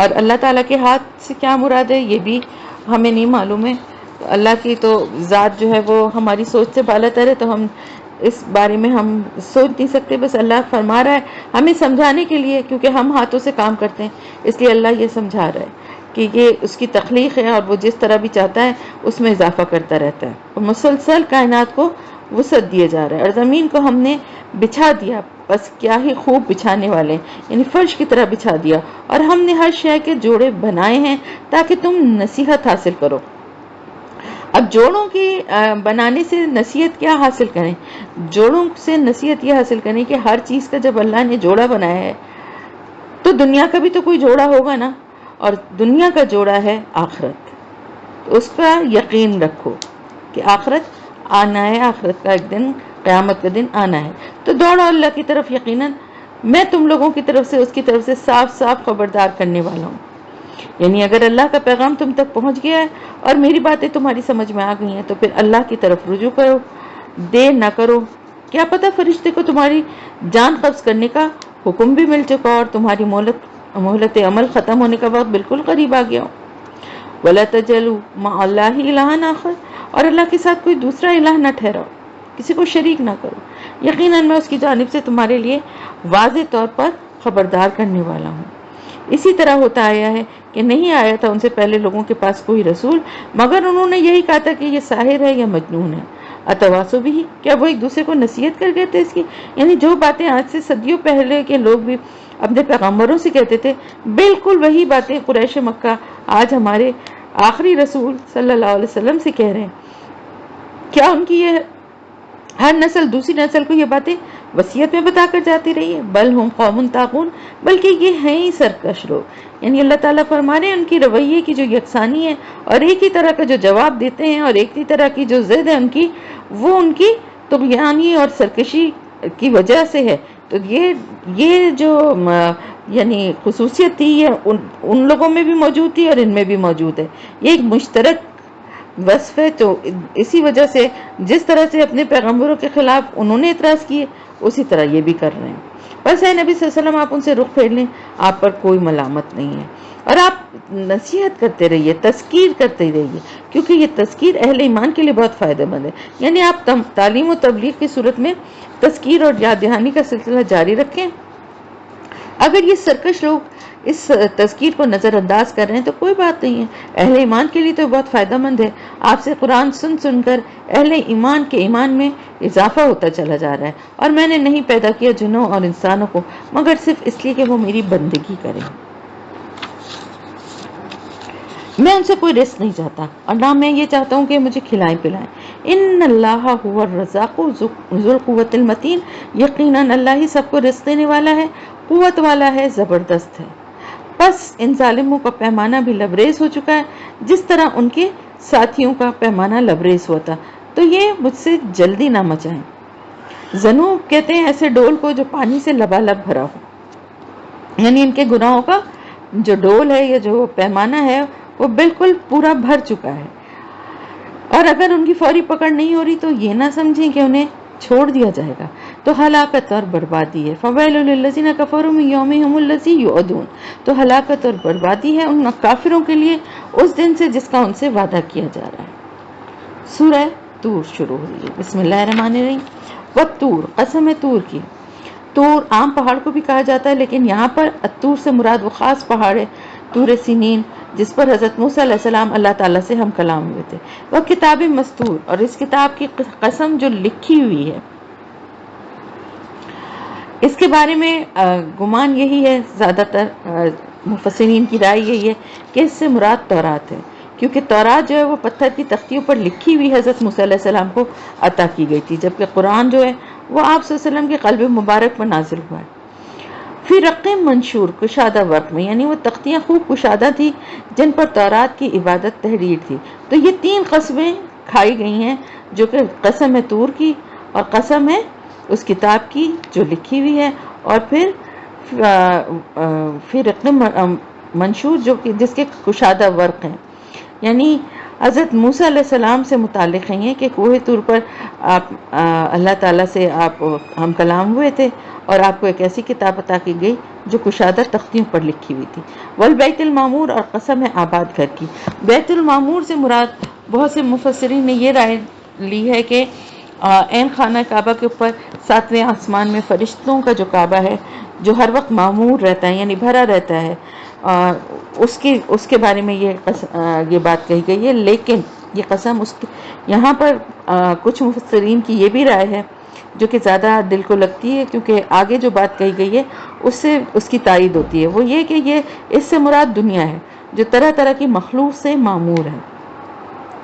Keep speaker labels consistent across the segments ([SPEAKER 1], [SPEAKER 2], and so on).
[SPEAKER 1] اور اللہ تعالیٰ کے ہاتھ سے کیا مراد ہے یہ بھی ہمیں نہیں معلوم ہے. اللہ کی تو ذات جو ہے وہ ہماری سوچ سے بالاتر ہے، تو ہم اس بارے میں ہم سوچ نہیں سکتے. بس اللہ فرما رہا ہے ہمیں سمجھانے کے لیے، کیونکہ ہم ہاتھوں سے کام کرتے ہیں، اس لیے اللہ یہ سمجھا رہا ہے کہ یہ اس کی تخلیق ہے اور وہ جس طرح بھی چاہتا ہے اس میں اضافہ کرتا رہتا ہے. اور مسلسل کائنات کو وسعت دیے جا رہا ہے. اور زمین کو ہم نے بچھا دیا، بس کیا ہی خوب بچھانے والے، یعنی فرش کی طرح بچھا دیا. اور ہم نے ہر شے کے جوڑے بنائے ہیں تاکہ تم نصیحت حاصل کرو. اب جوڑوں کی بنانے سے نصیحت کیا حاصل کریں؟ جوڑوں سے نصیحت یہ حاصل کریں کہ ہر چیز کا جب اللہ نے جوڑا بنایا ہے تو دنیا کا بھی تو کوئی جوڑا ہوگا نا، اور دنیا کا جوڑا ہے آخرت. تو اس کا یقین رکھو کہ آخرت آنا ہے، آخرت کا ایک دن، قیامت کا دن آنا ہے. تو دوڑو اللہ کی طرف، یقیناً میں تم لوگوں کی طرف سے، اس کی طرف سے صاف صاف خبردار کرنے والا ہوں. یعنی اگر اللہ کا پیغام تم تک پہنچ گیا ہے اور میری باتیں تمہاری سمجھ میں آ گئی ہیں تو پھر اللہ کی طرف رجوع کرو، دیر نہ کرو. کیا پتہ فرشتے کو تمہاری جان قبض کرنے کا حکم بھی مل چکا اور تمہاری مہلت عمل ختم ہونے کا وقت بالکل قریب آ گیا ہو. وَلَا تَجْعَلُوا مَعَ اللَّهِ إِلَٰهًا آخَرَ، اور اللہ کے ساتھ کوئی دوسرا الہ نہ ٹھہراؤ، کسی کو شریک نہ کرو. یقیناً میں اس کی جانب سے تمہارے لیے واضح طور پر خبردار کرنے والا ہوں. اسی طرح ہوتا آیا ہے کہ نہیں آیا تھا ان سے پہلے لوگوں کے پاس کوئی رسول مگر انہوں نے یہی کہا تھا کہ یہ ساحر ہے یا مجنون ہے. اتواصوا بھی، کیا وہ ایک دوسرے کو نصیحت کر گئے تھے اس کی؟ یعنی جو باتیں آج سے صدیوں پہلے کے لوگ بھی اپنے پیغمبروں سے کہتے تھے، بالکل وہی باتیں قریش مکہ آج ہمارے آخری رسول صلی اللہ علیہ وسلم سے کہہ رہے ہیں. کیا ان کی یہ ہر نسل دوسری نسل کو یہ باتیں وصیت میں بتا کر جاتی رہی ہے؟ بل ہم قوم طاغون، بلکہ یہ ہیں ہی سرکش لوگ. یعنی اللہ تعالیٰ فرما رہے ہیں ان کی رویے کی جو یکسانی ہے اور ایک ہی طرح کا جو جواب دیتے ہیں اور ایک ہی طرح کی جو ضد ہے ان کی، وہ ان کی طغیانی اور سرکشی کی وجہ سے ہے. تو یہ جو یعنی خصوصیت تھی یہ ان لوگوں میں بھی موجود تھی اور ان میں بھی موجود ہے. یہ ایک مشترک وصف ہے. تو اسی وجہ سے جس طرح سے اپنے پیغمبروں کے خلاف انہوں نے اعتراض کیے اسی طرح یہ بھی کر رہے ہیں. بس اے نبی صلی اللہ علیہ وسلم آپ ان سے رخ پھیر لیں، آپ پر کوئی ملامت نہیں ہے. اور آپ نصیحت کرتے رہیے، تذکیر کرتے رہیے، کیونکہ یہ تذکیر اہل ایمان کے لیے بہت فائدہ مند ہے. یعنی آپ تعلیم و تبلیغ کی صورت میں تذکیر اور یاد دہانی کا سلسلہ جاری رکھیں. اگر یہ سرکش لوگ اس تذکیر کو نظر انداز کر رہے ہیں تو کوئی بات نہیں ہے، اہل ایمان کے لیے تو بہت فائدہ مند ہے. آپ سے قرآن سن سن کر اہل ایمان کے ایمان میں اضافہ ہوتا چلا جا رہا ہے. اور میں نے نہیں پیدا کیا جنوں اور انسانوں کو مگر صرف اس لیے کہ وہ میری بندگی کریں. میں ان سے کوئی رزق نہیں چاہتا اور نہ میں یہ چاہتا ہوں کہ مجھے کھلائیں پلائیں. ان اللہ هو الرزاق ذو القوۃ المتین، یقیناً اللہ ہی سب کو رزق دینے والا ہے، قوت والا ہے، زبردست ہے. بس ان ظالموں کا پیمانہ بھی لبریز ہو چکا ہے جس طرح ان کے ساتھیوں کا پیمانہ لبریز ہوا تھا. تو یہ مجھ سے جلدی نہ مچائیں. ذنوب کہتے ہیں ایسے ڈول کو جو پانی سے لبالب بھرا ہو، یعنی ان کے گناہوں کا جو ڈول ہے یا جو پیمانہ ہے وہ بالکل پورا بھر چکا ہے. اور اگر ان کی فوری پکڑ نہیں ہو رہی تو یہ نہ سمجھیں کہ انہیں چھوڑ دیا جائے گا. تو ہلاکت اور بربادی ہے. فویل للذین کفروا من یومہم الذی یوعدون، تو ہلاکت اور بربادی ہے ان کافروں کے لیے اس دن سے جس کا ان سے وعدہ کیا جا رہا ہے. سورہ طور شروع ہوئی ہے. بسم اللہ الرحمن الرحیم. والطور، قسم ہے طور کی. طور عام پہاڑ کو بھی کہا جاتا ہے لیکن یہاں پر الطور سے مراد وہ خاص پہاڑ ہے طور سینین جس پر حضرت موسیٰ علیہ السلام اللہ تعالیٰ سے ہم کلام ہوئے تھے. وہ کتاب مستور، اور اس کتاب کی قسم جو لکھی ہوئی ہے. اس کے بارے میں گمان یہی ہے، زیادہ تر مفسرین کی رائے یہی ہے کہ اس سے مراد تورات ہے، کیونکہ تورات جو ہے وہ پتھر کی تختیوں پر لکھی ہوئی حضرت موسیٰ علیہ السلام کو عطا کی گئی تھی، جبکہ قرآن جو ہے وہ آپ صلی اللہ علیہ وسلم کے قلب مبارک پر نازل ہوا ہے. پھر رقم منشور، کشادہ ورق میں، یعنی وہ تختیاں خوب کشادہ تھی جن پر تورات کی عبادت تحریر تھی. تو یہ 3 قسمیں کھائی گئی ہیں جو کہ قسم ہے طور کی، اور قسم ہے اس کتاب کی جو لکھی ہوئی ہے، اور پھر رقم منشور جو کہ جس کے کشادہ ورق ہیں. یعنی حضرت موسیٰ علیہ السلام سے متعلق ہیں کہ کوہ طور پر آپ اللہ تعالیٰ سے آپ ہم کلام ہوئے تھے اور آپ کو ایک ایسی کتاب عطا کی گئی جو کشادہ تختیوں پر لکھی ہوئی تھی. والبیت المعمور، اور قسم ہے آباد گھر کی. بیت المعمور سے مراد بہت سے مفسرین نے یہ رائے لی ہے کہ عین خانہ کعبہ کے اوپر 7ویں آسمان میں فرشتوں کا جو کعبہ ہے جو ہر وقت معمور رہتا ہے یعنی بھرا رہتا ہے، اس کے بارے میں یہ بات کہی گئی ہے. لیکن یہ قسم یہاں پر کچھ مفسرین کی یہ بھی رائے ہے جو کہ زیادہ دل کو لگتی ہے، کیونکہ آگے جو بات کہی گئی ہے اس کی تائید ہوتی ہے. وہ یہ کہ اس سے مراد دنیا ہے جو طرح طرح کی مخلوق سے معمور ہے،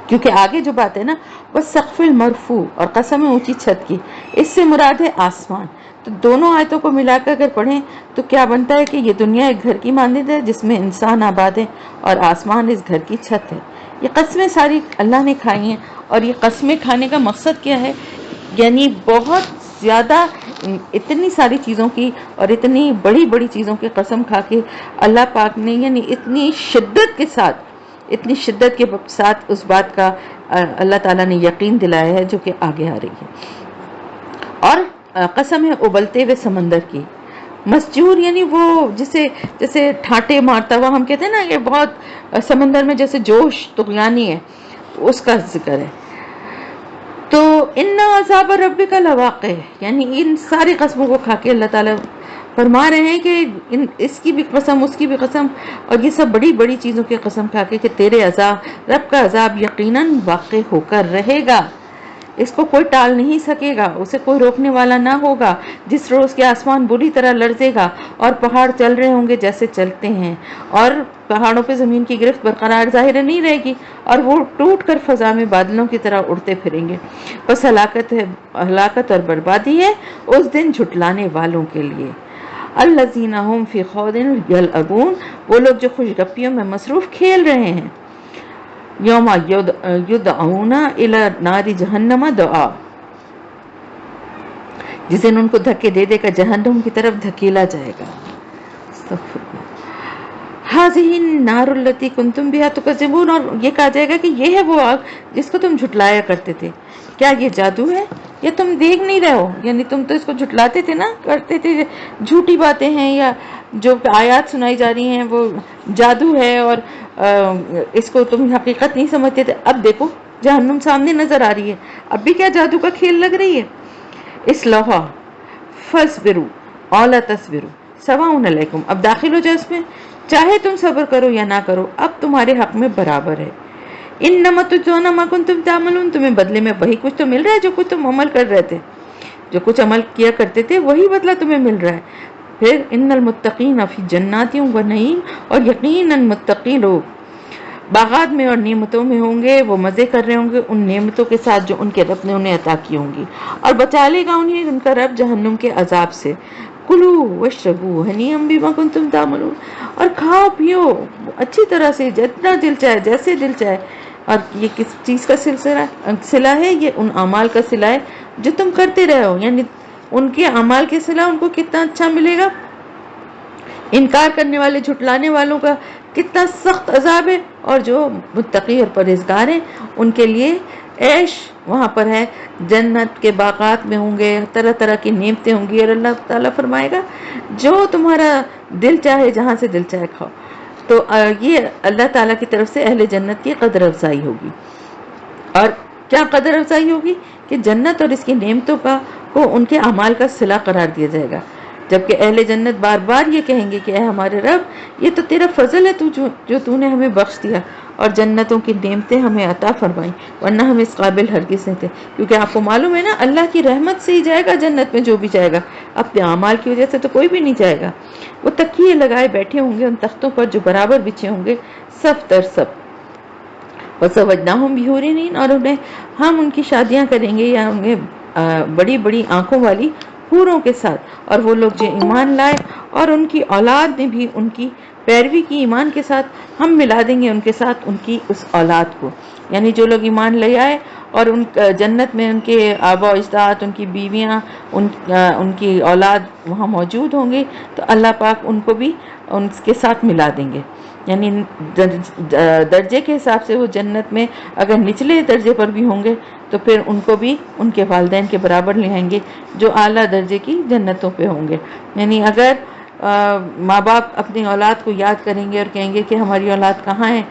[SPEAKER 1] کیونکہ آگے جو بات ہے نا وہ سقف المرفوع اور قسم اونچی چھت کی، اس سے مراد ہے آسمان. تو دونوں آیتوں کو ملا کر اگر پڑھیں تو کیا بنتا ہے کہ یہ دنیا ایک گھر کی مانند ہے جس میں انسان آباد ہے اور آسمان اس گھر کی چھت ہے. یہ قسمیں ساری اللہ نے کھائی ہیں، اور یہ قسمیں کھانے کا مقصد کیا ہے؟ یعنی بہت زیادہ اتنی ساری چیزوں کی اور اتنی بڑی بڑی چیزوں کی قسم کھا کے اللہ پاک نے یعنی اتنی شدت کے ساتھ اس بات کا اللہ تعالیٰ نے یقین دلایا ہے جو کہ آگے آ رہی ہے. اور قسم ہے ابلتے ہوئے سمندر کی. مسجور یعنی وہ جیسے ٹھاٹے مارتا ہوا ہم کہتے ہیں نا، یہ بہت سمندر میں جیسے جوش طغیانی ہے، اس کا ذکر ہے. تو ان عذاب ربک لواقع، یعنی ان ساری قسموں کو کھا کے اللہ تعالیٰ فرما رہے ہیں کہ اس کی بھی قسم اس کی بھی قسم اور یہ سب بڑی بڑی چیزوں کی قسم کھا کے کہ تیرے عذاب، رب کا عذاب یقیناً واقع ہو کر رہے گا. اس کو کوئی ٹال نہیں سکے گا، اسے کوئی روکنے والا نہ ہوگا. جس روز کے آسمان بری طرح لرزے گا اور پہاڑ چل رہے ہوں گے جیسے چلتے ہیں، اور پہاڑوں پہ زمین کی گرفت برقرار ظاہر نہیں رہے گی اور وہ ٹوٹ کر فضا میں بادلوں کی طرح اڑتے پھریں گے. بس ہلاکت اور بربادی ہے اس دن جھٹلانے والوں کے لیے. الذین هم فی خوض یلعبون، وہ لوگ جو خوش گپیوں میں مصروف کھیل رہے ہیں. یوم یدعون الی نار جہنم دعا، جس دن ان کو دھکے دے دے کر جہنم کی طرف دھکیلا جائے گا. ہذہ النار التی کنتم بہا تکذبون، اور یہ کہا جائے گا کہ یہ ہے وہ آگ جس کو تم جھٹلایا کرتے تھے. کیا یہ جادو ہے یا تم دیکھ نہیں رہے ہو؟ یعنی تم تو اس کو جھٹلاتے تھے نا، کرتے تھے جھوٹی باتیں ہیں یا جو آیات سنائی جا رہی ہیں وہ جادو ہے اور اس کو تم حقیقت نہیں سمجھتے تھے. اب دیکھو جہنم سامنے نظر آ رہی ہے، اب بھی کیا جادو کا کھیل لگ رہی ہے. اصلاحا فاصبروا او لا تصبروا سواء علیکم، اب داخل ہو جائے اس میں، چاہے تم صبر کرو یا نہ کرو اب تمہارے حق میں برابر ہے. انما تجزون ما کنتم تعملون، تمہیں بدلے میں وہی کچھ تو مل رہا ہے جو کچھ تم عمل کر رہے تھے، جو کچھ عمل کیا کرتے تھے وہی بدلہ تمہیں مل رہا ہے. پھر ان المتقین فی جنات و نعیم، اور یقیناً متقی لوگ باغات میں اور نعمتوں میں ہوں گے، وہ مزے کر رہے ہوں گے ان نعمتوں کے ساتھ جو ان کے رب نے انہیں عطا کی ہوں گی، اور بچا لے گا انہیں ان کا رب جہنم کے عذاب سے. کلو واشربوا ہنیئا بما کنتم تعملون، اور کھاؤ پیو اچھی طرح سے جتنا دل چاہے جیسے دل چاہے. اور یہ کس چیز کا صلہ ہے؟ یہ ان اعمال کا صلہ ہے جو تم کرتے رہے ہو. یعنی ان کے اعمال کے صلہ ان کو کتنا اچھا ملے گا، انکار کرنے والے جھٹلانے والوں کا کتنا سخت عذاب ہے، اور جو متقی اور پرہیزگار ہیں ان کے لیے عیش وہاں پر ہے، جنت کے باغات میں ہوں گے، طرح طرح کی نعمتیں ہوں گی، اور اللہ تعالیٰ فرمائے گا جو تمہارا دل چاہے جہاں سے دل چاہے کھاؤ. تو یہ اللہ تعالیٰ کی طرف سے اہل جنت کی قدر افزائی ہوگی. اور کیا قدر افزائی ہوگی کہ جنت اور اس کی نعمتوں کو ان کے اعمال کا صلہ قرار دیا جائے گا، جبکہ اہل جنت بار بار یہ کہیں گے کہ اے ہمارے رب یہ تو تیرا فضل ہے جو تو نے ہمیں بخش دیا اور جنتوں کی نعمتیں ہمیں عطا فرمائیں، ورنہ ہم اس قابل ہرگز نہیں تھے. کیونکہ آپ کو معلوم ہے نا اللہ کی رحمت سے ہی جائے گا جنت میں جو بھی جائے گا، اپنے اعمال کی وجہ سے تو کوئی بھی نہیں جائے گا. وہ تکیے لگائے بیٹھے ہوں گے ان تختوں پر جو برابر بچھے ہوں گے صف در صف. وَزَوَّجْنَاهُمْ بِحُورٍ عِينٍ، اور ہم ان کی شادیاں کریں گے یا انہیں بڑی بڑی آنکھوں والی حوروں کے ساتھ، اور وہ لوگ جو ایمان لائے اور ان کی اولاد نے بھی ان کی پیروی کی ایمان کے ساتھ، ہم ملا دیں گے ان کے ساتھ ان کی اس اولاد کو. یعنی جو لوگ ایمان لے آئے اور ان جنت میں ان کے آبا و اجداد، ان کی بیویاں، ان کی اولاد وہاں موجود ہوں گے، تو اللہ پاک ان کو بھی ان کے ساتھ ملا دیں گے. یعنی درجے کے حساب سے وہ جنت میں اگر نچلے درجے پر بھی ہوں گے تو پھر ان کو بھی ان کے والدین کے برابر لے آئیں گے جو اعلیٰ درجے کی جنتوں پہ ہوں گے. یعنی اگر ماں باپ اپنی اولاد کو یاد کریں گے اور کہیں گے کہ ہماری اولاد کہاں ہے،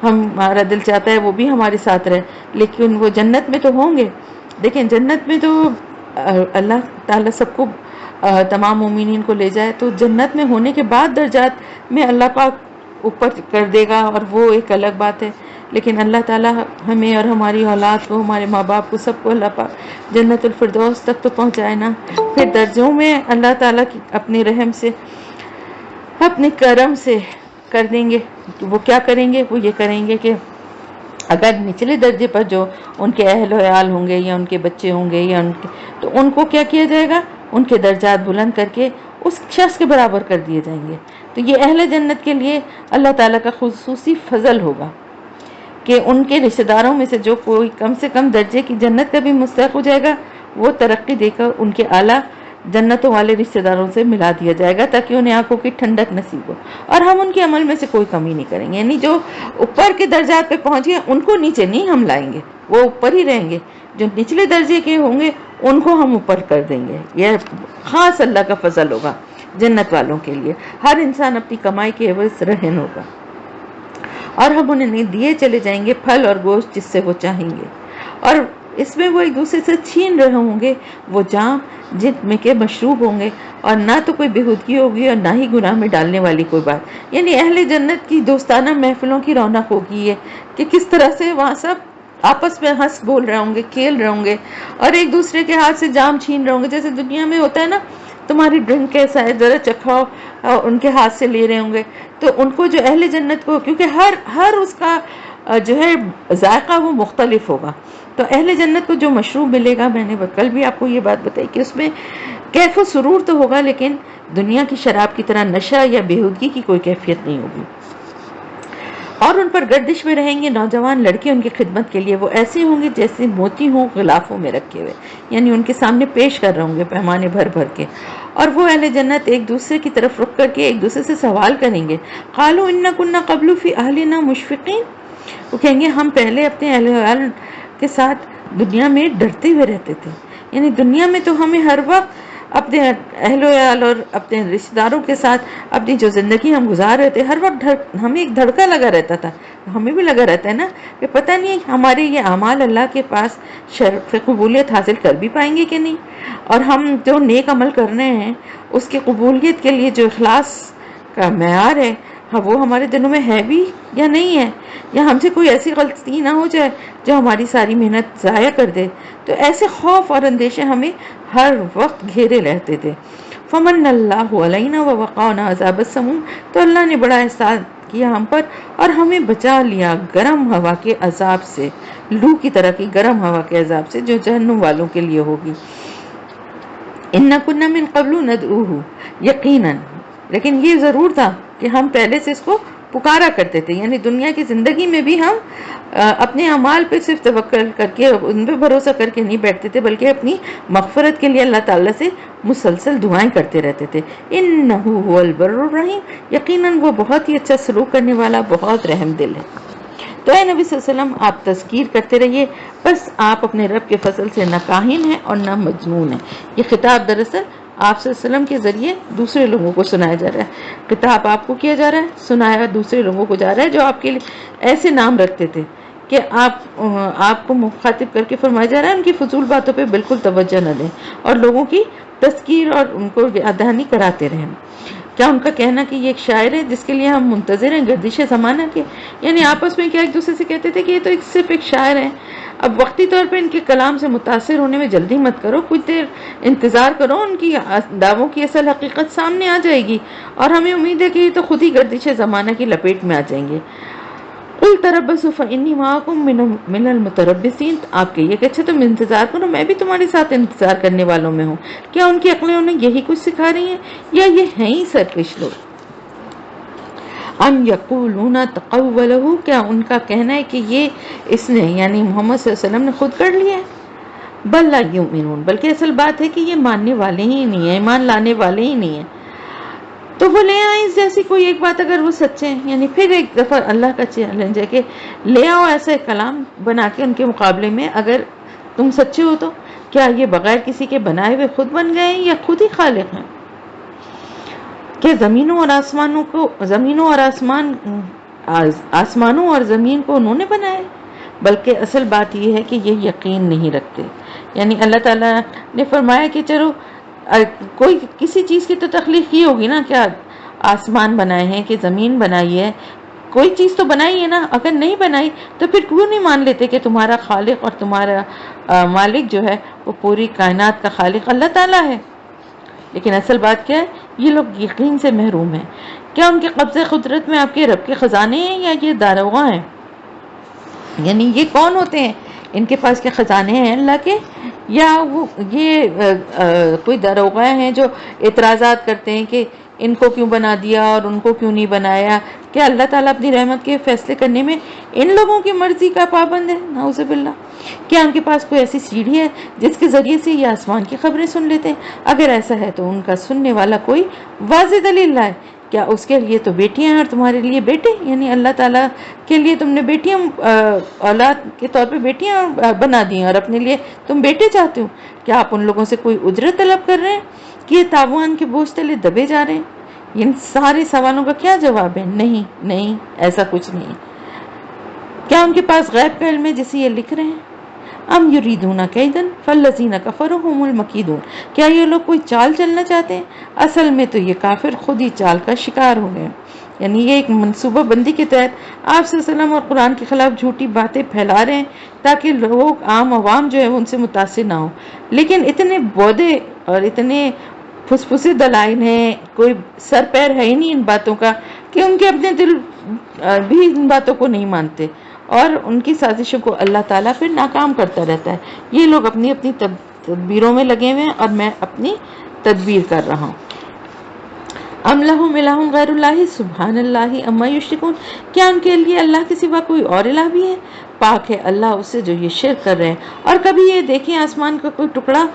[SPEAKER 1] ہمارا دل چاہتا ہے وہ بھی ہمارے ساتھ رہے، لیکن وہ جنت میں تو ہوں گے. دیکھیں جنت میں تو اللہ تعالیٰ سب کو تمام مومنین کو لے جائے، تو جنت میں ہونے کے بعد درجات میں اللہ پاک اوپر کر دے گا، اور وہ ایک الگ بات ہے. لیکن اللہ تعالیٰ ہمیں اور ہماری اولاد کو، ہمارے ماں باپ کو، سب کو اللہ پاک جنت الفردوس تک تو پہنچائے نا. پھر درجوں میں اللہ تعالیٰ کی اپنے رحم سے، اپنے کرم سے کر دیں گے. وہ کیا کریں گے؟ وہ یہ کریں گے کہ اگر نچلے درجے پر جو ان کے اہل و عیال ہوں گے یا ان کے بچے ہوں گے یا تو ان کو کیا کیا جائے گا؟ ان کے درجات بلند کر کے اس شخص کے برابر کر دیے جائیں گے. تو یہ اہل جنت کے لیے اللہ تعالیٰ کا خصوصی فضل ہوگا کہ ان کے رشتہ داروں میں سے جو کوئی کم سے کم درجے کی جنت کا بھی مستحق ہو جائے گا، وہ ترقی دے کر ان کے اعلیٰ جنتوں والے رشتہ داروں سے ملا دیا جائے گا تاکہ انہیں آنکھوں کی ٹھنڈک نصیب ہو. اور ہم ان کے عمل میں سے کوئی کمی نہیں کریں گے. یعنی جو اوپر کے درجات پہ پہنچ گئے ان کو نیچے نہیں ہم لائیں گے، وہ اوپر ہی رہیں گے. جو نچلے درجے کے ہوں گے ان کو ہم اوپر کر دیں گے. یہ خاص اللہ کا فضل ہوگا جنت والوں کے لیے. ہر انسان اپنی کمائی کے عوض رہن ہوگا، اور ہم انہیں دیے چلے جائیں گے پھل اور گوشت جس سے وہ چاہیں گے. اور اس میں وہ ایک دوسرے سے چھین رہے ہوں گے وہ جام جن میں کے مشروب ہوں گے، اور نہ تو کوئی بےہودگی ہوگی اور نہ ہی گناہ میں ڈالنے والی کوئی بات. یعنی اہل جنت کی دوستانہ محفلوں کی رونق ہوگی یہ کہ کس طرح سے وہاں سب آپس میں ہنس بول رہے ہوں گے، کھیل رہے ہوں گے، اور ایک دوسرے کے ہاتھ سے جام چھین رہے ہوں گے. جیسے دنیا میں ہوتا ہے نا، تمہاری ڈرنک کیسا ہے ذرا چکھاؤ، ان کے ہاتھ سے لے رہے ہوں گے. تو ان کو جو اہل جنت کو، کیونکہ ہر اس کا جو ہے ذائقہ وہ مختلف ہوگا، تو اہل جنت کو جو مشروب ملے گا، میں نے کل بھی آپ کو یہ بات بتائی کہ اس میں کیف و سرور تو ہوگا، لیکن دنیا کی شراب کی طرح نشہ یا بےہودگی کی کوئی کیفیت نہیں ہوگی. اور ان پر گردش میں رہیں گے نوجوان لڑکے ان کی خدمت کے لیے. وہ ایسے ہوں گے جیسے موتی ہوں غلافوں میں رکھے ہوئے، یعنی ان کے سامنے پیش کر رہے ہوں گے پیمانے بھر بھر کے. اور وہ اہل جنت ایک دوسرے کی طرف رک کر کے ایک دوسرے سے سوال کریں گے، قالوا انا كنا قبل فی اہلنا مشفقین. وہ کہیں گے ہم پہلے اپنے اہل ویال کے ساتھ دنیا میں ڈرتے ہوئے رہتے تھے. یعنی دنیا میں تو ہمیں ہر وقت اپنے اہل ویال اور اپنے رشتہ داروں کے ساتھ اپنی جو زندگی ہم گزار رہے تھے، ہر وقت ہمیں ایک دھڑکا لگا رہتا تھا. ہمیں بھی لگا رہتا ہے نا کہ پتہ نہیں ہمارے یہ اعمال اللہ کے پاس شرف قبولیت حاصل کر بھی پائیں گے کہ نہیں، اور ہم جو نیک عمل کر رہے ہیں اس کی قبولیت کے لیے جو اخلاص کا معیار ہے، وہ ہمارے دلوں میں ہے بھی یا نہیں ہے، یا ہم سے کوئی ایسی غلطی نہ ہو جائے جو ہماری ساری محنت ضائع کر دے. تو ایسے خوف اور اندیشے ہمیں ہر وقت گھیرے رہتے تھے. فمن اللہ علینا ووقانا عذاب السموم. تو اللہ نے بڑا احسان کیا ہم پر اور ہمیں بچا لیا گرم ہوا کے عذاب سے، لو کی طرح کی گرم ہوا کے عذاب سے جو جہنم والوں کے لیے ہوگی. اِنَّا كُنَّا مِن قَبْلُ نَدْعُوهُ. یقیناً، لیکن یہ ضرور تھا کہ ہم پہلے سے اس کو پکارا کرتے تھے. یعنی دنیا کی زندگی میں بھی ہم اپنے اعمال پہ صرف توکل کر کے ان پہ بھروسہ کر کے نہیں بیٹھتے تھے، بلکہ اپنی مغفرت کے لیے اللہ تعالیٰ سے مسلسل دعائیں کرتے رہتے تھے. اِنَّهُ هُوَ الْبَرُّ الرَّحِيمُ. یقیناً وہ بہت ہی اچھا سلوک کرنے والا، بہت رحم دل ہے. تو اے نبی صلی اللہ علیہ وسلم، آپ تذکیر کرتے رہیے، بس آپ اپنے رب کے فضل سے نہ کاہن ہیں اور نہ مجنون ہیں. یہ خطاب دراصل آپ صلی اللہ علیہ وسلم کے ذریعے دوسرے لوگوں کو سنایا جا رہا ہے. خطاب آپ کو کیا جا رہا ہے، سنایا دوسرے لوگوں کو جا رہا ہے جو آپ کے لیے ایسے نام رکھتے تھے کہ آپ کو مخاطب کر کے فرمایا جا رہا ہے ان کی فضول باتوں پہ بالکل توجہ نہ دیں اور لوگوں کی تذکیر اور ان کو یاد دہانی کراتے رہیں. کیا ان کا کہنا کہ یہ ایک شاعر ہے جس کے لیے ہم منتظر ہیں گردش زمانہ کے؟ یعنی آپس میں کیا ایک دوسرے سے کہتے تھے کہ یہ تو صرف ایک شاعر ہے. اب وقتی طور پہ ان کے کلام سے متاثر ہونے میں جلدی مت کرو، کچھ دیر انتظار کرو، ان کی دعووں کی اصل حقیقت سامنے آ جائے گی اور ہمیں امید ہے کہ یہ تو خود ہی گردش زمانہ کی لپیٹ میں آ جائیں گے. قل تربصوا فإني معكم من المتربصین، آپ کہیے کہ اچھا تم انتظار کرو، میں بھی تمہارے ساتھ انتظار کرنے والوں میں ہوں۔ کیا ان کی عقلیں انہیں یہی کچھ سکھا رہی ہیں، یا یہ ہیں ہی سرکش لوگ؟ ام یقولون تقولہ، کیا ان کا کہنا ہے کہ یہ اس نے یعنی محمد صلی اللہ علیہ وسلم نے خود کر لیا ہے؟ بل لا یؤمنون، بلکہ اصل بات ہے کہ یہ ماننے والے ہی نہیں ہیں، ایمان لانے والے ہی نہیں ہیں۔ تو وہ لے آئیں اس جیسی کوئی ایک بات اگر وہ سچے ہیں، یعنی پھر ایک دفعہ اللہ کا چیلنج ہے کہ لے آؤ ایسا ایک کلام بنا کے ان کے مقابلے میں، اگر تم سچے ہو تو کیا یہ بغیر کسی کے بنائے ہوئے خود بن گئے ہیں یا خود ہی خالق ہیں؟ کہ زمینوں اور آسمانوں اور زمین کو انہوں نے بنایا؟ بلکہ اصل بات یہ ہے کہ یہ یقین نہیں رکھتے۔ یعنی اللہ تعالیٰ نے فرمایا کہ چلو کوئی کسی چیز کی تو تخلیق کی ہوگی نا، کیا آسمان بنائے ہیں کہ زمین بنائی ہے، کوئی چیز تو بنائی ہے نا، اگر نہیں بنائی تو پھر کیوں نہیں مان لیتے کہ تمہارا خالق اور تمہارا مالک جو ہے وہ پوری کائنات کا خالق اللہ تعالیٰ ہے؟ لیکن اصل بات کیا ہے، یہ لوگ یقین سے محروم ہیں۔ کیا ان کے قبضے قدرت میں آپ کے رب کے خزانے ہیں یا یہ داروغہ ہیں؟ یعنی یہ کون ہوتے ہیں؟ ان کے پاس کیا خزانے ہیں اللہ کے، یا وہ یہ کوئی داروغہ ہیں جو اعتراضات کرتے ہیں کہ ان کو کیوں بنا دیا اور ان کو کیوں نہیں بنایا؟ کیا اللہ تعالیٰ اپنی رحمت کے فیصلے کرنے میں ان لوگوں کی مرضی کا پابند ہے؟ نعوذ باللہ۔ کیا ان کے پاس کوئی ایسی سیڑھی ہے جس کے ذریعے سے یہ آسمان کی خبریں سن لیتے ہیں؟ اگر ایسا ہے تو ان کا سننے والا کوئی واضح دلیل لائے۔ کیا اس کے لیے تو بیٹیاں ہیں اور تمہارے لیے بیٹے؟ یعنی اللہ تعالیٰ کے لیے تم نے بیٹیاں اولاد کے طور پہ بیٹیاں بنا دی ہیں اور اپنے لیے تم بیٹے چاہتے ہو؟ کیا آپ ان لوگوں سے کوئی اجرت طلب کر رہے ہیں کہ یہ تاوان کے بوجھ تلے دبے جا رہے ہیں؟ ان سارے سوالوں کا کیا جواب ہے؟ نہیں نہیں، ایسا کچھ نہیں۔ کیا ان کے پاس غیب کا علم ہے جسے یہ لکھ رہے ہیں؟ ام یریدون کیدن فالذین کفروا هم المکیدون، کیا یہ لوگ کوئی چال چلنا چاہتے ہیں؟ اصل میں تو یہ کافر خود ہی چال کا شکار ہو گئے۔ یعنی یہ ایک منصوبہ بندی کے تحت آپ صلی اللہ علیہ وسلم اور قرآن کے خلاف جھوٹی باتیں پھیلا رہے ہیں تاکہ لوگ عوام جو ہے ان سے متاثر نہ ہو۔ لیکن اتنے بودے اور اتنے پھسپھسے دلائل ہیں، کوئی سر پیر ہے ہی نہیں ان باتوں کا، کہ ان کے اپنے دل بھی ان باتوں کو نہیں مانتے، اور ان کی سازشوں کو اللہ تعالیٰ پھر ناکام کرتا رہتا ہے۔ یہ لوگ اپنی اپنی تدبیروں میں لگے ہوئے ہیں اور میں اپنی تدبیر کر رہا ہوں۔ ام لہم الہ غیر اللہ سبحان اللہ اما یشرکون، کیا ان کے لیے اللہ کے سوا کوئی اور الہ بھی ہے؟ پاک ہے اللہ اس سے جو یہ شرک کر رہے ہیں۔ اور کبھی یہ دیکھیں آسمان کا کوئی ٹکڑا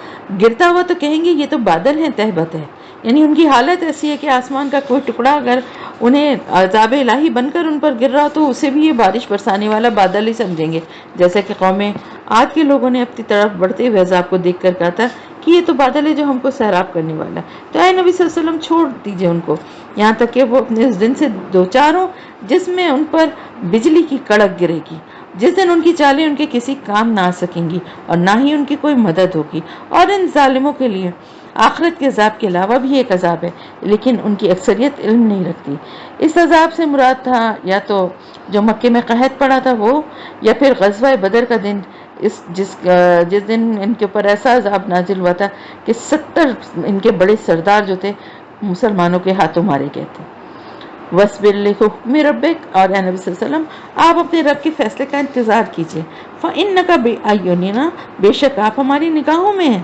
[SPEAKER 1] گرتا ہوا تو کہیں گے یہ تو بادل ہیں، تہبت ہے۔ یعنی ان کی حالت ایسی ہے کہ آسمان کا کوئی ٹکڑا اگر انہیں عذاب الہی بن کر ان پر گر رہا تو اسے بھی یہ بارش برسانے والا بادل ہی سمجھیں گے، جیسا کہ قوم عاد کے لوگوں نے اپنی طرف بڑھتے ہوئے عذاب کو دیکھ کر کہا تھا کہ یہ تو بادل ہے جو ہم کو سیراب کرنے والا ہے۔ تو اے نبی صلی اللہ علیہ وسلم چھوڑ دیجئے ان کو، یہاں تک کہ وہ اپنے اس دن سے دوچار ہوں جس میں ان پر بجلی کی کڑک گرے گی، جس دن ان کی چالیں ان کے کسی کام نہ آ سکیں گی اور نہ ہی ان کی کوئی مدد ہوگی۔ اور ان ظالموں کے لیے آخرت کے عذاب کے علاوہ بھی ایک عذاب ہے، لیکن ان کی اکثریت علم نہیں رکھتی۔ اس عذاب سے مراد تھا یا تو جو مکے میں قحط پڑا تھا وہ، یا پھر غزوہ بدر کا دن، جس دن ان کے اوپر ایسا عذاب نازل ہوا تھا کہ 70 ان کے بڑے سردار جو تھے مسلمانوں کے ہاتھوں مارے گئے تھے۔ وَاصْبِرْ لِحُکْمِ رَبِّکَ، اور اے نبی صلی اللہ علیہ وسلم آپ اپنے رب کے فیصلے کا انتظار کیجئے۔ فَإِنَّكَ بِأَعْیُنِنَا، بے شک آپ ہماری نگاہوں میں ہیں،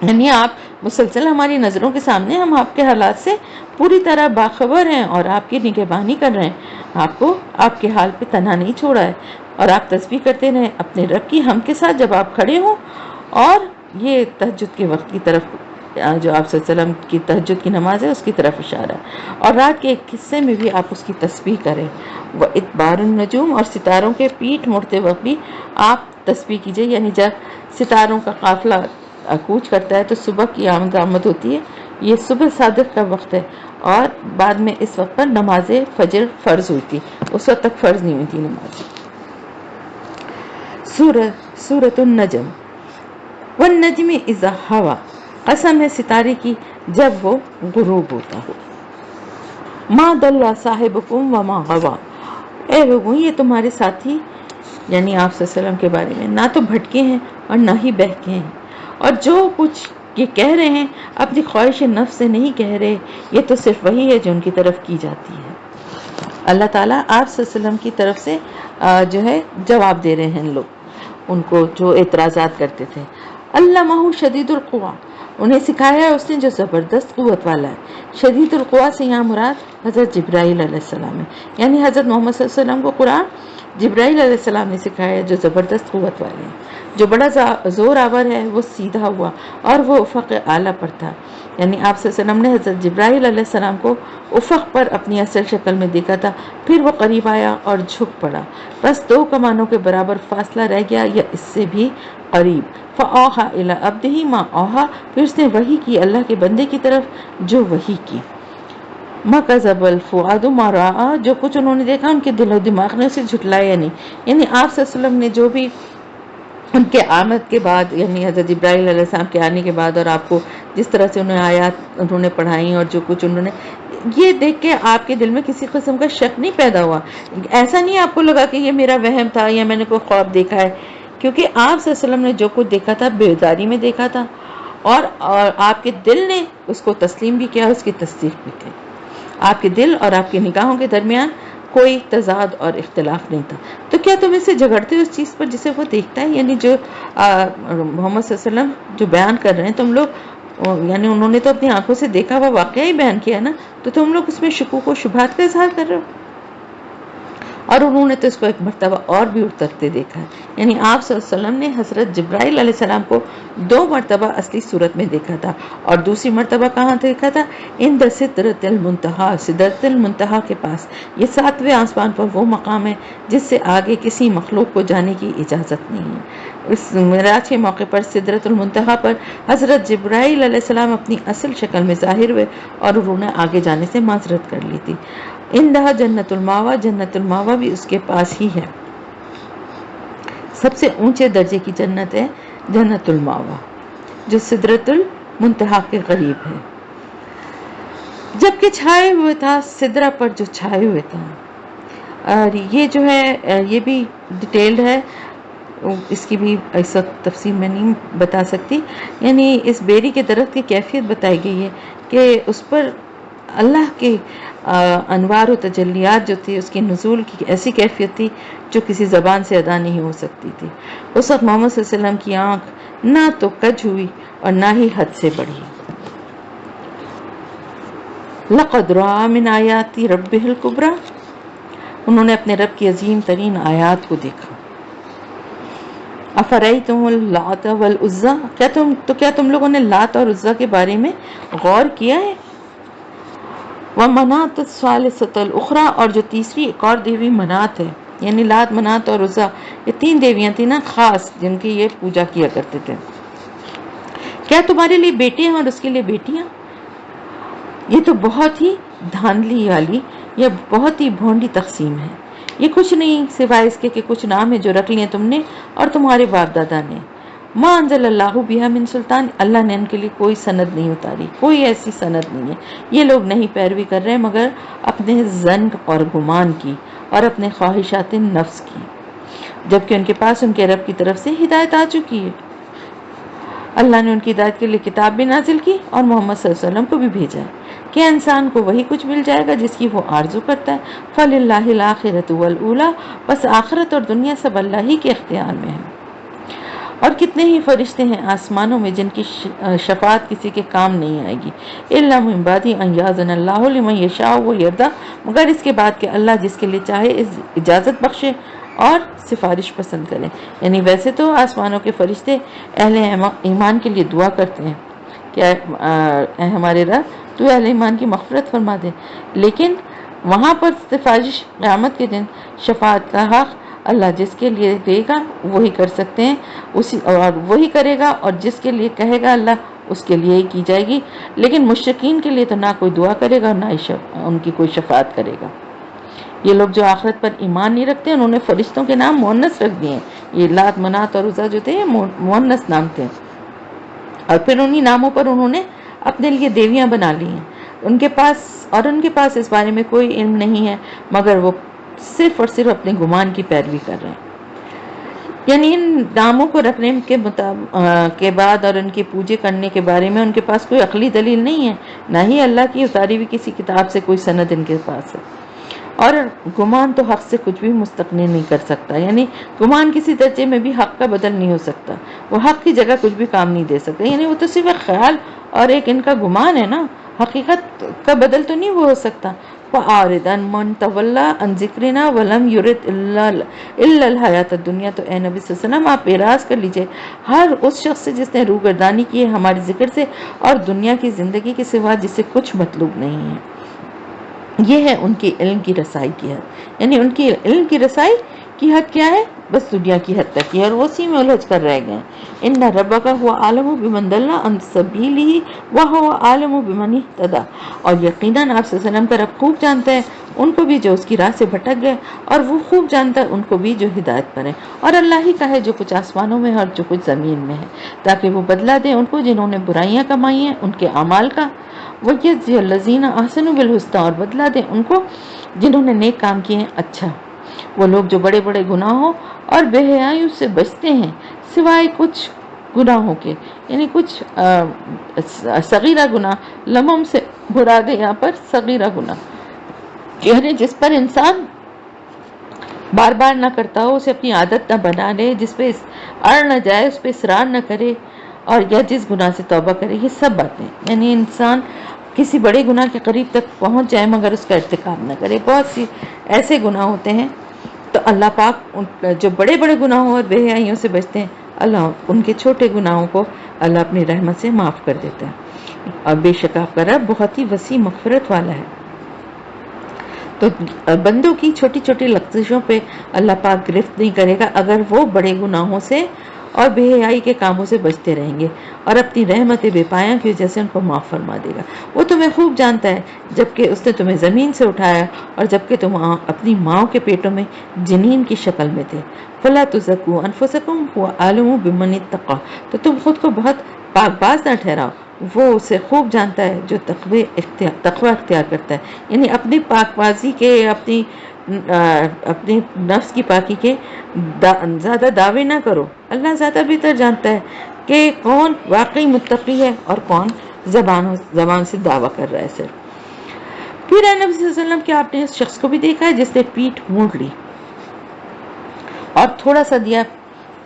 [SPEAKER 1] یعنی آپ مسلسل ہماری نظروں کے سامنے، ہم آپ کے حالات سے پوری طرح باخبر ہیں اور آپ کی نگہبانی کر رہے ہیں۔ آپ کو آپ کے حال پہ تنہا نہیں چھوڑا ہے، اور آپ تسبیح کرتے رہیں اپنے رب کی حمد کے ساتھ جب آپ کھڑے ہوں۔ اور یہ تہجد کے وقت کی طرف، جو آپ صلی اللہ علیہ وسلم کی تہجد کی نماز ہے اس کی طرف اشارہ ہے، اور رات کے ایک حصے میں بھی آپ اس کی تسبیح کریں۔ وَإِدْبَارُ النُّجُومِ، اور ستاروں کے پیٹھ موڑتے وقت بھی آپ تسبیح کیجئے۔ یعنی جب ستاروں کا قافلہ کوچ کرتا ہے تو صبح کی آمد ہوتی ہے، یہ صبح صادق کا وقت ہے، اور بعد میں اس وقت پر نماز فجر فرض ہوئی تھی، اس وقت تک فرض نہیں ہوئی تھی نماز۔ سورۃ النجم، والنجم اذا ہوا، قسم ہے ستارے کی جب وہ غروب ہوتا ہو۔ ما ضل صاحبکم وما غوا، اے لوگوں یہ تمہارے ساتھی یعنی آپ صلی اللہ علیہ وسلم کے بارے میں نہ تو بھٹکے ہیں اور نہ ہی بہکے ہیں، اور جو کچھ یہ کہہ رہے ہیں اپنی خواہش نفس سے نہیں کہہ رہے، یہ تو صرف وہی ہے جو ان کی طرف کی جاتی ہے۔ اللہ تعالیٰ آپ صلی اللہ علیہ وسلم کی طرف سے جو ہے جواب دے رہے ہیں ان لوگ ان کو جو اعتراضات کرتے تھے. علمہ شدید القوا، انہیں سکھایا ہے اس نے جو زبردست قوت والا ہے. شدید القوا سے یہاں مراد حضرت جبرائیل علیہ السلام ہے، یعنی حضرت محمد صلی اللہ علیہ وسلم کو قرآن جبرائیل علیہ السلام نے سکھایا جو زبردست قوت والے ہیں. جو بڑا زور آور ہے وہ سیدھا ہوا اور وہ افق اعلیٰ پر تھا، یعنی آپ صلی اللہ علیہ وسلم نے حضرت جبرائیل علیہ السلام کو افق پر اپنی اصل شکل میں دیکھا تھا. پھر وہ قریب آیا اور جھک پڑا، بس 2 کمانوں کے برابر فاصلہ رہ گیا یا اس سے بھی قریب. فَأَوْحَى إِلَىٰ عَبْدِهِ مَا أَوْحَىٰ، پھر اس نے وحی کی اللہ کے بندے کی طرف جو وحی کی. مَا كَذَبَ الْفُؤَادُ مَا رَأَىٰ، جو کچھ انہوں نے دیکھا ان کے دل و دماغ نے اسے جھٹلایا نہیں. یعنی آپ صلی اللہ علیہ وسلم نے جو بھی ان کے آمد کے بعد، یعنی حضرت جبرائیل علیہ السلام کے آنے کے بعد، اور آپ کو جس طرح سے انہیں آیات انہوں نے پڑھائی اور جو کچھ انہوں نے، یہ دیکھ کے آپ کے دل میں کسی قسم کا شک نہیں پیدا ہوا. ایسا نہیں آپ کو لگا کہ یہ میرا وہم تھا یا میں نے کوئی خواب دیکھا ہے، کیونکہ آپ صلی اللہ علیہ وسلم نے جو کچھ دیکھا تھا بیداری میں دیکھا تھا، اور آپ کے دل نے اس کو تسلیم بھی کیا، اس کی تصدیق بھی کی. آپ کے دل اور آپ کی نگاہوں کے درمیان کوئی تضاد اور اختلاف نہیں تھا. تو کیا تم اس سے جھگڑتے ہو اس چیز پر جسے وہ دیکھتا ہے؟ یعنی جو محمد صلی اللہ علیہ وسلم جو بیان کر رہے ہیں تم لوگ، یعنی انہوں نے تو اپنی آنکھوں سے دیکھا ہوا واقعہ ہی بیان کیا نا، تو تم لوگ اس میں شکوک و شبہات کا اظہار کر رہے ہو. اور انہوں نے تو اس کو ایک مرتبہ اور بھی اترتے دیکھا ہے. یعنی آپ صلی اللہ علیہ وسلم نے حضرت جبرائیل علیہ السلام کو 2 مرتبہ اصلی صورت میں دیکھا تھا، اور دوسری مرتبہ کہاں دیکھا تھا؟ عند سدرۃ المنتہا، سدرۃ المنتہا کے پاس. یہ 7ویں آسمان پر وہ مقام ہے جس سے آگے کسی مخلوق کو جانے کی اجازت نہیں ہے. اس معراج کے موقع پر سدرۃ المنتہا پر حضرت جبرائیل علیہ السلام اپنی اصل شکل میں ظاہر ہوئے اور انہوں نے آگے جانے سے معذرت کر لی تھی. اندہا جنت الماوا، جنت الماوا بھی اس کے پاس ہی ہے. سب سے اونچے درجے کی جنت ہے جنت الماوا جو سدرۃ المنتہا کے قریب ہے. جبکہ چھائے ہوئے تھا سدرہ پر جو چھائے ہوئے تھا. اور یہ جو ہے یہ بھی ڈیٹیلڈ ہے، اس کی بھی اس وقت تفصیل میں نہیں بتا سکتی. یعنی اس بیری کے درخت کی کیفیت بتائی گئی ہے کہ اس پر اللہ کے انوار و تجلیات جو تھی، اس کی نزول کی ایسی کیفیت تھی جو کسی زبان سے ادا نہیں ہو سکتی تھی. اس وقت محمد صلی اللہ علیہ وسلم کی آنکھ نہ تو کج ہوئی اور نہ ہی حد سے بڑھی. لقد رأى من آیات ربہ الکبریٰ، انہوں نے اپنے رب کی عظیم ترین آیات کو دیکھا. افرأیتم اللات والعزیٰ، کیا تم لوگوں نے لات اور عزیٰ کے بارے میں غور کیا ہے؟ ومنات الثالثۃ الاخریٰ، اور جو تیسری ایک اور دیوی منات ہے. یعنی لات، منات اور عزیٰ یہ 3 دیویاں تھیں نا خاص، جن کی یہ پوجا کیا کرتے تھے. کیا تمہارے لیے بیٹے ہیں اور اس کے لیے بیٹیاں؟ یہ تو بہت ہی دھاندلی والی یا بہت ہی بھونڈی تقسیم ہے. یہ کچھ نہیں سوائے اس کے کہ کچھ نام ہے جو رکھ لیے تم نے اور تمہارے باپ دادا نے. ما انزل اللہ بہا من سلطان، اللہ نے ان کے لیے کوئی سند نہیں اتاری، کوئی ایسی سند نہیں ہے. یہ لوگ نہیں پیروی کر رہے مگر اپنے ظن اور گمان کی اور اپنے خواہشات نفس کی، جبکہ ان کے پاس ان کے رب کی طرف سے ہدایت آ چکی ہے. اللہ نے ان کی ہدایت کے لیے کتاب بھی نازل کی اور محمد صلی اللہ علیہ وسلم کو بھی بھیجا ہے. کیا انسان کو وہی کچھ مل جائے گا جس کی وہ آرزو کرتا ہے؟ فَلِلَّهِ الْآخِرَةُ وَالْأُولَىٰ، بس آخرت اور دنیا سب اللہ ہی کے اختیار میں ہے. اور کتنے ہی فرشتے ہیں آسمانوں میں جن کی شفاعت کسی کے کام نہیں آئے گی. إِلَّا مِن بَعْدِ أَن يَأْذَنَ اللَّهُ لِمَن يَشَاءُ وَيَرْضَىٰ، مگر اس کے بعد کہ اللہ جس کے لیے چاہے اجازت بخشے اور سفارش پسند کرے. یعنی ویسے تو آسمانوں کے فرشتے اہل ایمان کے لیے دعا کرتے ہیں کہ اے ہمارے رب تو اہل ایمان کی مغفرت فرما دے، لیکن وہاں پر سفارش قیامت کے دن شفاعت کا حق اللہ جس کے لیے دے گا وہی کر سکتے ہیں، اور وہی کرے گا، اور جس کے لیے کہے گا اللہ اس کے لیے ہی کی جائے گی. لیکن مشرکین کے لیے تو نہ کوئی دعا کرے گا اور نہ ہی ان کی کوئی شفاعت کرے گا. یہ لوگ جو آخرت پر ایمان نہیں رکھتے انہوں نے فرشتوں کے نام مؤنث رکھ دیے ہیں. یہ لات، منات اور عزیٰ جو تھے یہ مؤنث نام تھے، اور پھر انہی ناموں پر انہوں نے اپنے لیے دیویاں بنا لی ہیں. ان کے پاس اس بارے میں کوئی علم نہیں ہے مگر وہ صرف اور صرف اپنے گمان کی پیروی کر رہے ہیں. یعنی ان ناموں کو رکھنے کے بعد اور ان کی پوجا کرنے کے بارے میں ان کے پاس کوئی عقلی دلیل نہیں ہے، نہ ہی اللہ کی اتاری ہوئی کسی کتاب سے کوئی سند ان کے پاس ہے. اور گمان تو حق سے کچھ بھی مستغنی نہیں کر سکتا، یعنی گمان کسی درجے میں بھی حق کا بدل نہیں ہو سکتا، وہ حق کی جگہ کچھ بھی کام نہیں دے سکتا، یعنی وہ تو صرف ایک خیال اور ایک ان کا گمان ہے نا، حقیقت کا بدل تو نہیں وہ ہو سکتا۔ فَأَعْرِضْ مَنْ تَوَلَّى عَنْ ذِكْرِنَا وَلَمْ يُرِدْ إِلَّا الْحَيَاةَ الدُّنْيَا۔ تو اے نبی صلی اللہ علیہ وسلم آپ اعراض کر لیجئے ہر اس شخص سے جس نے روگردانی کی ہے ہمارے ذکر سے اور دنیا کی زندگی کے سوا جسے کچھ مطلوب نہیں ہے۔ یہ ہے ان کی علم کی رسائی کی حد، یعنی ان کی علم کی رسائی کی حد کیا ہے؟ بس دنیا کی حد تک کی، اور وہ اسی میں الجھ کر رہ گئے۔ ان ربک هو عالم بمن ضل عن سبیلہ وهو عالم بمن اہتدی۔ اور یقیناً آپ صلی اللہ علیہ وسلم کا رب خوب جانتا ہے ان کو بھی جو اس کی راہ سے بھٹک گئے، اور وہ خوب جانتا ہے ان کو بھی جو ہدایت پر ہیں، اور اللہ ہی کا ہے جو کچھ آسمانوں میں اور جو کچھ زمین میں ہے، تاکہ وہ بدلہ دے ان کو جنہوں نے برائیاں کمائی ہیں ان کے اعمال کا، وَيَجْزِيَ الَّذِينَ أَحْسَنُوا بِالْحُسْنَى، اور بدلہ دے ان کو جنہوں نے نیک کام کیے ہیں اچھا۔ وہ لوگ جو بڑے بڑے گناہوں اور بے حیائیوں سے بچتے ہیں سوائے کچھ گناہوں کے، یعنی کچھ صغیرہ گناہ، لمم سے مراد ہے یہاں پر صغیرہ گناہ، یعنی جس پر انسان بار بار نہ کرتا ہو، اسے اپنی عادت نہ بنا لے، جس پہ اڑ نہ جائے، اس پہ اصرار نہ کرے، اور یا جس گناہ سے توبہ کرے، یہ سب باتیں، یعنی انسان کسی بڑے گناہ کے قریب تک پہنچ جائے مگر اس کا ارتکاب نہ کرے۔ بہت سی ایسے گناہ ہوتے ہیں تو اللہ پاک جو بڑے بڑے گناہوں اور بے حیائیوں سے بچتے ہیں، اللہ ان کے چھوٹے گناہوں کو اللہ اپنی رحمت سے معاف کر دیتا ہے، اور بے شک آپ کا رب بہت ہی وسیع مغفرت والا ہے۔ تو بندوں کی چھوٹی چھوٹی لغزشوں پہ اللہ پاک گرفت نہیں کرے گا اگر وہ بڑے گناہوں سے اور بے حیائی کے کاموں سے بچتے رہیں گے، اور اپنی رحمت بے پایاں کی وجہ سے ان کو معاف فرما دے گا۔ وہ تمہیں خوب جانتا ہے جبکہ اس نے تمہیں زمین سے اٹھایا اور جبکہ تم اپنی ماں کے پیٹوں میں جنین کی شکل میں تھے۔ فَلَا تُزَكُّوا أَنفُسَكُمْ هُوَ أَعْلَمُ بِمَنِ اتَّقَىٰ۔ تو تم خود کو بہت پاک باز نہ ٹھہراؤ، وہ اسے خوب جانتا ہے جو تقوی اختیار کرتا ہے، یعنی اپنی پاک بازی کے، اپنی نفس کی پاکی کے زیادہ دعوے نہ کرو، اللہ زیادہ بہتر جانتا ہے کہ کون واقعی متقی ہے اور کون زبان سے دعویٰ کر رہا ہے صرف۔ پھر اے نبی صلی اللہ علیہ وسلم کہ آپ نے اس شخص کو بھی دیکھا ہے جس نے پیٹھ موڑ لی اور تھوڑا سا دیا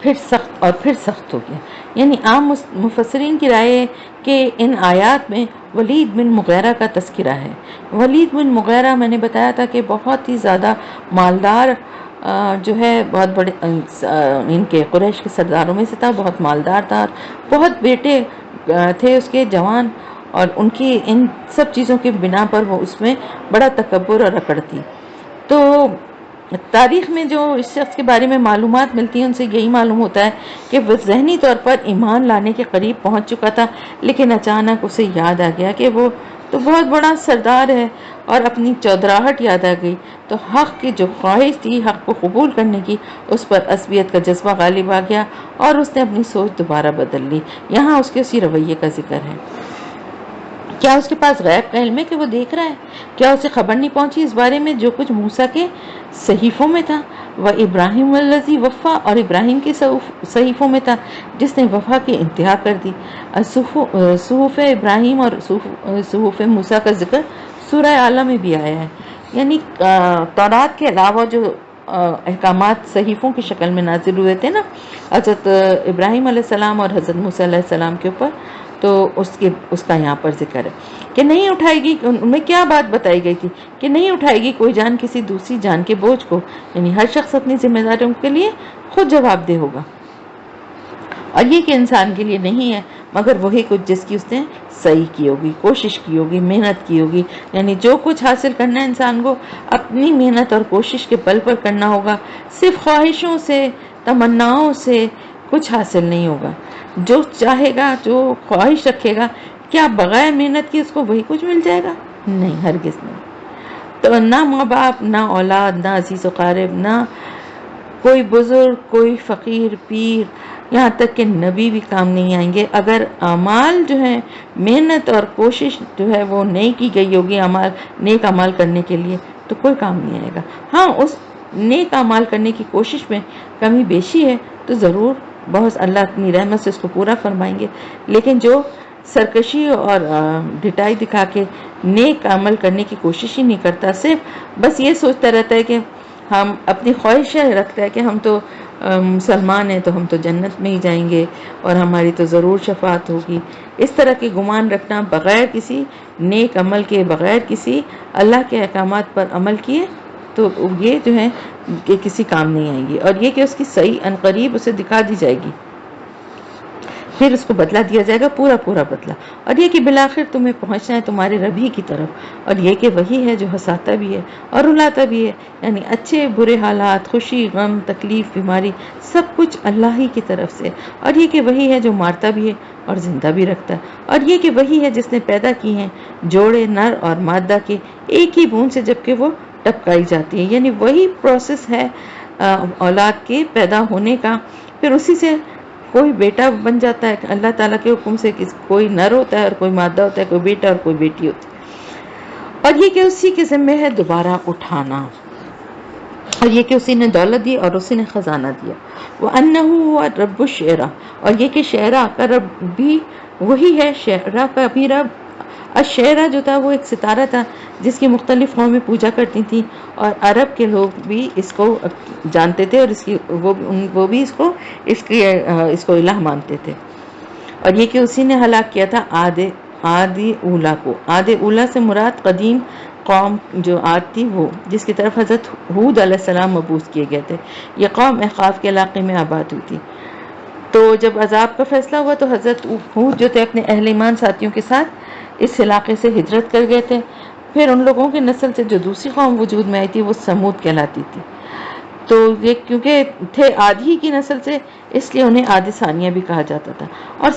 [SPEAKER 1] پھر سخت ہو گیا، یعنی عام مفسرین کی رائے ہے کہ ان آیات میں ولید بن مغیرہ کا تذکرہ ہے۔ ولید بن مغیرہ میں نے بتایا تھا کہ بہت ہی زیادہ مالدار جو ہے، بہت بڑے ان کے قریش کے سرداروں میں سے تھا، بہت مالدار تھا، بہت بیٹے تھے اس کے جوان، اور ان کی ان سب چیزوں کی بنا پر وہ اس میں بڑا تکبر اور اکڑ تھی۔ تو تاریخ میں جو اس شخص کے بارے میں معلومات ملتی ہیں ان سے یہی معلوم ہوتا ہے کہ وہ ذہنی طور پر ایمان لانے کے قریب پہنچ چکا تھا، لیکن اچانک اسے یاد آ گیا کہ وہ تو بہت بڑا سردار ہے، اور اپنی چودراہٹ یاد آ گئی، تو حق کی جو خواہش تھی حق کو قبول کرنے کی، اس پر عصبیت کا جذبہ غالب آ گیا اور اس نے اپنی سوچ دوبارہ بدل لی۔ یہاں اس کے اسی رویے کا ذکر ہے۔ کیا اس کے پاس غیب کا علم ہے کہ وہ دیکھ رہا ہے؟ کیا اسے خبر نہیں پہنچی اس بارے میں جو کچھ موسیٰ کے صحیفوں میں تھا؟ وہ ابراہیم الذی وفا، اور ابراہیم کے صحیفوں میں تھا جس نے وفا کی انتہا کر دی۔ صحف ابراہیم اور صحف موسیٰ کا ذکر سورہ اعلیٰ میں بھی آیا ہے، یعنی تورات کے علاوہ جو احکامات صحیفوں کی شکل میں نازل ہوئے تھے نا حضرت ابراہیم علیہ السلام اور حضرت موسیٰ علیہ السلام کے اوپر، تو اس کا یہاں پر ذکر ہے کہ نہیں اٹھائے گی، ان میں کیا بات بتائی گئی تھی کہ نہیں اٹھائے گی کوئی جان کسی دوسری جان کے بوجھ کو، یعنی ہر شخص اپنی ذمہ داریوں کے لیے خود جواب دہ ہوگا، اور یہ کہ انسان کے لیے نہیں ہے مگر وہی کچھ جس کی اس نے صحیح کی ہوگی، کوشش کی ہوگی، محنت کی ہوگی، یعنی جو کچھ حاصل کرنا ہے انسان کو اپنی محنت اور کوشش کے بل پر کرنا ہوگا، صرف خواہشوں سے تمناؤں سے کچھ حاصل نہیں ہوگا۔ جو چاہے گا، جو خواہش رکھے گا، کیا بغیر محنت کی اس کو وہی کچھ مل جائے گا؟ نہیں، ہرگز نہیں۔ تو نہ ماں باپ، نہ اولاد، نہ عزیز و قارب، نہ کوئی بزرگ، کوئی فقیر، پیر، یہاں تک کہ نبی بھی کام نہیں آئیں گے اگر اعمال جو ہے، محنت اور کوشش جو ہے وہ نہیں کی گئی ہوگی نیک اعمال کرنے کے لیے، تو کوئی کام نہیں آئے گا۔ ہاں، اس نیک اعمال کرنے کی کوشش میں کمی بیشی ہے تو ضرور بہت اللہ اپنی رحمت سے اس کو پورا فرمائیں گے، لیکن جو سرکشی اور ڈٹائی دکھا کے نیک عمل کرنے کی کوشش ہی نہیں کرتا، صرف بس یہ سوچتا رہتا ہے کہ ہم اپنی خواہشیں رکھتا ہے کہ ہم تو مسلمان ہیں تو ہم تو جنت میں ہی جائیں گے اور ہماری تو ضرور شفاعت ہوگی. اس طرح کے گمان رکھنا بغیر کسی نیک عمل کے، بغیر کسی اللہ کے احکامات پر عمل کیے، تو یہ جو ہے کہ کسی کام نہیں آئیں گی. اور یہ کہ اس کی صحیح عنقریب اسے دکھا دی جائے گی، پھر اس کو بدلہ دیا جائے گا، پورا پورا بدلہ. اور یہ کہ بالآخر تمہیں پہنچنا ہے تمہارے رب ہی کی طرف، اور یہ کہ وہی ہے جو ہنساتا بھی ہے اور رلاتا بھی ہے. یعنی اچھے برے حالات، خوشی غم تکلیف بیماری، سب کچھ اللہ ہی کی طرف سے. اور یہ کہ وہی ہے جو مارتا بھی ہے اور زندہ بھی رکھتا ہے. اور یہ کہ وہی ہے جس نے پیدا کی ہیں جوڑے نر اور مادہ کے ایک ہی بوند سے، جبکہ وہ ٹپکائی جاتی ہے. یعنی وہی پروسیس ہے اولاد کے پیدا ہونے کا. پھر اسی سے کوئی بیٹا بن جاتا ہے اللہ تعالیٰ کے حکم سے، کوئی نر ہوتا ہے اور کوئی مادہ ہوتا ہے، کوئی بیٹا اور کوئی بیٹی ہوتی ہے. اور یہ کہ اسی کے ذمہ ہے دوبارہ اٹھانا، اور یہ کہ اسی نے دولت دی اور اسی نے خزانہ دیا. وَأَنَّهُ هُوَ رَبُّ الشِّعْرَىٰ، اور یہ کہ شعرا کا رب بھی وہی ہے، شعرا کا بھی رب. الشعرا جو تھا وہ ایک ستارہ تھا جس کی مختلف قومیں پوجا کرتی تھیں، اور عرب کے لوگ بھی اس کو جانتے تھے اور وہ بھی اس کو الہ مانتے تھے. اور یہ کہ اسی نے ہلاک کیا تھا عاد اولا کو. عاد اولا سے مراد قدیم قوم جو عاد تھی وہ، جس کی طرف حضرت ہود علیہ السلام مبعوث کیے گئے تھے. یہ قوم احقاف کے علاقے میں آباد ہوئی تھی. تو جب عذاب کا فیصلہ ہوا تو حضرت ہود جو تھے اپنے اہل ایمان ساتھیوں کے ساتھ اس علاقے سے ہجرت کر گئے تھے. پھر ان لوگوں کی نسل سے جو دوسری قوم وجود میں آئی تھی وہ سمود کہلاتی تھی. تو یہ کیونکہ تھے آدھی کی نسل سے، اس لیے انہیں عاد ثانیہ بھی کہا جاتا تھا. اور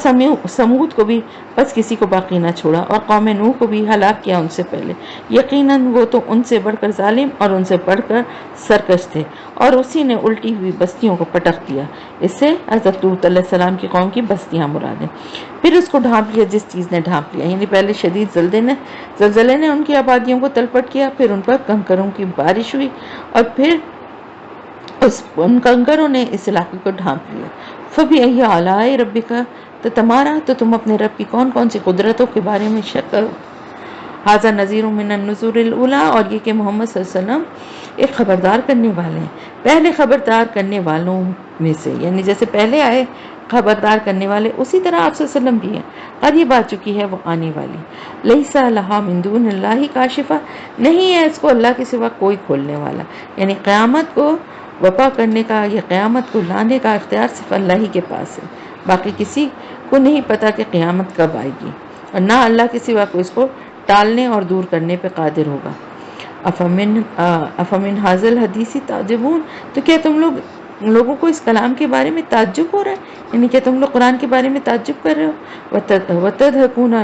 [SPEAKER 1] سمود کو بھی بس کسی کو باقی نہ چھوڑا، اور قوم نوح کو بھی ہلاک کیا ان سے پہلے. یقیناً وہ تو ان سے بڑھ کر ظالم اور ان سے بڑھ کر سرکش تھے، اور اسی نے الٹی ہوئی بستیوں کو پٹخ دیا. اس سے حضرت لوط علیہ السلام کی قوم کی بستیاں مراد ہیں. پھر اس کو ڈھانپ لیا جس چیز نے ڈھانپ لیا، یعنی پہلے شدید زلزلے نے ان کی آبادیوں کو تلپٹ کیا، پھر ان پر کنکروں کی بارش ہوئی، اور پھر ان کنکروں نے اس علاقے کو ڈھانپ لیا. فَبِأَيِّ آلَاءِ رَبِّكَ، تو تم اپنے رب کی کون کون سی قدرتوں کے بارے میں شک کرو. ھذا نذیر من النذور الاولیٰ، اور یہ کہ محمد صلی اللہ علیہ وسلم ایک خبردار کرنے والے ہیں پہلے خبردار کرنے والوں میں سے. یعنی جیسے پہلے آئے خبردار کرنے والے، اسی طرح آپ صلی اللہ علیہ وسلم بھی ہیں. قریب آ چکی ہے، وہ آنے والی. لیس لہا من دون اللہ کاشفہ، نہیں ہے اس کو اللہ کے سوا کوئی کھولنے والا. یعنی قیامت کو وپا کرنے کا یا قیامت کو لانے کا اختیار صرف اللہ ہی کے پاس ہے. باقی کسی کو نہیں پتا کہ قیامت کب آئے گی، اور نہ اللہ کے سوا کوئی اس کو ٹالنے اور دور کرنے پہ قادر ہوگا. افمن حاضل حدیثی تعجبون، تو کیا تم لوگوں کو اس کلام کے بارے میں تعجب ہو رہا ہے؟ یعنی کیا تم لوگ قرآن کے بارے میں تعجب کر رہے ہو؟ وتضحکون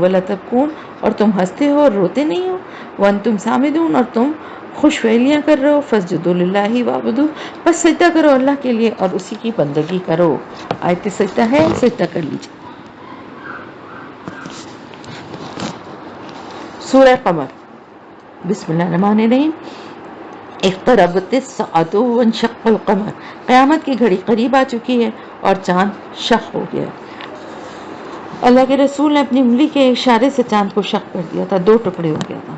[SPEAKER 1] ولتبکون، اور تم ہنستے ہو اور روتے نہیں ہو. وانتم سامدون، اور تم خوش فعلیاں کر رہے ہو. فاسجدوا للہ وعبدوا، بس سجدہ کرو اللہ کے لیے اور اسی کی بندگی کرو. آیت سجدہ ہے، سجدہ کر لیجیے. سورہ قمر، بسم اللہ الرحمن الرحیم. اقتربت الساعۃ وانشق القمر، قیامت کی گھڑی قریب آ چکی ہے اور چاند شق ہو گیا. اللہ کے رسول نے اپنی انگلی کے اشارے سے چاند کو شق کر دیا تھا، 2 ٹکڑے ہو گیا تھا.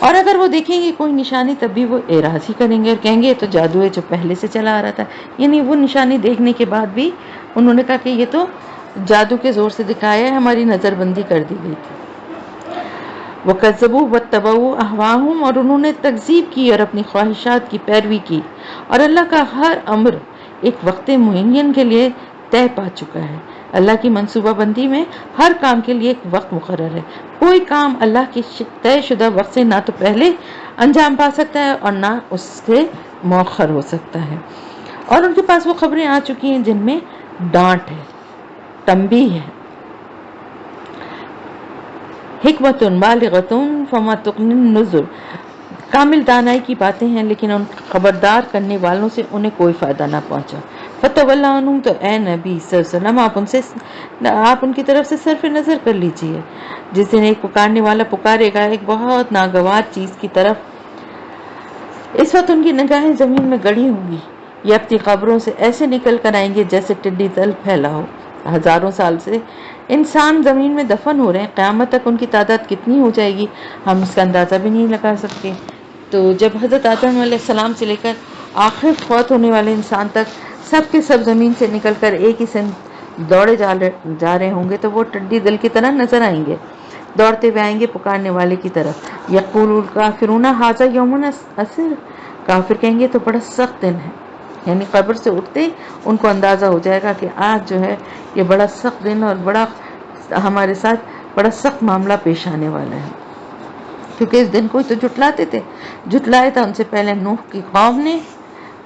[SPEAKER 1] اور اگر وہ دیکھیں گے کوئی نشانی تب بھی وہ اعراض ہی کریں گے اور کہیں گے یہ تو جادو ہے جو پہلے سے چلا آ رہا تھا. یعنی وہ نشانی دیکھنے کے بعد بھی انہوں نے کہا کہ یہ تو جادو کے زور سے دکھایا ہے، ہماری نظر بندی کر دی گئی تھی. وَكَذَّبُوا وَاتَّبَعُوا أَهْوَاءَهُمْ، اور انہوں نے تکذیب کی اور اپنی خواہشات کی پیروی کی. اور اللہ کا ہر امر ایک وقت معین کے لیے طے پا چکا ہے. اللہ کی منصوبہ بندی میں ہر کام کے لیے ایک وقت مقرر ہے. کوئی کام اللہ کے طے شدہ وقت سے نہ تو پہلے انجام پا سکتا ہے اور نہ اس سے مؤخر ہو سکتا ہے. اور ان کے پاس وہ خبریں آ چکی ہیں جن میں ڈانٹ ہے، تنبیہ ہے. حکمت بالغۃ فما تغنی النذر، کامل دانائی کی باتیں ہیں لیکن ان خبردار کرنے والوں سے انہیں کوئی فائدہ نہ پہنچا. فتول عنہم، تو اے نبی صلی اللہ علیہ وسلم آپ ان کی طرف سے صرف نظر کر لیجئے. جس دن ایک پکارنے والا پکارے گا ایک بہت ناگوار چیز کی طرف، اس وقت ان کی نگاہیں زمین میں گڑی ہوں گی، یہ اپنی قبروں سے ایسے نکل کر آئیں گے جیسے ٹڈی دل پھیلا ہو. ہزاروں سال سے انسان زمین میں دفن ہو رہے ہیں، قیامت تک ان کی تعداد کتنی ہو جائے گی ہم اس کا اندازہ بھی نہیں لگا سکتے۔ تو جب حضرت آدم علیہ السلام سے لے کر آخر فوت ہونے والے انسان تک سب کے سب زمین سے نکل کر ایک ہی سمت دوڑے جا رہے ہوں گے تو وہ ٹڈی دل کی طرح نظر آئیں گے، دوڑتے ہوئے آئیں گے پکارنے والے کی طرف۔ یقول الکافرون ھذا یوم عسیر، کافر کہیں گے تو بڑا سخت دن ہے، یعنی قبر سے اٹھتے ان کو اندازہ ہو جائے گا کہ آج جو ہے یہ بڑا سخت دن اور بڑا ہمارے ساتھ بڑا سخت معاملہ پیش آنے والا ہے، کیونکہ اس دن کو تو جھٹلاتے تھے، جھٹلایا تھا ان سے پہلے نوح کی قوم نے،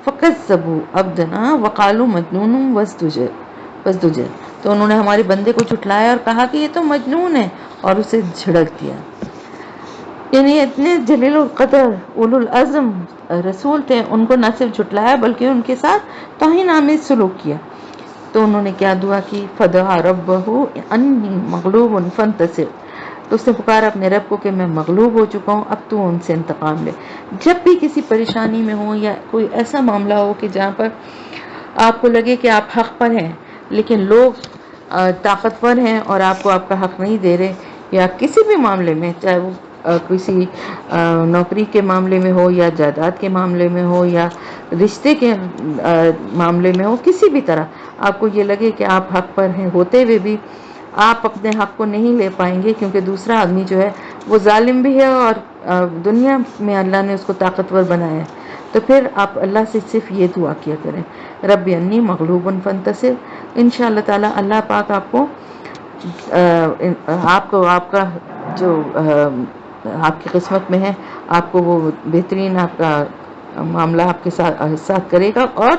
[SPEAKER 1] فکذبوا عبدنا وقالوا مجنون وازدجر، تو انہوں نے ہمارے بندے کو جھٹلایا اور کہا کہ یہ تو مجنون ہے اور اسے جھڑک دیا۔ یعنی اتنے جلیل القدر اولو العزم رسول تھے، ان کو نہ صرف جھٹلایا بلکہ ان کے ساتھ توہین آمیز سلوک کیا۔ تو انہوں نے کیا دعا کی، فدعا ربہ انی مغلوب فانتصر، تو اس نے پکارا اپنے رب کو کہ میں مغلوب ہو چکا ہوں، اب تو ان سے انتقام لے۔ جب بھی کسی پریشانی میں ہو یا کوئی ایسا معاملہ ہو کہ جہاں پر آپ کو لگے کہ آپ حق پر ہیں لیکن لوگ طاقتور ہیں اور آپ کو آپ کا حق نہیں دے رہے، یا کسی بھی معاملے میں، چاہے وہ کسی نوکری کے معاملے میں ہو یا جائیداد کے معاملے میں ہو یا رشتے کے معاملے میں ہو، کسی بھی طرح آپ کو یہ لگے کہ آپ حق پر ہیں ہوتے ہوئے بھی آپ اپنے حق کو نہیں لے پائیں گے کیونکہ دوسرا آدمی جو ہے وہ ظالم بھی ہے اور دنیا میں اللہ نے اس کو طاقتور بنایا ہے، تو پھر آپ اللہ سے صرف یہ دعا کیا کریں، رب انی مغلوب فانتصر۔ انشاءاللہ تعالی اللہ پاک آپ کا جو آپ کی قسمت میں ہے آپ کو وہ بہترین آپ کا معاملہ آپ کے ساتھ کرے گا اور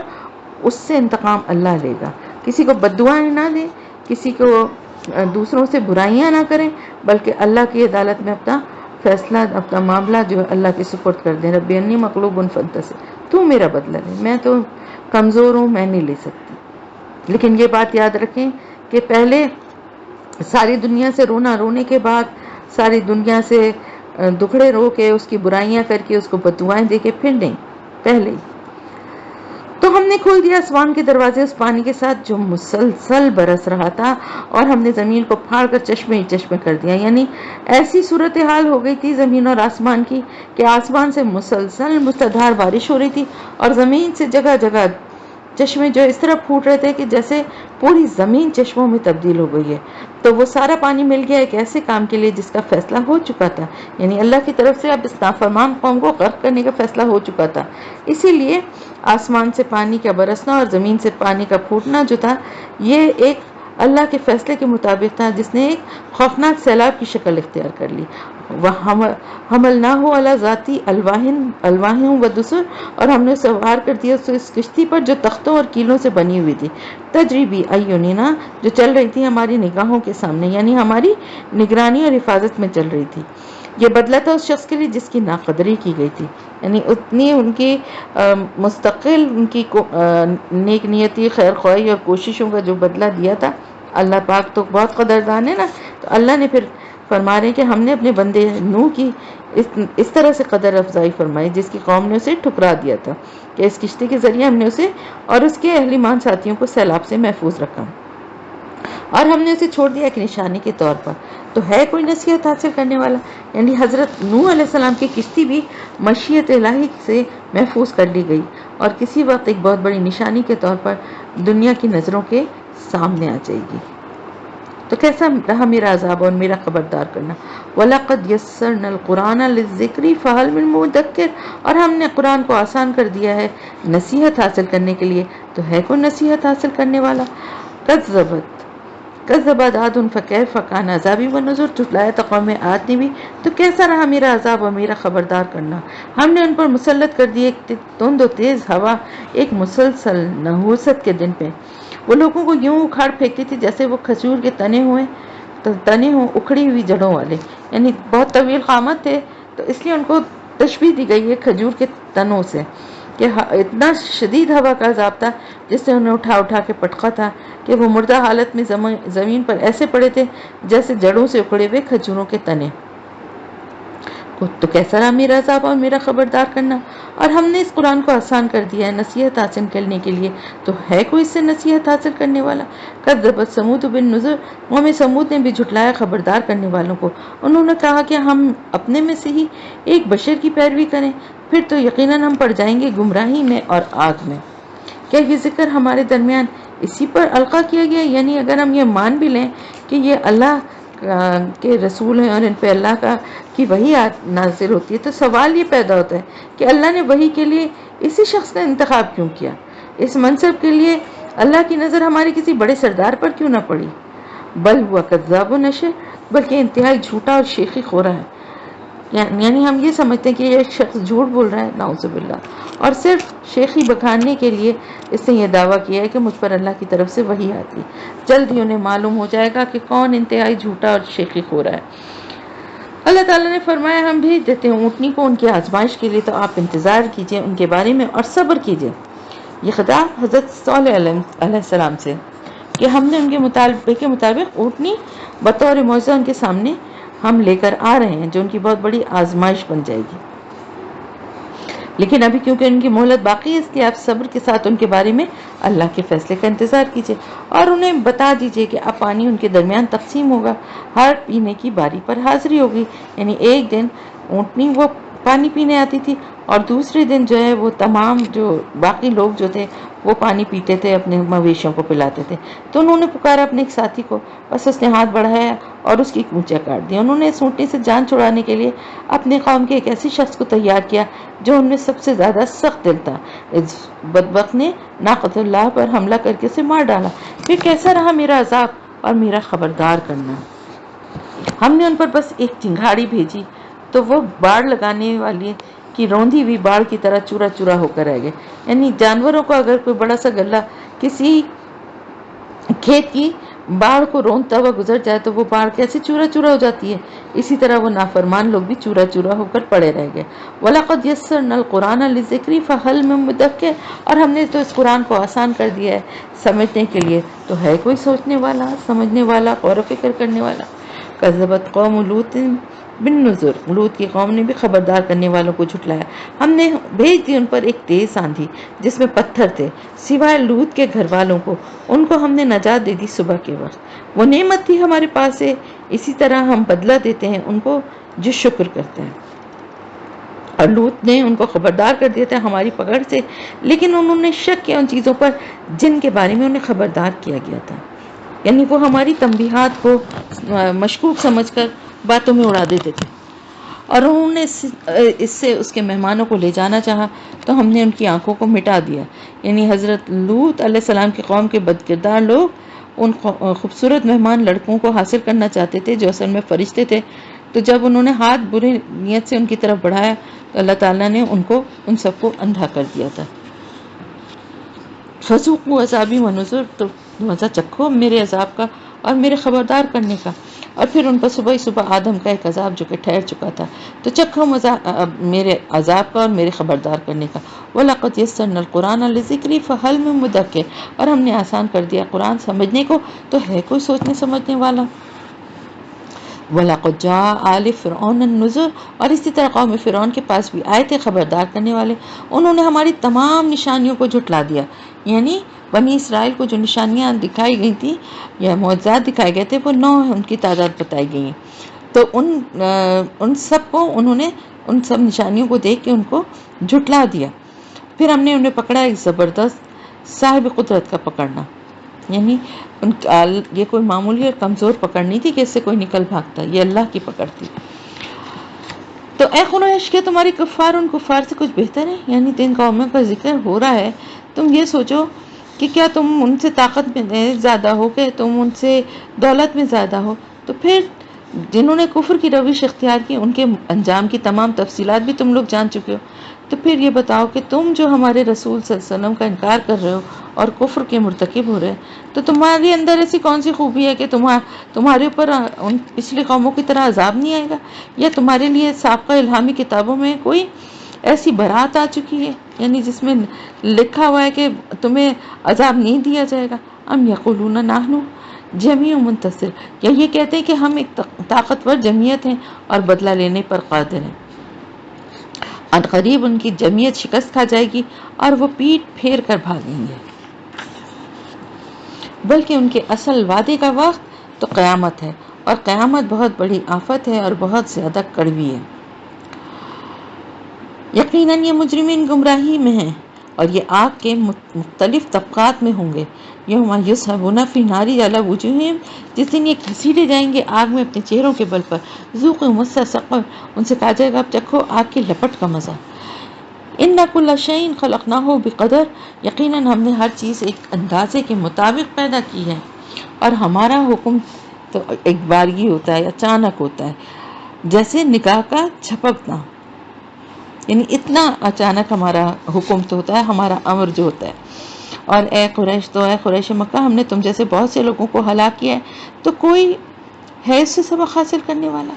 [SPEAKER 1] اس سے انتقام اللہ لے گا۔ کسی کو بد دعائیں نہ دیں، کسی کو دوسروں سے برائیاں نہ کریں، بلکہ اللہ کی عدالت میں اپنا فیصلہ، اپنا معاملہ جو ہے اللہ کے سپرد کر دیں۔ رب انی مغلوب فانتصر، تو میرا بدلہ لے، میں تو کمزور ہوں، میں نہیں لے سکتی۔ لیکن یہ بات یاد رکھیں کہ پہلے ساری دنیا سے رونے کے بعد، ساری دنیا سے دکھڑے رو کے، اس کی برائیاں کر کے، اس کو بددعائیں دے کے، پھر نہیں، پہلے ہی تو ہم نے کھول دیا آسمان کے دروازے اس پانی کے ساتھ جو مسلسل برس رہا تھا، اور ہم نے زمین کو پھاڑ کر چشمے ہی چشمے کر دیا۔ یعنی ایسی صورتحال ہو گئی تھی زمین اور آسمان کی کہ آسمان سے مسلسل مستدار بارش ہو رہی تھی اور زمین سے جگہ جگہ چشمے جو اس طرح پھوٹ رہے تھے کہ جیسے پوری زمین چشموں میں تبدیل ہو گئی ہے۔ تو وہ سارا پانی مل گیا ایک ایسے کام کے لیے جس کا فیصلہ ہو چکا تھا، یعنی اللہ کی طرف سے اب اس نافرمان قوم کو غرق کرنے کا فیصلہ ہو چکا تھا۔ اسی لیے آسمان سے پانی کا برسنا اور زمین سے پانی کا پھوٹنا جو تھا، یہ ایک اللہ کے فیصلے کے مطابق تھا جس نے ایک خوفناک سیلاب کی شکل اختیار کر لی۔ وَحَمَلْنَاهُ عَلَى ذَاتِ أَلْوَاحٍ وَدُسُرٍ، اور ہم نے سوار کر دیا اس کشتی پر جو تختوں اور کیلوں سے بنی ہوئی تھی، تجری بِأَعْیُنِنَا، جو چل رہی تھی ہماری نگاہوں کے سامنے، یعنی ہماری نگرانی اور حفاظت میں چل رہی تھی۔ یہ بدلہ تھا اس شخص کے لیے جس کی ناقدری کی گئی تھی، یعنی اتنی ان کی مستقل ان کی نیک نیتی، خیر خواہی اور کوششوں کا جو بدلہ دیا تھا، اللہ پاک تو بہت قدردان ہے نا۔ تو اللہ نے پھر فرما رہے ہیں کہ ہم نے اپنے بندے نوح کی اس طرح سے قدر افزائی فرمائی جس کی قوم نے اسے ٹھکرا دیا تھا، کہ اس کشتی کے ذریعے ہم نے اسے اور اس کے اہل ایمان ساتھیوں کو سیلاب سے محفوظ رکھا اور ہم نے اسے چھوڑ دیا ایک نشانی کے طور پر۔ تو ہے کوئی نصیحت حاصل کرنے والا، یعنی حضرت نوح علیہ السلام کی کشتی بھی مشیت الہی سے محفوظ کر لی گئی اور کسی وقت ایک بہت بڑی نشانی کے طور پر دنیا کی نظروں کے سامنے آ جائے گی۔ تو کیسا رہا میرا عذاب اور میرا خبردار کرنا۔ وَلَقَدْ يَسَّرْنَا الْقُرْآنَ لِلذِّكْرِ فَهَلْ مِن مُّدَّكِّرٍ، اور ہم نے قرآن کو آسان کر دیا ہے نصیحت حاصل کرنے کے لیے، تو ہے کوئی نصیحت حاصل کرنے والا۔ کذبت عاد فکیف کان عذابی ونذر، جھٹلایا تھا قوم عاد نے بھی، تو کیسا رہا میرا عذاب اور میرا خبردار کرنا۔ ہم نے ان پر مسلط کر دی ایک تند و تیز ہوا ایک مسلسل نحوست کے دن پہ، وہ لوگوں کو یوں اکھاڑ پھینکتی تھی جیسے وہ کھجور کے تنے ہوں اکھڑی ہوئی جڑوں والے، یعنی بہت طویل قامت تھے تو اس لیے ان کو تشبیہ دی گئی ہے کھجور کے تنوں سے، کہ اتنا شدید ہوا کا عذاب تھا جس سے انہیں اٹھا اٹھا کے پٹکا تھا کہ وہ مردہ حالت میں زمین پر ایسے پڑے تھے جیسے جڑوں سے اکھڑے ہوئے کھجوروں کے تنے۔ تو کیسا رہا میرا عذاب اور میرا خبردار کرنا؟ اور ہم نے اس قرآن کو آسان کر دیا ہے نصیحت حاصل کرنے کے لیے، تو ہے کوئی اس سے نصیحت حاصل کرنے والا؟ کذبت ثمود بالنذر، قوم ثمود نے بھی جھٹلایا خبردار کرنے والوں کو۔ انہوں نے کہا کہ ہم اپنے میں سے ہی ایک بشر کی پیروی کریں، پھر تو یقیناً ہم پڑ جائیں گے گمراہی میں اور آگ میں۔ کیا یہ ذکر ہمارے درمیان اسی پر القا کیا گیا؟ یعنی اگر ہم یہ مان بھی لیں کہ یہ اللہ کے رسول ہیں اور ان پہ اللہ کی وحی نازل ہوتی ہے، تو سوال یہ پیدا ہوتا ہے کہ اللہ نے وحی کے لیے اسی شخص کا انتخاب کیوں کیا؟ اس منصب کے لیے اللہ کی نظر ہمارے کسی بڑے سردار پر کیوں نہ پڑی؟ بل ہوا کذاب و نشر، بلکہ انتہائی جھوٹا اور شیخی خورا ہے۔ یعنی ہم یہ سمجھتے ہیں کہ یہ شخص جھوٹ بول رہا ہے، نعوذ باللہ، اور صرف شیخی بکھارنے کے لیے اس نے یہ دعویٰ کیا ہے کہ مجھ پر اللہ کی طرف سے وحی آتی۔ جلد ہی انہیں معلوم ہو جائے گا کہ کون انتہائی جھوٹا اور شیخی خورا ہے۔ اللہ تعالیٰ نے فرمایا ہم بھیج دیتے ہیں اونٹنی کو ان کی آزمائش کے لیے، تو آپ انتظار کیجئے ان کے بارے میں اور صبر کیجئے۔ یہ خطاب حضرت صالح علیہ السلام سے کہ ہم نے ان کے مطالبے کے مطابق اونٹنی بطور معجزہ ان کے سامنے ہم لے کر آ رہے ہیں جو ان کی بہت بڑی آزمائش بن جائے گی، لیکن ابھی کیونکہ ان کی مہلت باقی ہے اس لیے آپ صبر کے ساتھ ان کے بارے میں اللہ کے فیصلے کا انتظار کیجئے، اور انہیں بتا دیجئے کہ اب پانی ان کے درمیان تقسیم ہوگا، ہر پینے کی باری پر حاضری ہوگی۔ یعنی ایک دن اونٹنی وہ پانی پینے آتی تھی اور دوسرے دن جو ہے وہ تمام جو باقی لوگ جو تھے وہ پانی پیتے تھے، اپنے مویشیوں کو پلاتے تھے۔ تو انہوں نے پکارا اپنے ایک ساتھی کو، بس اس نے ہاتھ بڑھایا اور اس کی کونچیاں کاٹ دی۔ انہوں نے اس اونٹنی سے جان چھڑانے کے لیے اپنے قوم کے ایک ایسے شخص کو تیار کیا جو ان میں سب سے زیادہ سخت دل تھا۔ اس بدبخت نے ناقۃ اللہ پر حملہ کر کے اسے مار ڈالا۔ پھر کیسا رہا میرا عذاب اور میرا خبردار کرنا؟ ہم نے ان پر بس ایک چنگھاڑی بھیجی تو وہ باڑ لگانے والی کی روندھی ہوئی باڑ کی طرح چورا چورا ہو کر رہ گئے۔ یعنی جانوروں کو اگر کوئی بڑا سا گلہ کسی کھیت کی باڑ کو روندتا ہوا گزر جائے تو وہ باڑ کیسے چورا چورا ہو جاتی ہے، اسی طرح وہ نافرمان لوگ بھی چورا چورا ہو کر پڑے رہ گئے۔ وَلَقَدْ يَسَّرْنَا الْقُرْآنَ لِلذِّكْرِ فَهَلْ مِن مُّدَّكِرٍ، اور ہم نے تو اس قرآن کو آسان کر دیا ہے سمجھنے کے لیے، تو ہے کوئی سوچنے والا، سمجھنے والا، غور و فکر کرنے والا؟ کذبت قوم لوط بالنذر، لوط کی قوم نے بھی خبردار کرنے والوں کو جھٹلایا۔ ہم نے بھیج دی ان پر ایک تیز آندھی جس میں پتھر تھے، سوائے لوط کے گھر والوں کو ان کو ہم نے نجات دے دی صبح کے وقت۔ وہ نعمت تھی ہمارے پاس سے، اسی طرح ہم بدلہ دیتے ہیں ان کو جو شکر کرتے ہیں۔ اور لوط نے ان کو خبردار کر دیا تھا ہماری پکڑ سے، لیکن انہوں نے شک کیا ان چیزوں پر جن کے بارے میں انہیں خبردار کیا گیا تھا، یعنی وہ ہماری تنبیہات کو مشکوک سمجھ کر باتوں میں اڑا دیتے تھے، اور انہوں نے اس سے اس کے مہمانوں کو لے جانا چاہا تو ہم نے ان کی آنکھوں کو مٹا دیا۔ یعنی حضرت لوط علیہ السلام کی قوم کے بدکردار لوگ ان خوبصورت مہمان لڑکوں کو حاصل کرنا چاہتے تھے جو اصل میں فرشتے تھے، تو جب انہوں نے ہاتھ بری نیت سے ان کی طرف بڑھایا تو اللہ تعالیٰ نے ان سب کو اندھا کر دیا تھا۔ فذوقوا عذابی ونذر، تو مزہ چکھو میرے عذاب کا اور میرے خبردار کرنے کا۔ اور پھر ان پر صبح ہی صبح آدم کا ایک عذاب جو کہ ٹھہر چکا تھا، تو چکھو مزہ میرے عذاب کا اور میرے خبردار کرنے کا۔ وَلَقَدْ يَسَّرْنَا الْقُرْآنَ لِلذِّكْرِ فَهَلْ مِن مُّدَّكِرٍ، اور ہم نے آسان کر دیا قرآن سمجھنے کو، تو ہے کوئی سوچنے سمجھنے والا؟ وَلَقَدْ جَاءَ آلِ فِرْعَوْنَ النُّذُرُ، اور اسی طرح قوم فرعون کے پاس بھی آئے تھے خبردار کرنے والے، انہوں نے ہماری تمام نشانیوں کو جھٹلا دیا۔ یعنی بنی اسرائیل کو جو نشانیاں دکھائی گئی تھیں یا معجزات دکھائے گئے تھے وہ 9 ان کی تعداد بتائی گئی ہیں، تو ان سب کو انہوں نے ان سب نشانیوں کو دیکھ کے ان کو جھٹلا دیا۔ پھر ہم نے انہیں پکڑا ایک زبردست صاحب قدرت کا پکڑنا، یعنی یہ کوئی معمولی اور کمزور پکڑ نہیں تھی کہ اس سے کوئی نکل بھاگتا، یہ اللہ کی پکڑ تھی۔ تو اے خنوش، کیا تمہاری کفار ان کفار سے کچھ بہتر ہے؟ یعنی جن قوموں کا ذکر ہو رہا ہے تم یہ سوچو کہ کیا تم ان سے طاقت میں زیادہ ہو، کہ تم ان سے دولت میں زیادہ ہو؟ تو پھر جنہوں نے کفر کی روش اختیار کی ان کے انجام کی تمام تفصیلات بھی تم لوگ جان چکے ہو۔ تو پھر یہ بتاؤ کہ تم جو ہمارے رسول صلی اللہ علیہ وسلم کا انکار کر رہے ہو اور کفر کے مرتکب ہو رہے ہیں، تو تمہارے اندر ایسی کون سی خوبی ہے کہ تمہارے اوپر ان پچھلی قوموں کی طرح عذاب نہیں آئے گا، یا تمہارے لیے سابقہ الہامی کتابوں میں کوئی ایسی برات آ چکی ہے یعنی جس میں لکھا ہوا ہے کہ تمہیں عذاب نہیں دیا جائے گا؟ ام یقولون نحن جمیع منتصر، یا یہ کہتے ہیں کہ ہم ایک طاقتور جمعیت ہیں اور بدلہ لینے پر قادر ہیں۔ عنقریب ان کی جمعیت شکست کھا جائے گی اور وہ پیٹ پھیر کر بھاگیں گے، بلکہ ان کے اصل وعدے کا وقت تو قیامت ہے، اور قیامت بہت بڑی آفت ہے اور بہت زیادہ کڑوی ہے۔ یقیناً یہ مجرمین گمراہی میں ہیں اور یہ آگ کے مختلف طبقات میں ہوں گے۔ یوم یسحبون فی نار علی وجوہہم، جس دن یہ گھسیٹے جائیں گے آگ میں اپنے چہروں کے بل پر، ذوقوا مس سقر، ان سے کہا جائے گا اب چکھو آگ کی لپٹ کا مزہ۔ ان کل شیء خلقناہ بقدر، یقیناً ہم نے ہر چیز ایک اندازے کے مطابق پیدا کی ہے، اور ہمارا حکم تو ایک بارگی ہوتا ہے، اچانک ہوتا ہے، جیسے نگاہ کا جھپکنا، یعنی اتنا اچانک ہمارا حکم تو ہوتا ہے، ہمارا امر جو ہوتا ہے۔ اور اے قریش مکہ، ہم نے تم جیسے بہت سے لوگوں کو ہلاک کیا ہے، تو کوئی ہے اس سے سبق حاصل کرنے والا؟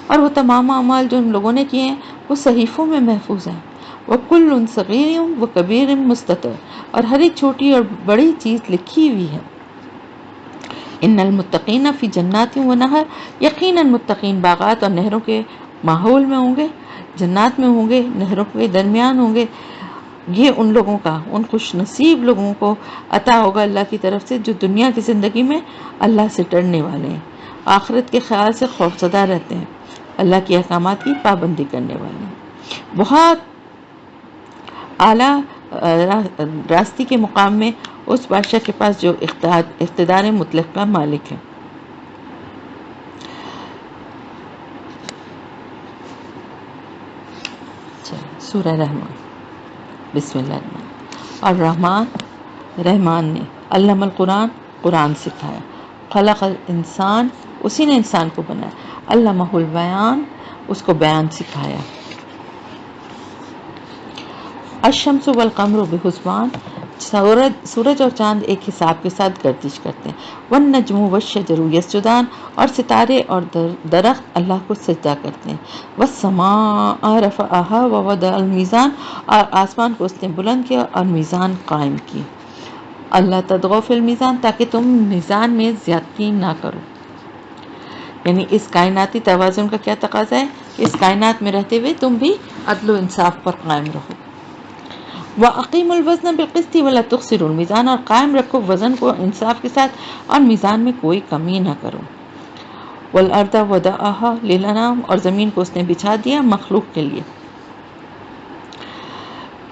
[SPEAKER 1] اور وہ تمام اعمال جو ان لوگوں نے کیے ہیں وہ صحیفوں میں محفوظ ہیں۔ وَكُلٌّ صَغِيرٌ وَكَبِيرٌ مُسْتَطَرٌ، اور ہر ایک چھوٹی اور بڑی چیز لکھی ہوئی ہے۔ ان المتقین فی جنات و نہر، یقیناً متقین باغات اور نہروں کے ماحول میں ہوں گے، جنات میں ہوں گے، نہروں کے درمیان ہوں گے۔ یہ ان لوگوں کا، ان خوش نصیب لوگوں کو عطا ہوگا اللہ کی طرف سے جو دنیا کی زندگی میں اللہ سے ڈرنے والے ہیں، آخرت کے خیال سے خوفزدہ رہتے ہیں، اللہ کے احکامات کی پابندی کرنے والے ہیں۔ بہت اعلیٰ راستی کے مقام میں اس بادشاہ کے پاس جو اقتدار مطلق کا مالک ہے۔ سورہ رحمان، بسم اللہ الرحمن الرحمن، رحمان نے علم القرآن، قرآن سکھایا، خلق الانسان، اسی نے انسان کو بنایا، علمہ البیان، اس کو بیان سکھایا۔ الشمس والقمر بحسبان، سورج اور چاند ایک حساب کے ساتھ گردش کرتے ہیں۔ والنجم والشجر یسجدان، اور ستارے اور درخت اللہ کو سجدہ کرتے ہیں۔ والسماء رفعها ووضع المیزان، اور آسمان کو اس نے بلند کیا اور میزان قائم کی۔ اللہ تطغوا فی المیزان، تاکہ تم میزان میں زیادتی نہ کرو۔ یعنی اس کائناتی توازن کا کیا تقاضا ہے کہ اس کائنات میں رہتے ہوئے تم بھی عدل و انصاف پر قائم رہو۔ وَأَقِيمُوا الْوَزْنَ بِالْقِسْطِ وَلَا تُخْسِرُوا الْمِيزَانَ، اور قائم رکھو وزن کو انصاف کے ساتھ اور میزان میں کوئی کمی نہ کرو۔ وَالْأَرْضَ وَضَعَهَا لِلْأَنَامِ، اور زمین کو اس نے بچھا دیا مخلوق کے لیے،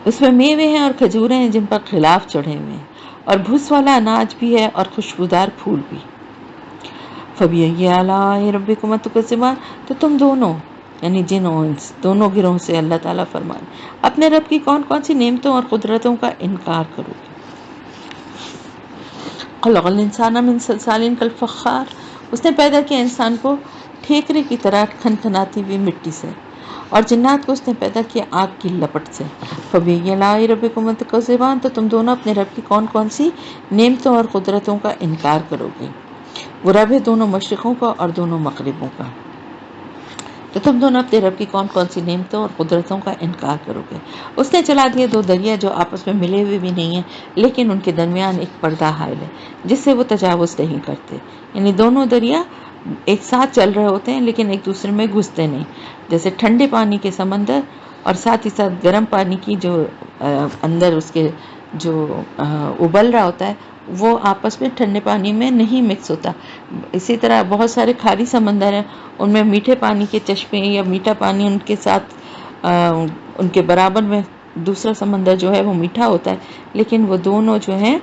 [SPEAKER 1] اس میں میوے ہیں اور کھجوریں ہیں جن پر غلاف چڑھے ہوئے ہیں، اور بھوس والا اناج بھی ہے اور خوشبودار پھول بھی۔ فَبِأَيِّ آلَاءِ رَبِّكُمَا تُكَذِّبَانِ، تو تم دونوں یعنی جن و انس دونوں گروہوں سے اللہ تعالیٰ فرمان اپنے رب کی کون کون سی نعمتوں اور قدرتوں کا انکار کرو گے۔ خلق الانسان من صلصال کالفخار، اس نے پیدا کیا انسان کو ٹھیکرے کی طرح کھنکھناتی ہوئی مٹی سے، اور جنات کو اس نے پیدا کیا آگ کی لپٹ سے۔ فَبِأَيِّ آلَاءِ رَبِّكُمَا تُكَذِّبَانِ، تو تم دونوں اپنے رب کی کون کون سی نعمتوں اور قدرتوں کا انکار کرو گے۔ وہ رب ہے دونوں مشرقوں کا اور دونوں مغربوں کا، تو تم دونوں اپنے رب کی کون کون سی نعمتوں اور قدرتوں کا انکار کرو گے۔ اس نے چلا دیا دو دریا جو آپس میں ملے ہوئے بھی نہیں ہیں، لیکن ان کے درمیان ایک پردہ حائل ہے جس سے وہ تجاوز نہیں کرتے، یعنی دونوں دریا ایک ساتھ چل رہے ہوتے ہیں لیکن ایک دوسرے میں گھستے نہیں، جیسے ٹھنڈے پانی کے سمندر اور ساتھ ہی ساتھ گرم پانی کی جو اندر اس کے جو ابل رہا ہوتا ہے وہ آپس میں ٹھنڈے پانی میں نہیں مکس ہوتا۔ اسی طرح بہت سارے کھاری سمندر ہیں، ان میں میٹھے پانی کے چشمے یا میٹھا پانی ان کے ساتھ ان کے برابر میں دوسرا سمندر جو ہے وہ میٹھا ہوتا ہے، لیکن وہ دونوں جو ہیں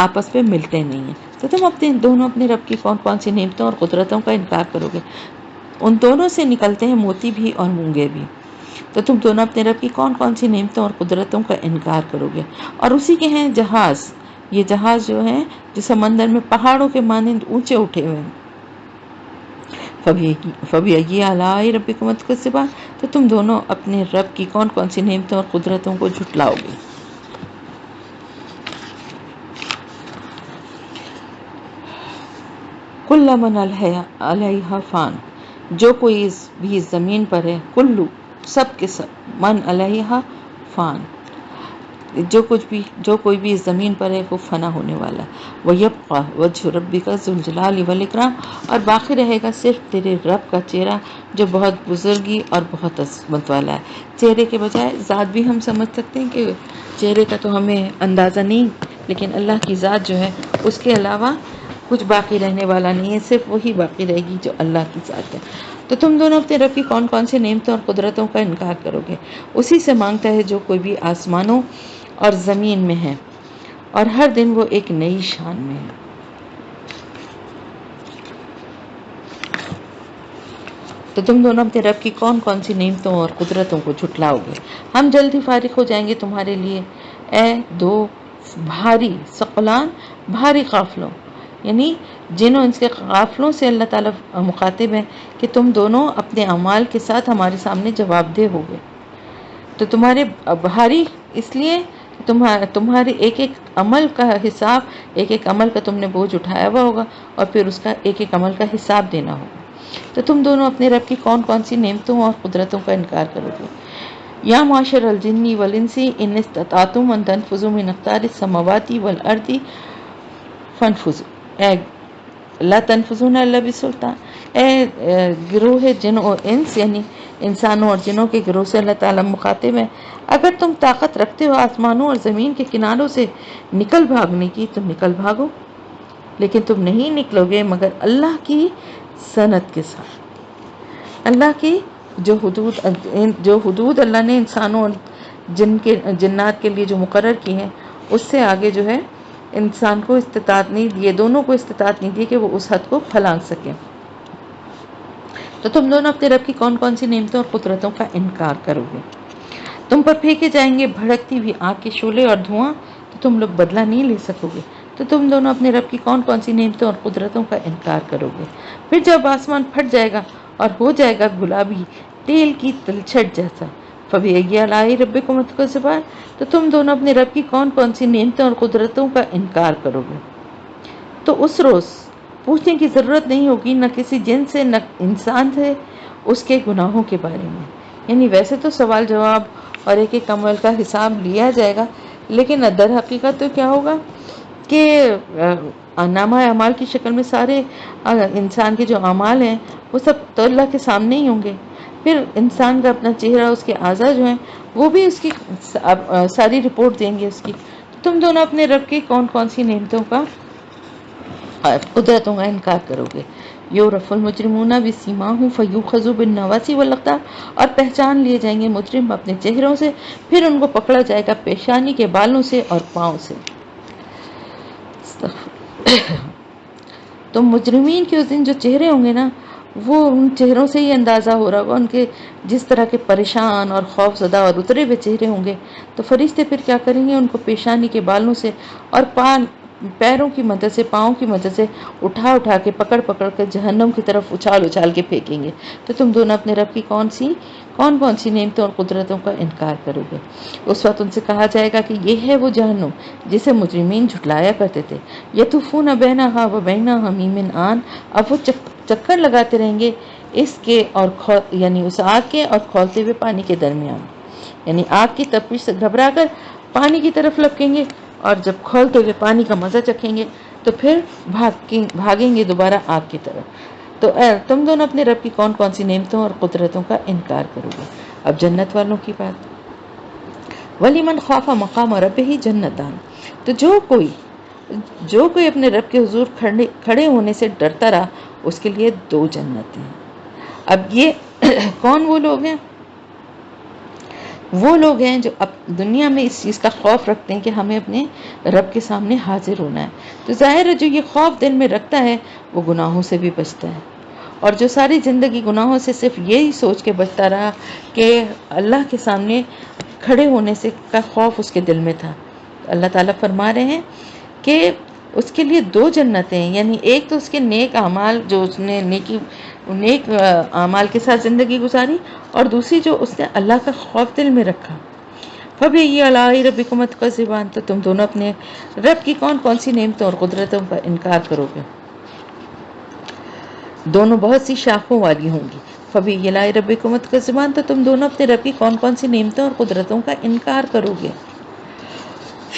[SPEAKER 1] آپس میں ملتے نہیں ہیں۔ تو تم دونوں اپنے رب کی کون کون سی نعمتوں اور قدرتوں کا انکار کرو گے۔ ان دونوں سے نکلتے ہیں موتی بھی اور مونگے بھی، تو تم دونوں اپنے رب کی کون کون سی نعمتوں اور قدرتوں کا انکار کرو گے۔ اور اسی کے ہیں جہاز، یہ جہاز جو ہیں جو سمندر میں پہاڑوں کے مانند اونچے اٹھے ہوئے ہیں۔ فَبِأَيِّ آلَاءِ رَبِّكُمَا تُكَذِّبَانِ، تو تم دونوں اپنے رب کی کون کون سی نعمتوں اور قدرتوں کو جھٹلاؤ گے۔ کُلُّ مَنْ عَلَیہا فان، جو کوئی بھی زمین پر ہے، کلو سب کے سب، من علیہا فان، جو کوئی بھی اس زمین پر ہے وہ فنا ہونے والا. وَيَبْقَى وَجْهُ رَبِّكَ ذُو الْجَلَالِ وَالْإِكْرَامِ، اور باقی رہے گا صرف تیرے رب کا چہرہ جو بہت بزرگی اور بہت عظمت والا ہے. چہرے کے بجائے ذات بھی ہم سمجھ سکتے ہیں کہ چہرے کا تو ہمیں اندازہ نہیں، لیکن اللہ کی ذات جو ہے اس کے علاوہ کچھ باقی رہنے والا نہیں ہے، صرف وہی باقی رہے گی جو اللہ کی ذات ہے. تو تم دونوں اپنے رب کی کون کون سی نعمتوں اور قدرتوں کا انکار کرو گے؟ اسی سے مانگتا ہے جو کوئی بھی آسمانوں اور زمین میں ہے، اور ہر دن وہ ایک نئی شان میں ہے. تو تم دونوں اپنے رب کی کون کون سی نعمتوں اور قدرتوں کو جھٹلاؤ گے؟ ہم جلد ہی فارغ ہو جائیں گے تمہارے لیے اے دو بھاری ثقلان، بھاری قافلوں، یعنی جنوں انس کے قافلوں سے اللہ تعالیٰ مخاطب ہے کہ تم دونوں اپنے اعمال کے ساتھ ہمارے سامنے جواب دہ ہو گے. تو تمہارے بھاری اس لیے تمہارے ایک ایک عمل کا حساب، ایک ایک عمل کا تم نے بوجھ اٹھایا ہوا ہوگا، اور پھر اس کا ایک ایک عمل کا حساب دینا ہوگا. تو تم دونوں اپنے رب کی کون کون سی نعمتوں اور قدرتوں کا انکار کرو گے؟ یا معاشر الجن والانس ان استطعتم ان تنفذوا من اقطار السماوات والارض فانفذوا، اے لا تنفذون الا بسلطان، اے گروہ جن اور انس یعنی انسانوں اور جنوں کے گروہ سے اللہ تعالیٰ مخاطب ہے، اگر تم طاقت رکھتے ہو آسمانوں اور زمین کے کناروں سے نکل بھاگنے کی تو نکل بھاگو، لیکن تم نہیں نکلو گے مگر اللہ کی سنت کے ساتھ. اللہ کی جو حدود اللہ نے انسانوں اور جنات کے لیے جو مقرر کی ہیں، اس سے آگے جو ہے انسان کو استطاعت نہیں دیے، دونوں کو استطاعت نہیں دی کہ وہ اس حد کو پھلانگ سکیں. تو تم دونوں اپنے رب کی کون کون سی نعمتوں اور قدرتوں کا انکار کرو گے؟ تم پر پھینکے جائیں گے بھڑکتی ہوئی آگ کے شعلے اور دھواں، تو تم لوگ بدلہ نہیں لے سکو گے. تو تم دونوں اپنے رب کی کون کون سی نعمتوں اور قدرتوں کا انکار کرو گے؟ پھر جب آسمان پھٹ جائے گا اور ہو جائے گا گلابی تیل کی تلچھٹ جیسا، فَبِأَيِّ آلَاءِ رَبِّكُمَا تُكَذِّبَانِ، تو تم دونوں اپنے رب کی کون کون سی نعمتوں اور قدرتوں کا انکار کرو گے؟ تو اس روز پوچھنے کی ضرورت نہیں ہوگی نہ کسی جن سے نہ انسان سے اس کے گناہوں کے بارے میں. یعنی ویسے تو سوال جواب اور ایک ایک عمل کا حساب لیا جائے گا، لیکن در حقیقت تو کیا ہوگا کہ نامہ اعمال کی شکل میں سارے انسان کے جو اعمال ہیں وہ سب تو اللہ کے سامنے ہی ہوں گے. پھر انسان کا اپنا چہرہ، اس کے اعضاء جو ہیں وہ بھی اس کی ساری رپورٹ دیں گے اس کی. تم دونوں اپنے رب کی کون کون سی نعمتوں کا قدرتوں کا انکار کرو گے؟ یورف المجرمون بسیماہم فیؤخذوا بالنواصی والاقدام، اور پہچان لیے جائیں گے مجرم اپنے چہروں سے، پھر ان کو پکڑا جائے گا پیشانی کے بالوں سے اور پاؤں سے. تو مجرمین کے اس دن جو چہرے ہوں گے نا، وہ ان چہروں سے ہی اندازہ ہو رہا ہوگا ان کے جس طرح کے پریشان اور خوف زدہ اور اترے ہوئے چہرے ہوں گے. تو فرشتے پھر کیا کریں گے؟ ان کو پیشانی کے بالوں سے اور پیروں کی مدد سے، پاؤں کی مدد سے اٹھا اٹھا کے پکڑ پکڑ کے جہنم کی طرف اچھال اچھال کے پھینکیں گے. تو تم دونوں اپنے رب کی کون کون سی نعمتوں اور قدرتوں کا انکار کرو گے؟ اس وقت ان سے کہا جائے گا کہ یہ ہے وہ جہنم جسے مجرمین جھٹلایا کرتے تھے. یطوفون بینہا و بین حمیم آن، اب وہ چکر لگاتے رہیں گے اس کے اور یعنی اس آگ کے اور کھولتے ہوئے پانی کے درمیان. یعنی آگ کی تپش سے گھبرا کر پانی کی طرف لپکیں گے، اور جب کھولتے ہوئے پانی کا مزہ چکھیں گے تو پھر بھاگیں گے دوبارہ آگ کی طرف. تو تم دونوں اپنے رب کی کون کون سی نعمتوں اور قدرتوں کا انکار کرو گے؟ اب جنت والوں کی بات. وَلِمَنْ خَافَ مَقَامَ رَبِّهِ جَنَّتَانِ، تو جو کوئی اپنے رب کے حضور کھڑے ہونے سے ڈرتا رہا اس کے لیے 2 جنتیں ہیں. اب یہ کون وہ لوگ ہیں؟ وہ لوگ ہیں جو اب دنیا میں اس چیز کا خوف رکھتے ہیں کہ ہمیں اپنے رب کے سامنے حاضر ہونا ہے. تو ظاہر ہے جو یہ خوف دل میں رکھتا ہے وہ گناہوں سے بھی بچتا ہے، اور جو ساری زندگی گناہوں سے صرف یہی سوچ کے بچتا رہا کہ اللہ کے سامنے کھڑے ہونے سے کا خوف اس کے دل میں تھا، اللہ تعالیٰ فرما رہے ہیں کہ اس کے لیے 2 جنتیں ہیں. یعنی ایک تو اس کے نیک اعمال جو اس نے نیک اعمال کے ساتھ زندگی گزاری، اور دوسری جو اس نے اللہ کا خوف دل میں رکھا. فَبِأَيِّ آلَاءِ رَبِّكُمَا تُكَذِّبَانِ، تو تم دونوں اپنے رب کی کون کون سی نعمتوں اور قدرتوں کا انکار کرو گے؟ دونوں بہت سی شاخوں والی ہوں گی. فَبِأَيِّ آلَاءِ رَبِّكُمَا تُكَذِّبَانِ، تو تم دونوں اپنے رب کی کون کون سی نعمتوں اور قدرتوں کا انکار کرو گے؟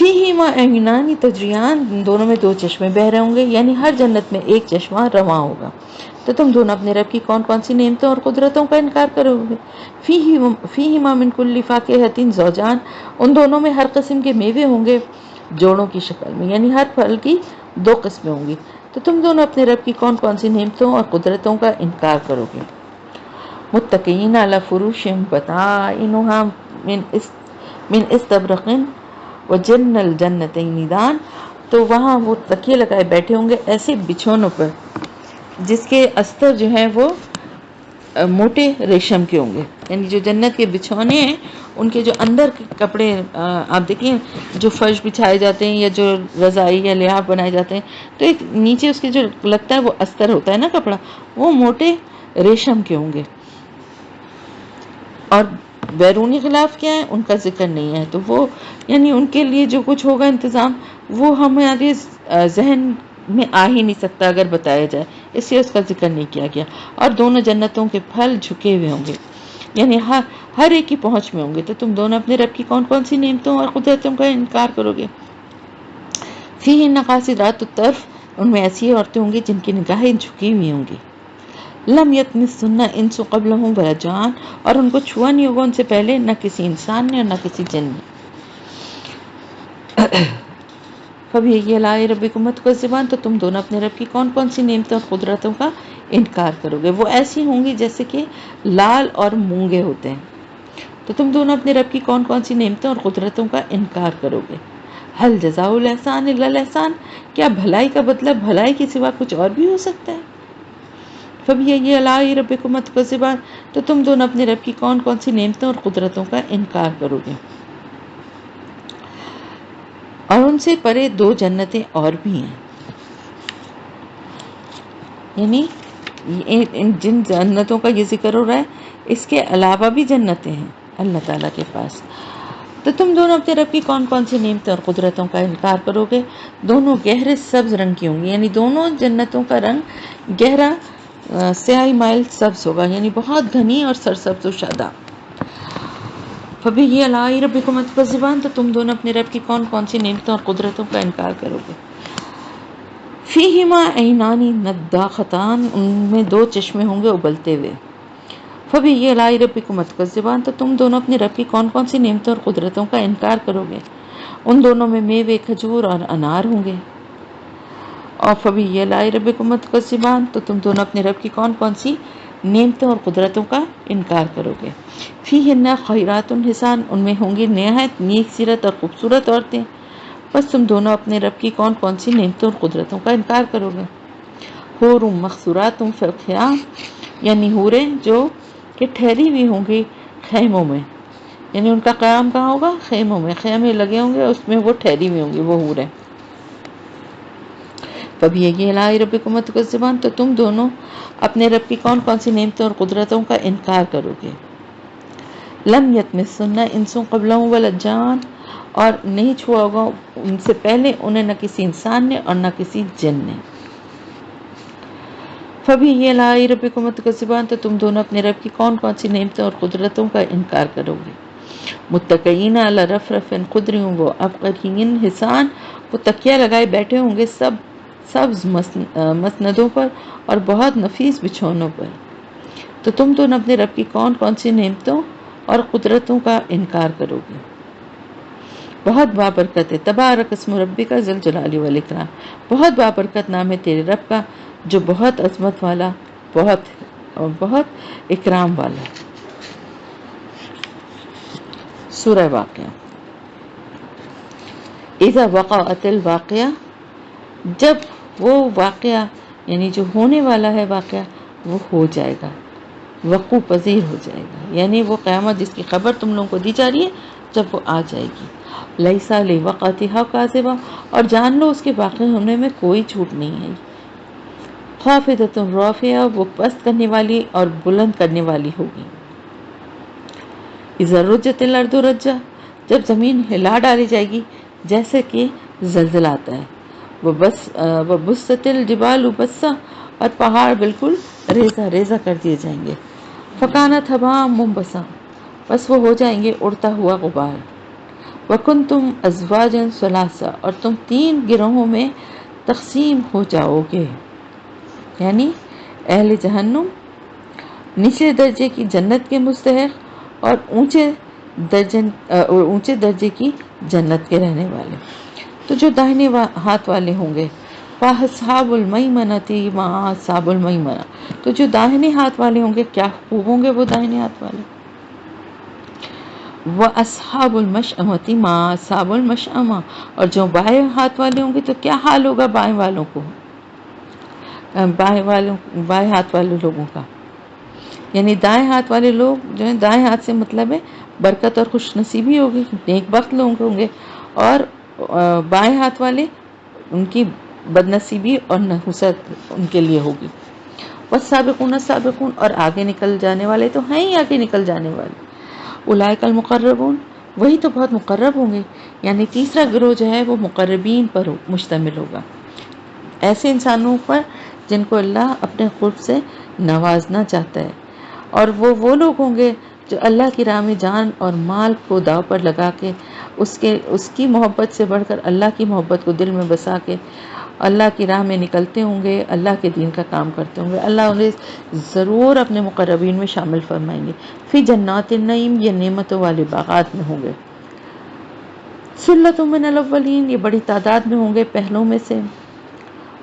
[SPEAKER 1] فیہما عینان تجریان، دونوں میں دو چشمے بہ رہے ہوں گے، یعنی ہر جنت میں ایک چشمہ رواں ہوگا۔ تو تم دونوں اپنے رب کی کون کون سی نعمتوں اور قدرتوں کا انکار کرو گے؟ فیہما من کل فاکہۃ زوجان، ان دونوں میں ہر قسم کے میوے ہوں گے جوڑوں کی شکل میں، یعنی ہر پھل کی دو قسمیں ہوں گی۔ تو تم دونوں اپنے رب کی کون کون سی نعمتوں اور قدرتوں کا انکار کرو گے؟ متکئین علی فروش بطائنها من استبرق وجن الجنتین دان، تو وہاں وہ تکیے لگائے بیٹھے ہوں گے ایسے بچھونوں پر جس کے استر جو ہیں وہ موٹے ریشم کے ہوں گے، یعنی جو جنت کے بچھونے ہیں ان کے جو اندر کے کپڑے آپ دیکھیں جو فرش بچھائے جاتے ہیں یا جو رضائی یا لحاف بنائے جاتے ہیں، تو ایک نیچے اس کے جو لگتا ہے وہ استر ہوتا ہے نا کپڑا، وہ موٹے ریشم کے ہوں گے۔ اور بیرونی غلاف کیا ہے ان کا ذکر نہیں ہے، تو وہ یعنی ان کے لیے جو کچھ ہوگا انتظام وہ ہمارے ذہن میں آ ہی نہیں سکتا اگر بتایا جائے، اس لیے اس کا ذکر نہیں کیا گیا۔ اور دونوں جنتوں کے پھل جھکے ہوئے ہوں گے، یعنی ہر ایک کی پہنچ میں ہوں گے۔ تو تم دونوں اپنے رب کی کون کون سی نعمتوں اور قدرتوں کا انکار کرو گے؟ فیہن قاصرات الطرف، ان میں ایسی عورتیں ہوں گی جن کی نگاہیں جھکی ہوئی ہوں گی۔ لم یطمثہن انس قبلہم ولا جان، اور ان کو چھوا نہیں ہوگا ان سے پہلے نہ کسی انسان نے اور نہ کسی جن نے۔ فبأي آلاء ربکما تکذبان، تو تم دونوں اپنے رب کی کون کون سی نعمتوں اور قدرتوں کا انکار کرو گے؟ وہ ایسی ہوں گی جیسے کہ لال اور مونگے ہوتے ہیں۔ تو تم دونوں اپنے رب کی کون کون سی نعمتوں اور قدرتوں کا انکار کرو گے؟ هل جزاء الاحسان الا الاحسان، کیا بھلائی کا بدلہ بھلائی کے سوا کچھ اور بھی ہو سکتا ہے؟ فبأي آلاء ربکما تکذبان، تو تم دونوں اپنے رب کی کون کون سی نعمتوں اور قدرتوں کا انکار کرو گے؟ اور ان سے پرے دو جنتیں اور بھی ہیں، یعنی جن جنتوں کا یہ ذکر ہو رہا ہے اس کے علاوہ بھی جنتیں ہیں اللہ تعالیٰ کے پاس۔ تو تم دونوں اپنے رب کی کون کون سی نعمتوں اور قدرتوں کا انکار کرو گے؟ دونوں گہرے سبز رنگ کی ہوں گی، یعنی دونوں جنتوں کا رنگ گہرا سیاہی مائل سبز ہوگا، یعنی بہت گھنی اور سرسبز و شاداب۔ فبأي آلاء ربکما تکذبان، تو تم دونوں اپنے رب کی کون کون سی نعمتوں اور قدرتوں کا انکار کرو گے؟ فیہما عینان نضاختان، ان میں دو چشمے ہوں گے ابلتے ہوئے۔ فبأي آلاء ربکما تکذبان، تو تم دونوں اپنے رب کی کون کون سی نعمتوں اور قدرتوں کا انکار کرو گے؟ ان دونوں میں میوے کھجور اور انار ہوں گے۔ اور فبأي آلاء ربکما تکذبان، تو تم دونوں اپنے رب کی کون کون سی نعمتوں اور قدرتوں کا انکار کرو گے؟ فیہن خیرات حسان، ان میں ہوں گی نہایت نیک سیرت اور خوبصورت عورتیں۔ بس تم دونوں اپنے رب کی کون کون سی نعمتوں اور قدرتوں کا انکار کرو گے؟ حور مقصورات فی الخیام، یعنی حوریں جو کہ ٹھہری ہوئی ہوں گی خیموں میں، یعنی ان کا قیام کہاں ہوگا؟ خیموں میں، خیمے لگے ہوں گے اس میں وہ ٹھہری ہوئی ہوں گی وہ حوریں۔ فبأي آلاء ربکما تکذبان، تو تم دونوں اپنے رب کی کون کون سی نعمتوں اور قدرتوں کا انکار کرو گے؟ لم یطمثہن انس قبلہم ولا جان، اور نہیں چھوا ہوگا ان سے پہلے انہیں نہ کسی انسان نے اور نہ کسی جن نے۔ فبأي آلاء ربکما تکذبان، تو تم دونوں اپنے رب کی کون کون سی نعمتوں اور قدرتوں کا انکار کرو گے؟ متکئین علی رفرف خضر وعبقری حسان، وہ تکیہ لگائے بیٹھے ہوں گے سبز مسندوں پر اور بہت نفیس بچھونوں پر۔ تو تم دونوں اپنے رب کی کون کون سی نعمتوں اور قدرتوں کا انکار کرو گے؟ بہت بابرکت ہے، تبارک اسم ربک ذی الجلال والاکرام، بہت بابرکت نام ہے تیرے رب کا جو بہت عظمت والا، بہت اکرام والا۔ سورہ واقعہ۔ اذا وقعت الواقعہ، جب وہ واقعہ یعنی جو ہونے والا ہے واقعہ وہ ہو جائے گا، وقوع پذیر ہو جائے گا، یعنی وہ قیامت جس کی خبر تم لوگوں کو دی جا رہی ہے جب وہ آ جائے گی۔ لیس لوقعتها کاذبہ، اور جان لو اس کے واقع ہونے میں کوئی جھوٹ نہیں ہے۔ خافضۃ رافعہ، وہ پست کرنے والی اور بلند کرنے والی ہوگی۔ اذا رجت الارض رجا، جب زمین ہلا ڈالی جائے گی جیسے کہ زلزلہ آتا ہے۔ وبست الجبال بسا، اور پہاڑ بالکل ریزہ ریزہ کر دیے جائیں گے۔ فکانت ہباء منبثا، بس وہ ہو جائیں گے اڑتا ہوا غبار۔ وَكُنْتُمْ أَزْوَاجًا ثُلَاثًا، اور تم 3 گروہوں میں تقسیم ہو جاؤ گے، یعنی اہل جہنم، نچلے درجے کی جنت کے مستحق، اور اونچے درجے کی جنت کے رہنے والے۔ تو جو داہنے ہاتھ والے ہوں گے، فَأَصْحَابُ الْمَيْمَنَةِ مَا أَصْحَابُ الْمَيْمَنَةِ، تو جو داہنے ہاتھ والے ہوں گے کیا خوب ہوں گے وہ داہنے ہاتھ والے۔ وَأَصْحَابُ الْمَشْأَمَةِ مَا أَصْحَابُ الْمَشْأَمَةِ، اور جو بائیں ہاتھ والے ہوں گے تو کیا حال ہوگا بائیں والوں کو، بائیں ہاتھ والے لوگوں کا، یعنی دائیں ہاتھ والے لوگ جو ہیں، دائیں ہاتھ سے مطلب ہے برکت اور خوش نصیبی ہوگی، نیک بخت لوگ ہوں گے، اور بائیں ہاتھ والے ان کی بد نصیبی اور نحوست ان کے لیے ہوگی۔ والسابقون السابقون، اور آگے نکل جانے والے تو ہیں ہی آگے نکل جانے والے، اولئک المقربون، وہی تو بہت مقرب ہوں گے، یعنی تیسرا گروہ جو ہے وہ مقربین پر مشتمل ہوگا، ایسے انسانوں پر جن کو اللہ اپنے قرب سے نوازنا چاہتا ہے، اور وہ لوگ ہوں گے جو اللہ کی راہ میں جان اور مال کو داؤ پر لگا کے اس کی محبت سے بڑھ کر اللہ کی محبت کو دل میں بسا کے اللہ کی راہ میں نکلتے ہوں گے، اللہ کے دین کا کام کرتے ہوں گے، اللہ انہیں ضرور اپنے مقربین میں شامل فرمائیں گے۔ فی جنات النعیم، یہ نعمتوں والے باغات میں ہوں گے۔ ثلۃ من الاولین، یہ بڑی تعداد میں ہوں گے پہلوں میں سے،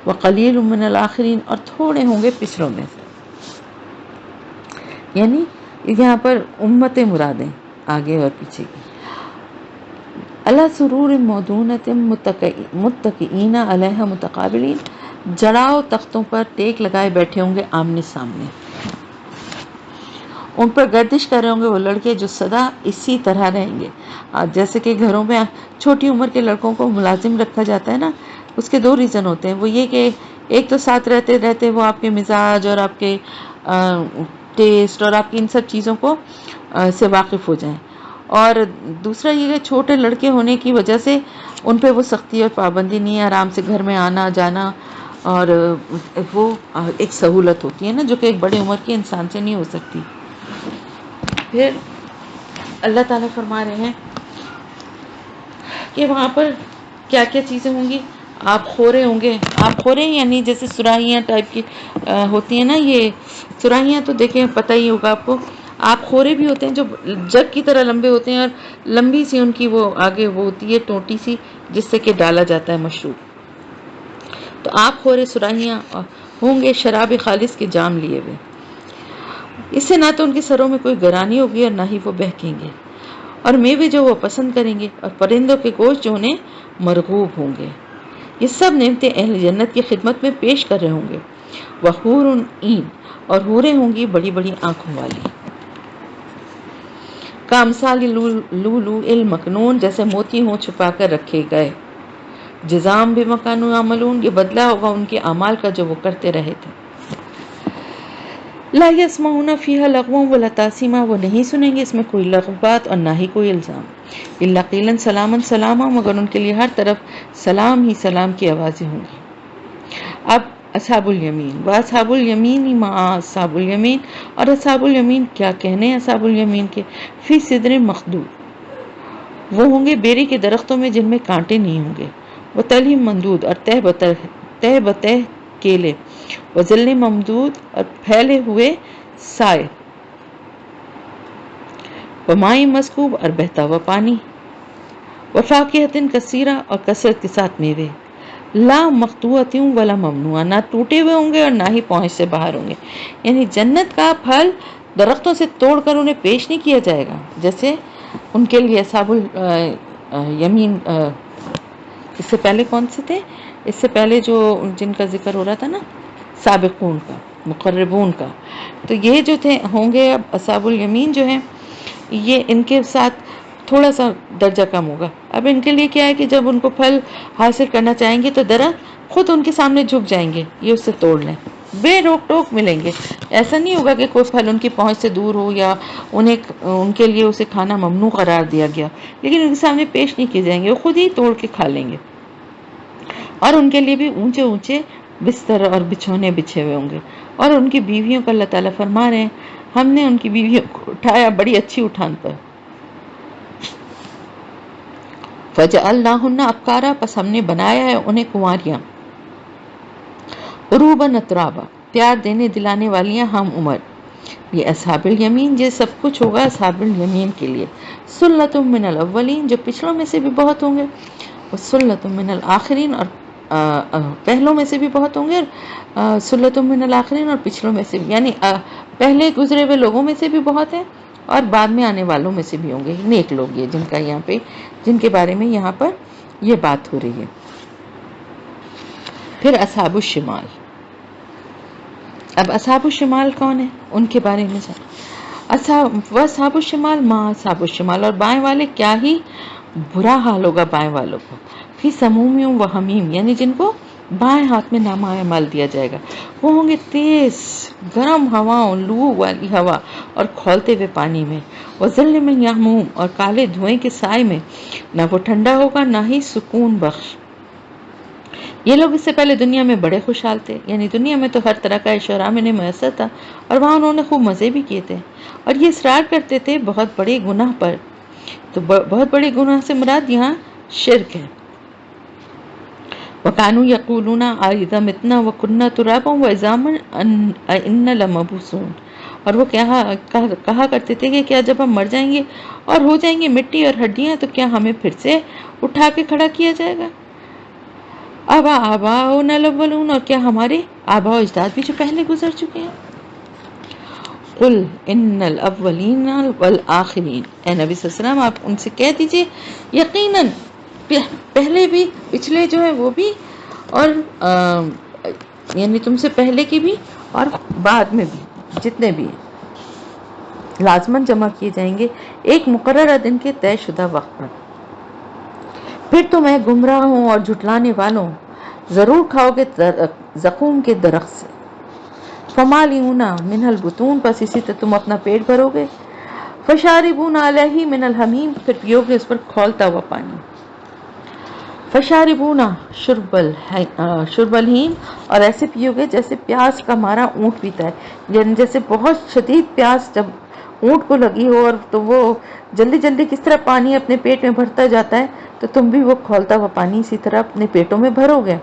[SPEAKER 1] وقلیل من الاخرین، اور تھوڑے ہوں گے پچھلوں میں سے، یعنی یہاں پر امت مرادیں آگے اور پیچھے کی۔ علی سرور موضونۃ متکئین علیہا متقابلین، جڑاؤ تختوں پر ٹیک لگائے بیٹھے ہوں گے آمنے سامنے، ان پر گردش کر رہے ہوں گے وہ لڑکے جو سدا اسی طرح رہیں گے۔ جیسے کہ گھروں میں چھوٹی عمر کے لڑکوں کو ملازم رکھا جاتا ہے نا، اس کے 2 ریزن ہوتے ہیں، وہ یہ کہ ایک تو ساتھ رہتے رہتے وہ آپ کے مزاج اور آپ کے ٹیسٹ اور آپ کی ان سب چیزوں کو سے واقف ہو جائیں، اور دوسرا یہ کہ چھوٹے لڑکے ہونے کی وجہ سے ان پہ وہ سختی اور پابندی نہیں ہے، آرام سے گھر میں آنا جانا، اور وہ ایک سہولت ہوتی ہے نا جو کہ ایک بڑے عمر کے انسان سے نہیں ہو سکتی۔ پھر اللہ تعالیٰ فرما رہے ہیں کہ وہاں پر کیا کیا چیزیں ہوں گی، آپ خورے ہوں گے، آپ خورے یعنی جیسے سراہیاں ٹائپ کی ہوتی ہیں نا، یہ سراہیاں تو دیکھیں پتہ ہی ہوگا آپ کو، آپ خورے بھی ہوتے ہیں جو جگ کی طرح لمبے ہوتے ہیں، اور لمبی سی ان کی وہ آگے وہ ہوتی ہے ٹوٹی سی جس سے کہ ڈالا جاتا ہے مشروب، تو آپ خورے سراہیاں ہوں گے شراب خالص کے جام لیے ہوئے، اس سے نہ تو ان کے سروں میں کوئی گرانی ہوگی اور نہ ہی وہ بہکیں گے، اور میوے جو وہ پسند کریں گے، اور پرندوں کے گوشت جو انہیں مرغوب ہوں گے، یہ سب نعمتیں اہل جنت کی خدمت میں پیش کر رہے ہوں گے۔ وحور عین، اور حوریں ہوں گی بڑی بڑی آنکھوں والی، کامثال لولو المکنون، جیسے موتی ہوں چھپا کر رکھے گئے، جزام بما کانوا یعملون، یہ بدلہ ہوگا ان کے اعمال کا جو وہ کرتے رہے تھے۔ لا یسمعون فیہا لغوا ولا تاثیما، وہ نہیں سنیں گے اس میں کوئی لغو بات اور نہ ہی کوئی الزام، الا قیلا سلاما سلاما، مگر ان کے لیے ہر طرف سلام ہی سلام کی آوازیں ہوں گی۔ اب اصحاب الیمین، واصحاب الیمین ما اصحاب الیمین، اور اصحاب الیمین کیا کہنے اصحاب الیمین کے، فی صدر مخدود، وہ ہوں گے بیری کے درختوں میں جن میں کانٹے نہیں ہوں گے، وہ تلہ مندود، اور تہ بتہ کیلے، وہ ظل ممدود، اور پھیلے ہوئے سائے، وہ مائی مسکوب، اور بہتا ہوا پانی، وہ فاکہۃ کثیرہ، اور کثرت کے ساتھ میوے، لا مقطوعۃ ولا ممنوعہ، نہ ٹوٹے ہوئے ہوں گے اور نہ ہی پہنچ سے باہر ہوں گے، یعنی جنت کا پھل درختوں سے توڑ کر انہیں پیش نہیں کیا جائے گا، جیسے ان کے لیے اصحاب الیمین، اس سے پہلے کون سے تھے، اس سے پہلے جو جن کا ذکر ہو رہا تھا نا، سابقون کا، مقربون کا، تو یہ جو تھے ہوں گے اب اصحاب الیمین جو ہیں، یہ ان کے ساتھ تھوڑا سا درجہ کم ہوگا۔ اب ان کے لیے کیا ہے کہ جب ان کو پھل حاصل کرنا چاہیں گے تو درخت خود ان کے سامنے جھک جائیں گے، یہ اس سے توڑ لیں، بے روک ٹوک ملیں گے، ایسا نہیں ہوگا کہ کوئی پھل ان کی پہنچ سے دور ہو یا ان کے لیے اسے کھانا ممنوع قرار دیا گیا، لیکن ان کے سامنے پیش نہیں کیے جائیں گے، وہ خود ہی توڑ کے کھا لیں گے، اور ان کے لیے بھی اونچے اونچے بستر اور بچھونے بچھے ہوئے ہوں گے، اور ان کی بیویوں کو اللہ تعالیٰ فرما رہے ہیں ہم نے ان کی بیویوں کو اٹھایا بڑی اچھی اٹھان پر، فجعلناہن ابکارا، پس ہم نے بنایا ہے انہیں کنواریاں، عروباً اترابا، پیار دینے دلانے والیاں ہم عمر، یہ اصحاب الیمین، یہ سب کچھ ہوگا اصحاب الیمین کے لیے، سلۃ من الاولین، جو پچھلوں میں سے بھی بہت ہوں گے، وسلۃ من الآخرین، اور پہلوں میں سے بھی بہت ہوں گے، اور سلۃ من الآخرین، اور پچھلوں میں سے بھی، یعنی پہلے گزرے ہوئے لوگوں میں سے بھی بہت ہیں اور بعد میں آنے والوں میں سے بھی ہوں گے، نیک لوگ یہ جن کا یہاں پہ، جن کے بارے میں یہاں پر یہ بات ہو رہی ہے۔ پھر اصحاب الشمال، اب اصحاب الشمال کون ہیں ان کے بارے میں اصحاب الشمال، ما اصحاب الشمال، اور بائیں والے کیا ہی برا حال ہوگا بائیں والوں کو، فی سموم و حمیم، یعنی جن کو بائیں ہاتھ میں نامہ اعمال دیا جائے گا، وہ ہوں گے تیز گرم ہواؤں، لو والی ہوا اور کھولتے ہوئے پانی میں، وظل من یحموم، اور کالے دھوئیں کے سائے میں، نہ وہ ٹھنڈا ہوگا نہ ہی سکون بخش۔ یہ لوگ اس سے پہلے دنیا میں بڑے خوشحال تھے، یعنی دنیا میں تو ہر طرح کا عیش و آرام انہیں میسر تھا اور وہاں انہوں نے خوب مزے بھی کیے تھے، اور یہ اصرار کرتے تھے بہت بڑے گناہ پر، تو بہت بڑے گناہ سے مراد یہاں شرک ہے۔ وَكَانُوا يَقُولُونَ أَإِذَا مِتْنَا وَكُنَّا تُرَابًا وَعِظَامًا أَإِنَّا لَمَبْعُوثُونَ، اور وہ کہا کرتے تھے کہ کیا جب ہم مر جائیں گے اور ہو جائیں گے مٹی اور ہڈیاں تو کیا ہمیں پھر سے اٹھا کے کھڑا کیا جائے گا؟ آباؤنا الاولون، اور کیا ہمارے آباء و اجداد بھی جو پہلے گزر چکے ہیں؟ قل ان الاولین والآخرین، اے نبی صلی اللہ علیہ وسلم آپ ان سے کہہ دیجئے یقیناً پہلے بھی، پچھلے جو ہے وہ بھی، اور یعنی تم سے پہلے کی بھی اور بعد میں بھی، جتنے بھی ہیں لازماً جمع کیے جائیں گے ایک مقررہ دن کے طے شدہ وقت پر۔ پھر تم اے گمراہوں اور جھٹلانے والوں ضرور کھاؤ گے زقوم کے درخت سے، فمالئون منہ البطون، پس اسی سے تم اپنا پیٹ بھرو گے، فشاربون علیہ من الحمیم، پھر پیو گے اس پر کھولتا ہوا پانی، فشاربون شرب الہیم، اور ایسے پیو گے جیسے پیاس کا مارا اونٹ پیتا ہے، یعنی جیسے بہت شدید پیاس جب اونٹ کو لگی ہو اور تو وہ جلدی جلدی کس طرح پانی اپنے پیٹ میں بھرتا جاتا ہے، تو تم بھی وہ کھولتا ہوا پانی اسی طرح اپنے پیٹوں میں بھرو گے۔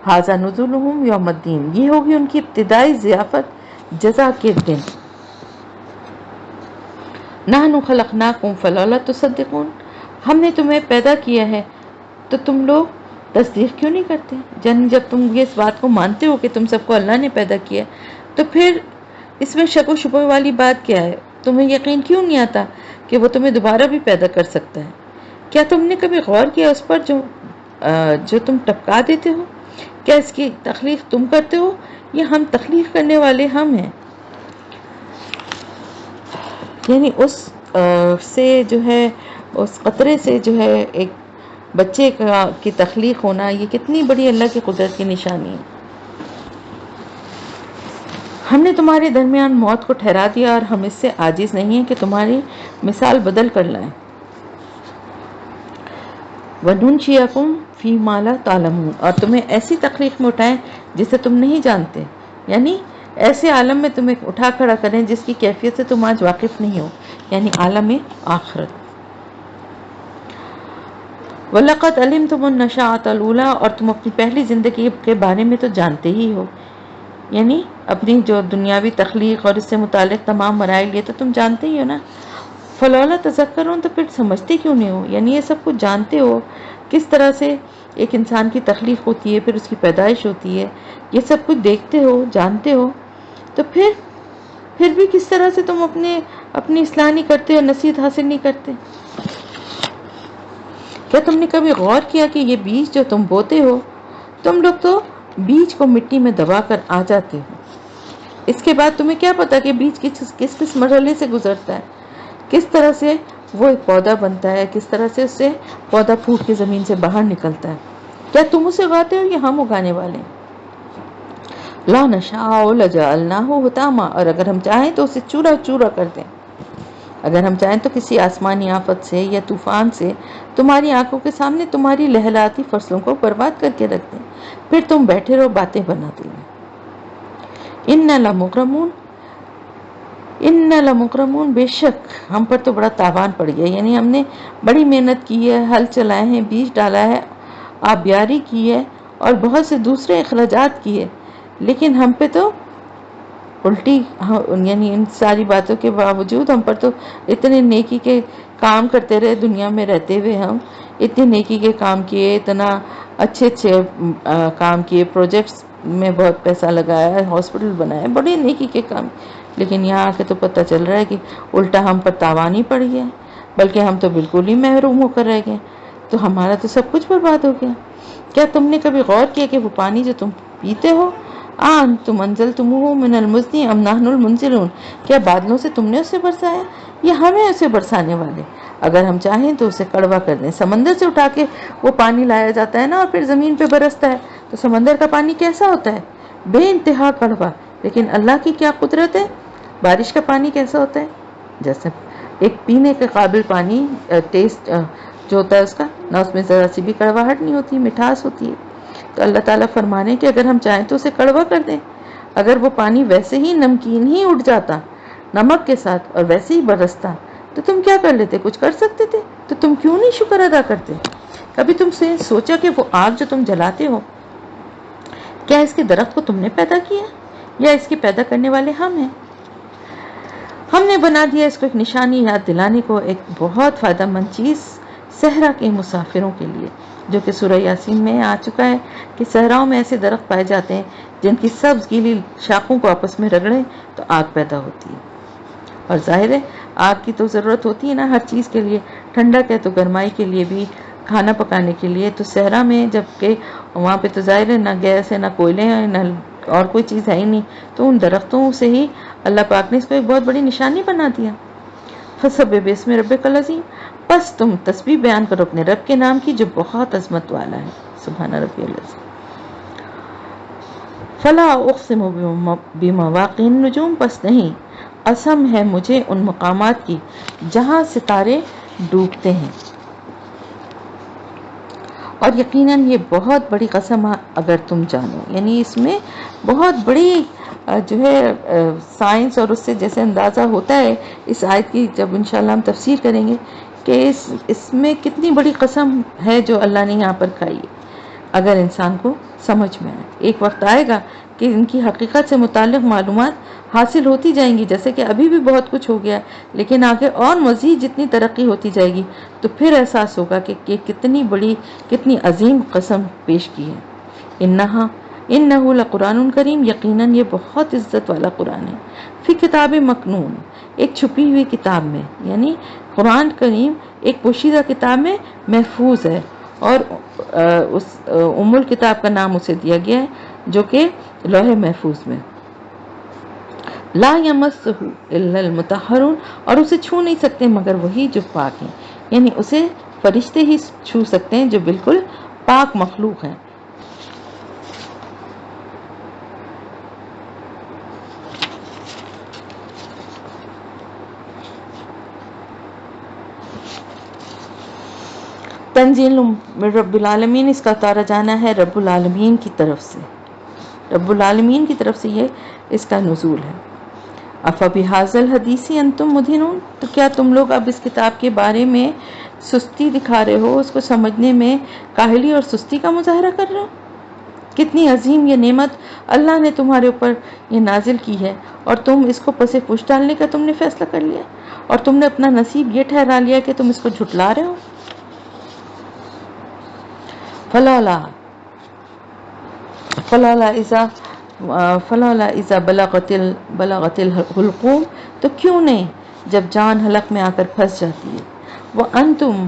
[SPEAKER 1] ھذا نزلہم یوم الدین، یہ ہوگی ان کی ابتدائی ضیافت جزا کے دن۔ نحن خلقناکم فلولا تصدقون، ہم نے تمہیں پیدا کیا ہے تو تم لوگ تصدیق کیوں نہیں کرتے؟ یعنی جب تم یہ اس بات کو مانتے ہو کہ تم سب کو اللہ نے پیدا کیا تو پھر اس میں شک و شبہ والی بات کیا ہے؟ تمہیں یقین کیوں نہیں آتا کہ وہ تمہیں دوبارہ بھی پیدا کر سکتا ہے؟ کیا تم نے کبھی غور کیا اس پر جو تم ٹپکا دیتے ہو؟ کیا اس کی تخلیق تم کرتے ہو یا ہم تخلیق کرنے والے ہم ہیں؟ یعنی اس سے جو ہے، اس قطرے سے جو ہے ایک بچے کی تخلیق ہونا، یہ کتنی بڑی اللہ کی قدرت کی نشانی ہے۔ ہم نے تمہارے درمیان موت کو ٹھہرا دیا اور ہم اس سے عاجز نہیں ہیں کہ تمہاری مثال بدل کر لائیں۔ وَنُنشِئَكُمْ فِي مَا لَا تَعْلَمُونَ، اور تمہیں ایسی تخلیق میں اٹھائیں جسے تم نہیں جانتے، یعنی ایسے عالم میں تمہیں اٹھا کھڑا کریں جس کی کیفیت سے تم آج واقف نہیں ہو، یعنی عالم آخرت۔ وَلَقَدْ عَلِمْتُمُ النَّشَأَةَ الْأُولَىٰ، اور تم اپنی پہلی زندگی کے بارے میں تو جانتے ہی ہو، یعنی اپنی جو دنیاوی تخلیق اور اس سے متعلق تمام مراحل یہ تو تم جانتے ہی ہو نا۔ فلولا تذکرون، تو پھر سمجھتے کیوں نہیں ہو؟ یعنی یہ سب کچھ جانتے ہو، کس طرح سے ایک انسان کی تخلیق ہوتی ہے، پھر اس کی پیدائش ہوتی ہے، یہ سب کچھ دیکھتے ہو، جانتے ہو، تو پھر بھی کس طرح سے تم اپنی اصلاح نہیں کرتے اور نصیحت حاصل نہیں کرتے؟ کیا تم نے کبھی غور کیا کہ یہ بیج جو تم بوتے ہو، تم لوگ تو بیج کو مٹی میں دبا کر آ جاتے ہو، اس کے بعد تمہیں کیا پتا کہ بیج کس مرحلے سے گزرتا ہے، کس طرح سے وہ ایک پودا بنتا ہے، کس طرح سے اس سے پودا پھوٹ کے زمین سے باہر نکلتا ہے۔ کیا تم اسے اگاتے ہو یا ہم اگانے والے ہیں؟ لا نشاء لجعلناہ حطاما، اور اگر ہم چاہیں تو اسے چورا چورا کر دیں، اگر ہم چاہیں تو کسی آسمانی آفت سے یا طوفان سے تمہاری آنکھوں کے سامنے تمہاری لہلاتی فصلوں کو برباد کر کے رکھ دیں، پھر تم بیٹھے رہو باتیں بناتے ہوئے۔ اِنَّا لَمُغْرَمُونَ، ان لمکرمون، بے شک ہم پر تو بڑا تاوان پڑ گیا، یعنی ہم نے بڑی محنت کی ہے، ہل چلائے ہیں، بیج ڈالا ہے، آبیاری کی ہے اور بہت سے دوسرے اخراجات کیے، لیکن ہم پہ تو الٹی، یعنی ان ساری باتوں کے باوجود ہم پر تو اتنے نیکی کے کام کرتے رہے، دنیا میں رہتے ہوئے ہم اتنے نیکی کے کام کیے، اتنا اچھے اچھے کام کیے، پروجیکٹس میں بہت پیسہ لگایا ہے، ہاسپٹل بنائے، بڑے نیکی کے کام، لیکن یہاں آ کے تو پتہ چل رہا ہے کہ الٹا ہم پر تاوان ہی پڑ گیا، بلکہ ہم تو بالکل ہی محروم ہو کر رہ گئے، تو ہمارا تو سب کچھ برباد ہو گیا۔ کیا تم نے کبھی غور کیا کہ وہ پانی جو تم پیتے ہو، تم انزلتموہ من المزن ام نحن المنزلون، کیا بادلوں سے تم نے اسے برسایا یا ہمیں اسے برسانے والے؟ اگر ہم چاہیں تو اسے کڑوا کر دیں، سمندر سے اٹھا کے وہ پانی لایا جاتا ہے نا اور پھر زمین پہ برستا ہے، تو سمندر کا پانی کیسا ہوتا ہے؟ بے انتہا کڑوا۔ لیکن اللہ کی کیا قدرت ہے، بارش کا پانی کیسا ہوتا ہے؟ جیسے ایک پینے کے قابل پانی، ٹیسٹ جو ہوتا ہے اس کا، نہ اس میں ذرا سی بھی کڑواہٹ نہیں ہوتی، مٹھاس ہوتی ہے۔ تو اللہ تعالیٰ فرمانے کہ اگر ہم چاہیں تو اسے کڑوا کر دیں، اگر وہ پانی ویسے ہی نمکین ہی اٹھ جاتا نمک کے ساتھ اور ویسے ہی برستا تو تم کیا کر لیتے؟ کچھ کر سکتے تھے؟ تو تم کیوں نہیں شکر ادا کرتے؟ کبھی تم سے سوچا کہ وہ آگ جو تم جلاتے ہو، کیا اس کے درخت کو تم نے پیدا کیا یا اس کے پیدا کرنے والے ہم ہیں؟ ہم نے بنا دیا اس کو ایک نشانی یاد دلانے کو، ایک بہت فائدہ مند چیز صحرا کے مسافروں کے لیے، جو کہ سورہ یاسین میں آ چکا ہے کہ صحراؤں میں ایسے درخت پائے جاتے ہیں جن کی سبز گیلی شاخوں کو آپس میں رگڑیں تو آگ پیدا ہوتی ہے۔ اور ظاہر ہے آگ کی تو ضرورت ہوتی ہے نا ہر چیز کے لیے، ٹھنڈک ہے تو گرمائی کے لیے بھی، کھانا پکانے کے لیے، تو صحرا میں جبکہ وہاں پہ تو ظاہر ہے نہ گیس ہے، نہ کوئلے ہیں، نہ اور کوئی چیز ہے ہی نہیں، تو ان درختوں سے ہی اللہ پاک نے اس کو ایک بہت بڑی نشانی بنا دیا۔ فسبح باسم ربک العظیم، بس تم تسبیح بیان کرو اپنے رب کے نام کی جو بہت عظمت والا ہے، سبحان ربی العظیم۔ فلا اقسم بمواقع النجوم، بس نہیں، قسم ہے مجھے ان مقامات کی جہاں ستارے ڈوبتے ہیں، اور یقیناً یہ بہت بڑی قسم اگر تم جانو، یعنی اس میں بہت بڑی جو ہے سائنس، اور اس سے جیسے اندازہ ہوتا ہے اس آیت کی جب انشاءاللہ ہم تفسیر کریں گے کہ اس میں کتنی بڑی قسم ہے جو اللہ نے یہاں پر کھائی ہے، اگر انسان کو سمجھ میں آئے۔ ایک وقت آئے گا کہ ان کی حقیقت سے متعلق معلومات حاصل ہوتی جائیں گی، جیسے کہ ابھی بھی بہت کچھ ہو گیا ہے، لیکن آگے اور مزید جتنی ترقی ہوتی جائے گی تو پھر احساس ہوگا کہ کتنی بڑی، کتنی عظیم قسم پیش کی ہے۔ انہو لقرآن کریم، یقیناً یہ بہت عزت والا قرآن ہے، فی کتاب مکنون، ایک چھپی ہوئی کتاب میں، یعنی قرآن کریم ایک پوشیدہ کتاب میں محفوظ ہے، اور اس ام الکتاب کا نام اسے دیا گیا ہے جو کہ لوح محفوظ میں، لا یمسہ الا المطہرون، اور اسے چھو نہیں سکتے مگر وہی جو پاک ہیں، یعنی اسے فرشتے ہی چھو سکتے ہیں جو بالکل پاک مخلوق ہیں۔ تنزیل من رب العالمین، اس کا اتارا جانا ہے رب العالمین کی طرف سے، رب العالمین کی طرف سے یہ اس کا نزول ہے۔ افبہذا الحدیث انتم مدہنون، تو کیا تم لوگ اب اس کتاب کے بارے میں سستی دکھا رہے ہو، اس کو سمجھنے میں کاہلی اور سستی کا مظاہرہ کر رہے ہو؟ کتنی عظیم یہ نعمت اللہ نے تمہارے اوپر یہ نازل کی ہے، اور تم اس کو پس پوچھ ڈالنے کا تم نے فیصلہ کر لیا، اور تم نے اپنا نصیب یہ ٹھہرا لیا کہ تم اس کو جھٹلا رہے ہو۔ فلولا اذا بلغت الحلقوم، تو کیوں نہیں جب جان حلق میں آ کر پھنس جاتی ہے، وانتم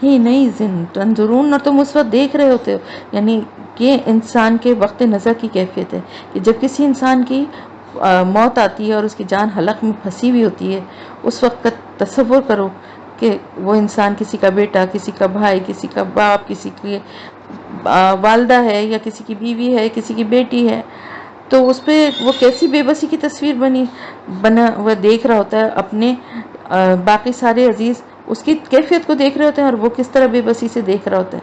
[SPEAKER 1] حینئذ تنظرون، اور تم اس وقت دیکھ رہے ہوتے ہو، یعنی کہ انسان کے وقت نظر کی کیفیت ہے کہ جب کسی انسان کی موت آتی ہے اور اس کی جان حلق میں پھنسی ہوئی ہوتی ہے، اس وقت کا تصور کرو کہ وہ انسان کسی کا بیٹا، کسی کا بھائی، کسی کا باپ، کسی کی والدہ ہے، یا کسی کی بیوی ہے، کسی کی بیٹی ہے، تو اس پہ وہ کیسی بے بسی کی تصویر بنا وہ دیکھ رہا ہوتا ہے، اپنے باقی سارے عزیز اس کی کیفیت کو دیکھ رہے ہوتے ہیں اور وہ کس طرح بے بسی سے دیکھ رہا ہوتا ہے،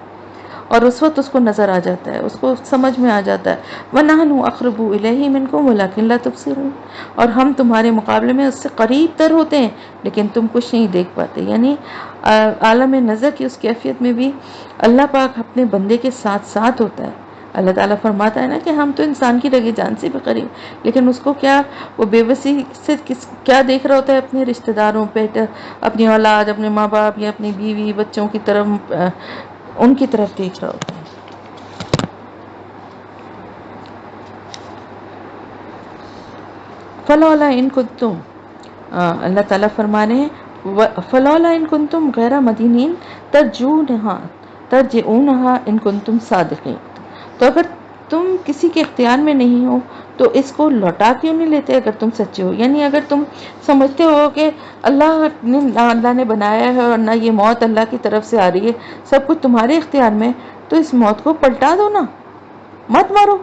[SPEAKER 1] اور اس وقت اس کو نظر آ جاتا ہے، اس کو سمجھ میں آ جاتا ہے۔ وَنَحْنُ أَقْرَبُ إِلَيْهِ مِنْكُمْ وَلَكِنْ لَا تُبْصِرُونَ، اور ہم تمہارے مقابلے میں اس سے قریب تر ہوتے ہیں لیکن تم کچھ نہیں دیکھ پاتے۔ یعنی عالم نظر کی اس کیفیت میں بھی اللہ پاک اپنے بندے کے ساتھ ساتھ ہوتا ہے۔ اللہ تعالیٰ فرماتا ہے نا کہ ہم تو انسان کی رگے جان سے بھی قریب، لیکن اس کو کیا، وہ بے بسی سے کیا دیکھ رہا ہوتا ہے؟ اپنے رشتہ داروں پہ، اپنی اولاد، اپنے ماں باپ یا اپنی بیوی بچوں کی طرف، ان کی طرف دیکھ رہا ہوتا ہے۔ فلولا ان کنتم، اللہ تعالیٰ فرما رہے ہیں فلولا ان کنتم غیر مدینین ترجعونہا ان کنتم صادقین، تو اگر تم کسی کے اختیار میں نہیں ہو تو اس کو لوٹا کیوں نہیں لیتے اگر تم سچے ہو؟ یعنی اگر تم سمجھتے ہو کہ اللہ نے بنایا ہے اور نہ یہ موت اللہ کی طرف سے آ رہی ہے، سب کچھ تمہارے اختیار میں، تو اس موت کو پلٹا دو نا، مت مارو۔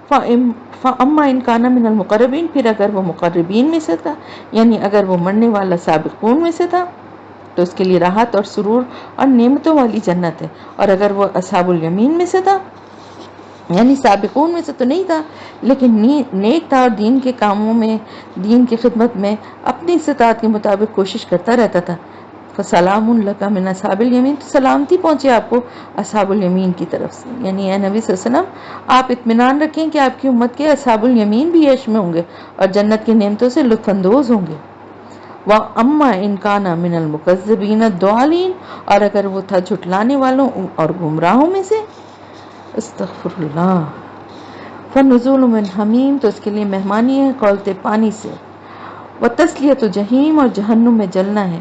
[SPEAKER 1] فَأَمَّا إِنْ كَانَ مِنَ الْمُقَرَّبِينَ، پھر اگر وہ مقربین میں سے تھا، یعنی اگر وہ مرنے والا سابقون میں سے تھا تو اس کے لیے راحت اور سرور اور نعمتوں والی جنت ہے، اور اگر وہ اصحاب الیمین میں سے تھا، یعنی سابقون میں سے تو نہیں تھا لیکن نیک تھا اور دین کے کاموں میں، دین کی خدمت میں اپنی استطاعت کے مطابق کوشش کرتا رہتا تھا، فسلام لک من اصحاب الیمین، تو سلامتی پہنچے آپ کو اصحاب الیمین کی طرف سے۔ یعنی اے نبی صلی اللہ علیہ وسلم، آپ اطمینان رکھیں کہ آپ کی امت کے اصحاب الیمین بھی عیش میں ہوں گے اور جنت کی نعمتوں سے لطف اندوز ہوں گے۔ وَأَمَّا إِنْ كَانَ مِنَ الْمُكَذِّبِينَ الضَّالِينَ، اور اگر وہ تھا جھٹلانے والوں اور گمراہوں میں سے، استغفر اللہ، فَنُزُولٌ مِّنْ حَمِيمٍ، تو اس کے لیے مہمانی ہے کھولتے پانی سے، وَتَصْلِيَةُ جَحِيمٍ، اور جہنم میں جلنا ہے۔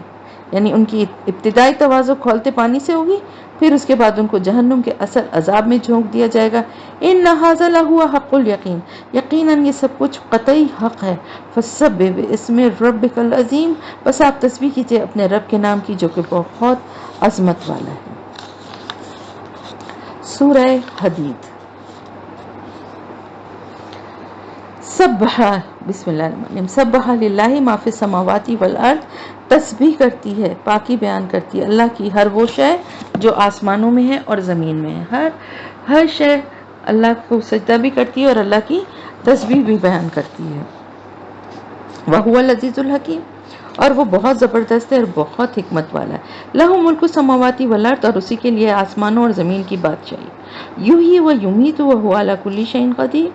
[SPEAKER 1] یعنی ان کی ابتدائی تواضع کھولتے پانی سے ہوگی، پھر اس کے بعد ان کو جہنم کے اصل عذاب میں جھونک دیا جائے گا۔ ان ھذا لہو حق الیقین، یقیناً یہ سب کچھ قطعی حق ہے۔ فسبح باسم ربک العظیم، بس آپ تسبیح کیجئے اپنے رب کے نام کی جو کہ بہت عظمت والا ہے۔ سورہ حدید۔ سبح، بسم اللہ الرحمن الرحیم، سبح للہ ما فی السماوات والارض، تسبیح کرتی ہے، پاکی بیان کرتی ہے اللہ کی ہر وہ شے جو آسمانوں میں ہے اور زمین میں ہے، ہر شے اللہ کو سجدہ بھی کرتی ہے اور اللہ کی تسبیح بھی بیان کرتی ہے۔ وَهُوَ الْعَزِيزُ الْحَكِيمُ، اور وہ بہت زبردست ہے اور بہت حکمت والا ہے۔ لَهُ مُلْكُ السَّمَاوَاتِ وَالْأَرْضِ، اور اسی کے لیے آسمانوں اور زمین کی بادشاہی۔ یحیی وَیمییتُ وَهُوَ عَلَى كُلِّ شَیْءٍ قدیر،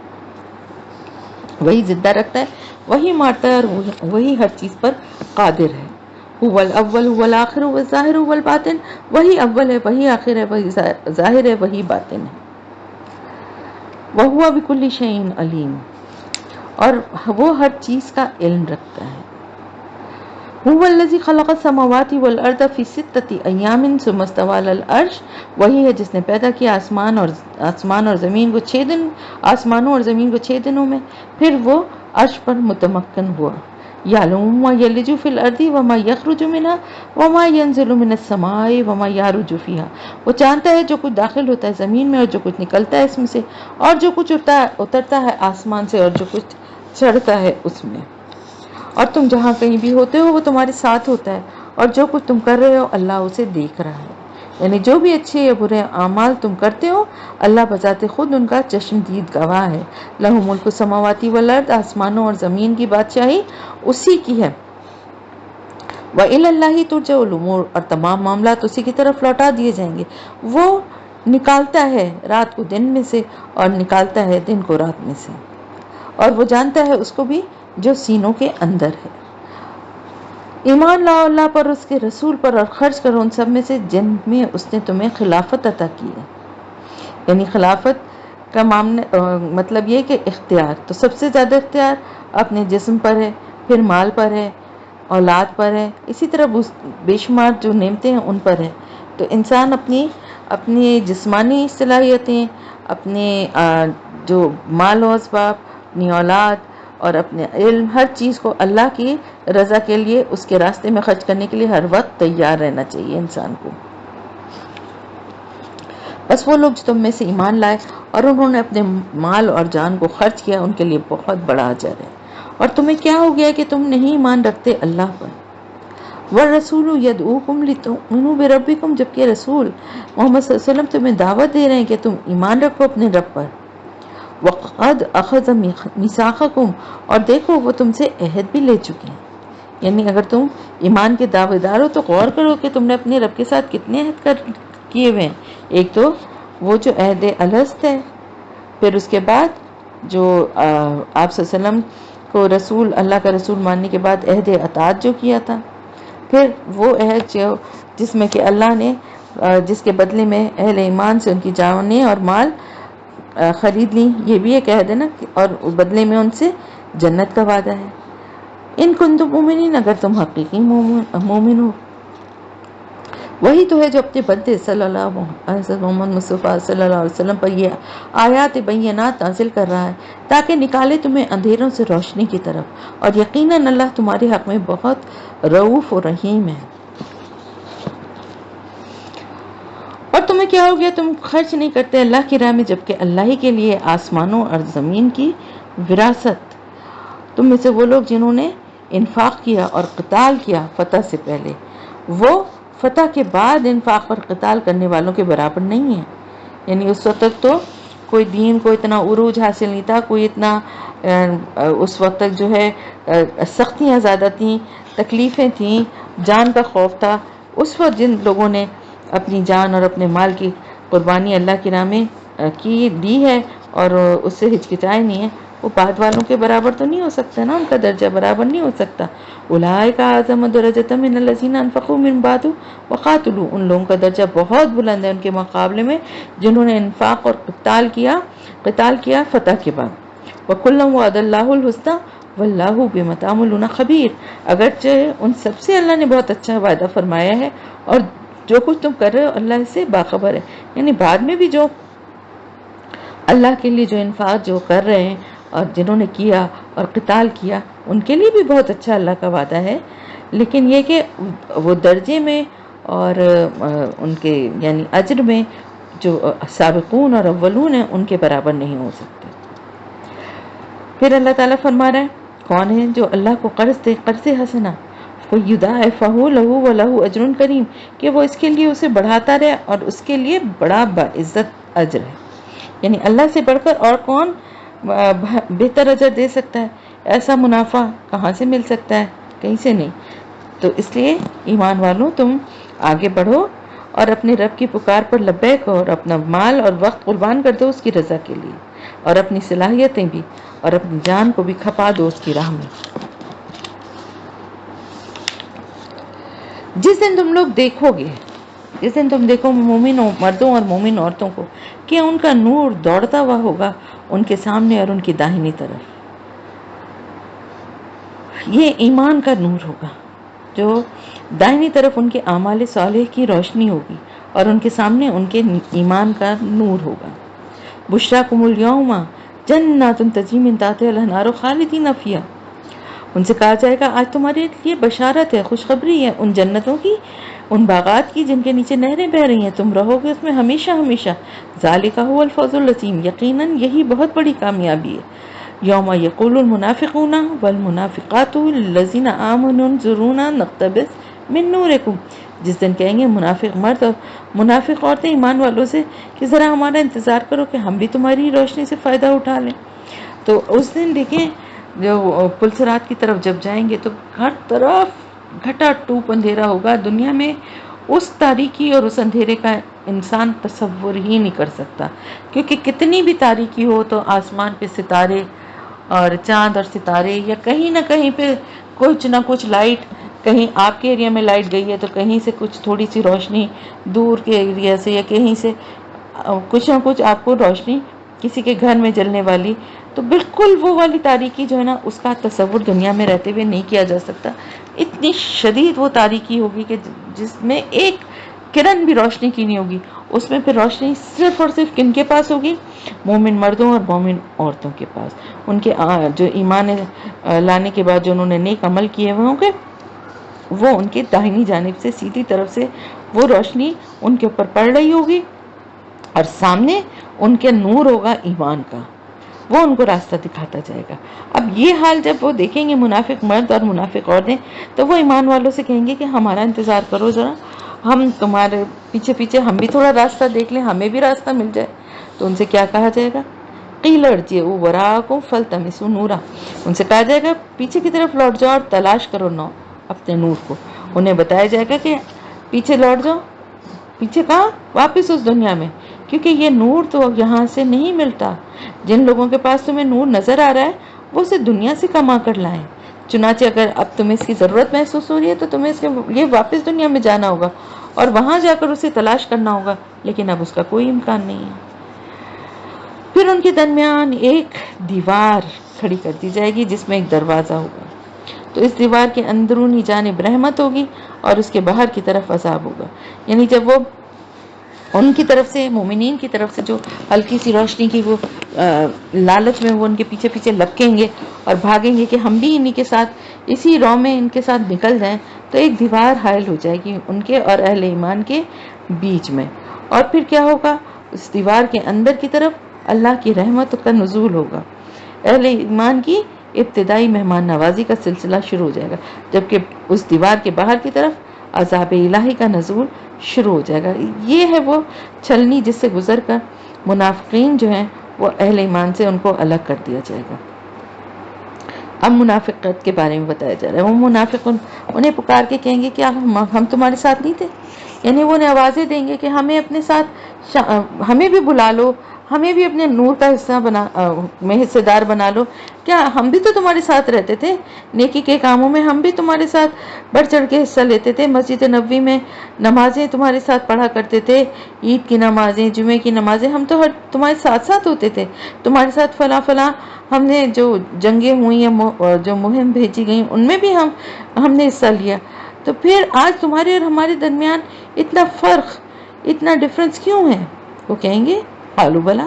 [SPEAKER 1] وہی زندہ رکھتا ہے، وہی مارتا ہے اور وہی ہر چیز پر قادر ہے۔ هو الاول هو الاخر هو الظاہر هو الباطن، وہی اول ہے، وہی آخر ہے، وہی ظاہر ہے، وہی باطن ہے۔ وهو بكل شيء علیم، اور وہ ہر چیز کا علم رکھتا ہے۔ هو الذی خلق السماوات والارض فی ستۃ ایام ثم استوى علی العرش، وہی ہے جس نے پیدا کیا آسمان اور زمین کو 6 دن، آسمانوں اور زمین کو 6 دنوں میں، پھر وہ عرش پر متمکن ہوا۔ یعلم ما یلج فی الارض وما یخرج منها وما ینزل من السماء وما یعرج فیها، وہ جانتا ہے جو کچھ داخل ہوتا ہے زمین میں اور جو کچھ نکلتا ہے اس میں سے، اور جو کچھ اترتا ہے آسمان سے اور جو کچھ چڑھتا ہے اس میں۔ اور تم جہاں کہیں بھی ہوتے ہو وہ تمہارے ساتھ ہوتا ہے، اور جو کچھ تم کر رہے ہو اللہ اسے دیکھ رہا ہے۔ یعنی جو بھی اچھے یا برے اعمال تم کرتے ہو اللہ بذات خود ان کا چشمدید گواہ ہے۔ لَهُ مُلْكُ السَّمَاوَاتِ وَالْأَرْضِ، آسمانوں اور زمین کی بادشاہی اسی کی ہے۔ وَإِلَى اللَّهِ تُرْجَعُ الْأُمُورُ، اور تمام معاملات اسی کی طرف لوٹا دیے جائیں گے۔ وہ نکالتا ہے رات کو دن میں سے اور نکالتا ہے دن کو رات میں سے، اور وہ جانتا ہے اس کو بھی جو سینوں کے اندر ہے۔ ایمان لاؤ اللہ پر، اس کے رسول پر، اور خرچ کرو ان سب میں سے جن میں اس نے تمہیں خلافت عطا کی ہے۔ یعنی خلافت کا مطلب یہ کہ اختیار، تو سب سے زیادہ اختیار اپنے جسم پر ہے، پھر مال پر ہے، اولاد پر ہے، اسی طرح بے شمار جو نعمتیں ہیں ان پر ہے۔ تو انسان اپنی جسمانی صلاحیتیں، اپنے جو مال و اسباب، اپنی اولاد اور اپنے علم، ہر چیز کو اللہ کی رضا کے لیے، اس کے راستے میں خرچ کرنے کے لیے ہر وقت تیار رہنا چاہیے انسان کو۔ بس وہ لوگ جو تم میں سے ایمان لائے اور انہوں نے اپنے مال اور جان کو خرچ کیا ان کے لیے بہت بڑا اجر ہے۔ اور تمہیں کیا ہو گیا کہ تم نہیں ایمان رکھتے اللہ پر؟ والرسول یدعوکم لتؤمنوا بربکم، جبکہ رسول محمد صلی اللہ علیہ وسلم تمہیں دعوت دے رہے ہیں کہ تم ایمان رکھو اپنے رب پر. وقد اخذ میثاقکم، اور دیکھو وہ تم سے عہد بھی لے چکے ہیں. یعنی اگر تم ایمان کے دعوے دار ہو تو غور کرو کہ تم نے اپنے رب کے ساتھ کتنے عہد کیے ہوئے ہیں. ایک تو وہ جو عہد الست ہے، پھر اس کے بعد جو آپ صلی اللہ علیہ وسلم کو رسول، اللہ کا رسول ماننے کے بعد عہد اطاعت جو کیا تھا، پھر وہ عہد جو جس میں کہ اللہ نے جس کے بدلے میں اہل ایمان سے ان کی جانیں اور مال خرید لی، یہ بھی ایک عہد ہے نا، اور بدلے میں ان سے جنت کا وعدہ ہے. ان کنتم مومنین، اگر تم حقیقی مومن ہو. وہی تو ہے جو اپنے بندے صلی اللہ علیہ وسلم محمد مصطفیٰ صلی اللہ علیہ وسلم پر یہ آیات بینات نازل کر رہا ہے تاکہ نکالے تمہیں اندھیروں سے روشنی کی طرف، اور یقیناً اللہ تمہارے حق میں بہت رؤوف و رحیم ہے. اور تمہیں کیا ہو گیا، تم خرچ نہیں کرتے اللہ کی راہ میں، جبکہ اللہ ہی کے لیے آسمانوں اور زمین کی وراثت. تم میں سے وہ لوگ جنہوں نے انفاق کیا اور قتال کیا فتح سے پہلے، وہ فتح کے بعد انفاق پر قتال کرنے والوں کے برابر نہیں ہیں. یعنی اس وقت تک تو کوئی دین کو اتنا عروج حاصل نہیں تھا، کوئی اتنا اس وقت تک جو ہے سختیاں زیادہ تھیں، تکلیفیں تھیں، جان کا خوف تھا. اس وقت جن لوگوں نے اپنی جان اور اپنے مال کی قربانی اللہ کی راہ میں کی دی ہے اور اس سے ہچکچائے نہیں ہے، وہ بعد والوں کے برابر تو نہیں ہو سکتا نا، ان کا درجہ برابر نہیں ہو سکتا. اولئک اعظم درجۃ من الذین انفقوا من بعد وقاتلوا، ان لوگوں کا درجہ بہت بلند ہے ان کے مقابلے میں جنہوں نے انفاق اور قتال کیا فتح کے بعد. وکلا وعد اللہ الحسنی واللہ بما تعملون خبیر، اگرچہ ان سب سے اللہ نے بہت اچھا وعدہ فرمایا ہے اور جو کچھ تم کر رہے ہو اللہ اس سے باخبر ہے. یعنی بعد میں بھی جو اللہ کے لیے جو انفاق جو کر رہے ہیں اور جنہوں نے کیا اور قتال کیا، ان کے لیے بھی بہت اچھا اللہ کا وعدہ ہے. لیکن یہ کہ وہ درجے میں اور ان کے یعنی اجر میں جو سابقون اور اولون ہیں ان کے برابر نہیں ہو سکتے. پھر اللہ تعالیٰ فرما رہا ہے کون ہے جو اللہ کو قرض دے، قرض حسنہ فَيُضَاعِفَهُ لَهُ وَلَهُ أَجْرٌ کریم، کہ وہ اس کے لیے اسے بڑھاتا رہے اور اس کے لیے بڑا باعزت اجر ہے. یعنی اللہ سے بڑھ کر اور کون بہتر اجر دے سکتا ہے؟ ایسا منافع کہاں سے مل سکتا ہے؟ کہیں سے نہیں. تو اس لیے ایمان والوں تم آگے بڑھو اور اپنے رب کی پکار پر لبیک ہو اور اپنا مال اور وقت قربان کر دو اس کی رضا کے لیے، اور اپنی صلاحیتیں بھی اور اپنی جان کو بھی کھپا دو اس کی راہ میں. جس دن تم لوگ دیکھو گے، جس دن تم دیکھو مومن مردوں اور مومن عورتوں کو کہ ان کا نور دوڑتا ہوا ہوگا ان کے سامنے اور ان کی داہنی طرف، یہ ایمان کا نور ہوگا جو داہنی طرف ان کے اعمال صالح کی روشنی ہوگی اور ان کے سامنے ان کے ایمان کا نور ہوگا. بشراکم الیوم جنات تجری من تحتها الانہار خالدین فیہا، ان سے کہا جائے گا آج تمہارے لیے بشارت ہے، خوشخبری ہے ان جنتوں کی، ان باغات کی جن کے نیچے نہریں بہ رہی ہیں، تم رہو گے اس میں ہمیشہ ہمیشہ. ذالک هو الفوز العظیم، یقیناً یہی بہت بڑی کامیابی ہے. یوم یقول المنافقون والمنافقات للذین آمنوا انظرونا نقتبس من نورکم، جس دن کہیں گے منافق مرد اور منافق عورتیں ایمان والوں سے کہ ذرا ہمارا انتظار کرو کہ ہم بھی تمہاری روشنی سے فائدہ اٹھا لیں. تو اس دن دیکھیں جو پلسرات کی طرف جب جائیں گے تو ہر طرف گھٹا ٹوپ اندھیرا ہوگا. دنیا میں اس تاریکی اور اس اندھیرے کا انسان تصور ہی نہیں کر سکتا، کیونکہ کتنی بھی تاریکی ہو تو آسمان پہ ستارے اور چاند اور ستارے یا کہیں نہ کہیں پہ کچھ نہ کچھ لائٹ، کہیں آپ کے ایریا میں لائٹ گئی ہے تو کہیں سے کچھ تھوڑی سی روشنی دور کے ایریا سے یا کہیں سے کچھ نہ کچھ آپ کو روشنی کسی کے گھر میں جلنے والی. تو بالکل وہ والی تاریکی جو ہے نا اس کا تصور دنیا میں رہتے ہوئے نہیں کیا جا سکتا. اتنی شدید وہ تاریکی ہوگی کہ جس میں ایک کرن بھی روشنی کی نہیں ہوگی. اس میں پھر روشنی صرف اور صرف کن کے پاس ہوگی؟ مومن مردوں اور مومن عورتوں کے پاس. ان کے جو ایمان لانے کے بعد جو انہوں نے نیک عمل کیے ہوئے ہوں گے وہ ان کی داہنی جانب سے سیدھی طرف سے وہ روشنی ان کے اوپر پڑ رہی ہوگی اور سامنے ان کے نور ہوگا ایمان کا. وہ ان کو راستہ دکھاتا جائے گا۔ اب یہ حال جب وہ دیکھیں گے منافق مرد اور منافق عورتیں، تو وہ ایمان والوں سے کہیں گے کہ ہمارا انتظار کرو ذرا، ہم تمہارے پیچھے پیچھے ہم بھی تھوڑا راستہ دیکھ لیں، ہمیں بھی راستہ مل جائے۔ تو ان سے کیا کہا جائے گا؟ قیل ارجعوا وراءکم فالتمسوا نورا، ان سے کہا جائے گا پیچھے کی طرف لوٹ جاؤ اور تلاش کرو اپنے نور کو۔ انہیں بتایا جائے گا کہ پیچھے لوٹ جاؤ، پیچھے کہاں؟ واپس اس دنیا میں، کیونکہ یہ نور تو یہاں سے نہیں ملتا۔ جن لوگوں کے پاس تمہیں نور نظر آ رہا ہے وہ اسے دنیا سے کما کر لائیں، چنانچہ اگر اب تمہیں اس کی ضرورت محسوس ہو رہی ہے تو تمہیں اس کے لیے واپس دنیا میں جانا ہوگا اور وہاں جا کر اسے تلاش کرنا ہوگا، لیکن اب اس کا کوئی امکان نہیں ہے۔ پھر ان کے درمیان ایک دیوار کھڑی کر دی جائے گی جس میں ایک دروازہ ہوگا، تو اس دیوار کے اندرونی جانب رحمت ہوگی اور اس کے باہر کی طرف عذاب ہوگا۔ یعنی جب وہ ان کی طرف سے، مومنین کی طرف سے جو ہلکی سی روشنی کی وہ لالچ میں وہ ان کے پیچھے پیچھے لپکیں گے اور بھاگیں گے کہ ہم بھی انہی کے ساتھ اسی رو میں ان کے ساتھ نکل جائیں، تو ایک دیوار حائل ہو جائے گی ان کے اور اہل ایمان کے بیچ میں۔ اور پھر کیا ہوگا؟ اس دیوار کے اندر کی طرف اللہ کی رحمت کا نزول ہوگا، اہل ایمان کی ابتدائی مہمان نوازی کا سلسلہ شروع ہو جائے گا، جبکہ اس دیوار کے باہر کی طرف عذاب الہی کا نزول شروع ہو جائے گا۔ یہ ہے وہ چھلنی جس سے گزر کر منافقین جو ہیں وہ اہل ایمان سے ان کو الگ کر دیا جائے گا۔ اب منافقت کے بارے میں بتایا جا رہا ہے۔ وہ منافق انہیں پکار کے کہیں گے کہ ہم تمہارے ساتھ نہیں تھے، یعنی وہ انہیں آوازیں دیں گے کہ ہمیں اپنے ساتھ ہمیں بھی بلا لو، ہمیں بھی اپنے نور کا حصہ میں حصے دار بنا لو، کیا ہم بھی تو تمہارے ساتھ رہتے تھے، نیکی کے کاموں میں ہم بھی تمہارے ساتھ بڑھ چڑھ کے حصہ لیتے تھے، مسجد نبوی میں نمازیں تمہارے ساتھ پڑھا کرتے تھے، عید کی نمازیں، جمعے کی نمازیں، ہم تو تمہارے ساتھ ساتھ ہوتے تھے، تمہارے ساتھ فلاں فلاں ہم نے جو جنگیں ہوئی ہیں، جو مہم بھیجی گئیں ان میں بھی ہم نے حصہ لیا، تو پھر آج تمہارے اور ہمارے درمیان اتنا فرق، اتنا ڈفرنس کیوں ہے؟ وہ کہیں گے قالوا بلا،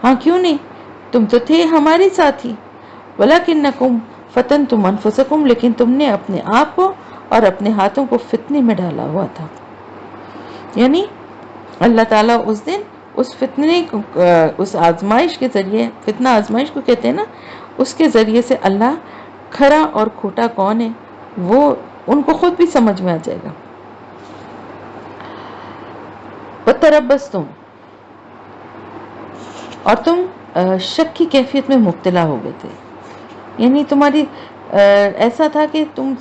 [SPEAKER 1] ہاں کیوں نہیں، تم تو تھے ہمارے ساتھ ہی، ولکنکم فتنتم انفسکم، لیکن تم نے اپنے آپ کو اور اپنے ہاتھوں کو فتنے میں ڈالا ہوا تھا۔ یعنی اللہ تعالیٰ اس دن اس فتنے اس آزمائش کے ذریعے، فتنہ آزمائش کو کہتے ہیں نا، اس کے ذریعے سے اللہ کھرا اور کھوٹا کون ہے وہ ان کو خود بھی سمجھ میں آ جائے گا۔ وتربصتم، اور تم شک کی کیفیت میں مبتلا ہو گئے تھے، یعنی تمہاری ایسا تھا کہ تم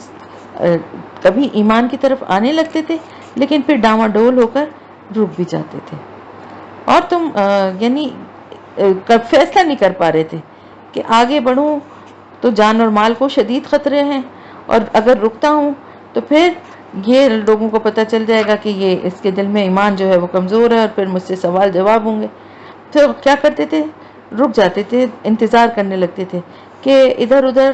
[SPEAKER 1] کبھی ایمان کی طرف آنے لگتے تھے لیکن پھر ڈاواڈول ہو کر رک بھی جاتے تھے، اور تم یعنی فیصلہ نہیں کر پا رہے تھے کہ آگے بڑھوں تو جان اور مال کو شدید خطرے ہیں، اور اگر رکتا ہوں تو پھر یہ لوگوں کو پتہ چل جائے گا کہ یہ اس کے دل میں ایمان جو ہے وہ کمزور ہے، اور پھر مجھ سے سوال جواب ہوں گے۔ تو کیا کرتے تھے؟ رک جاتے تھے، انتظار کرنے لگتے تھے کہ ادھر ادھر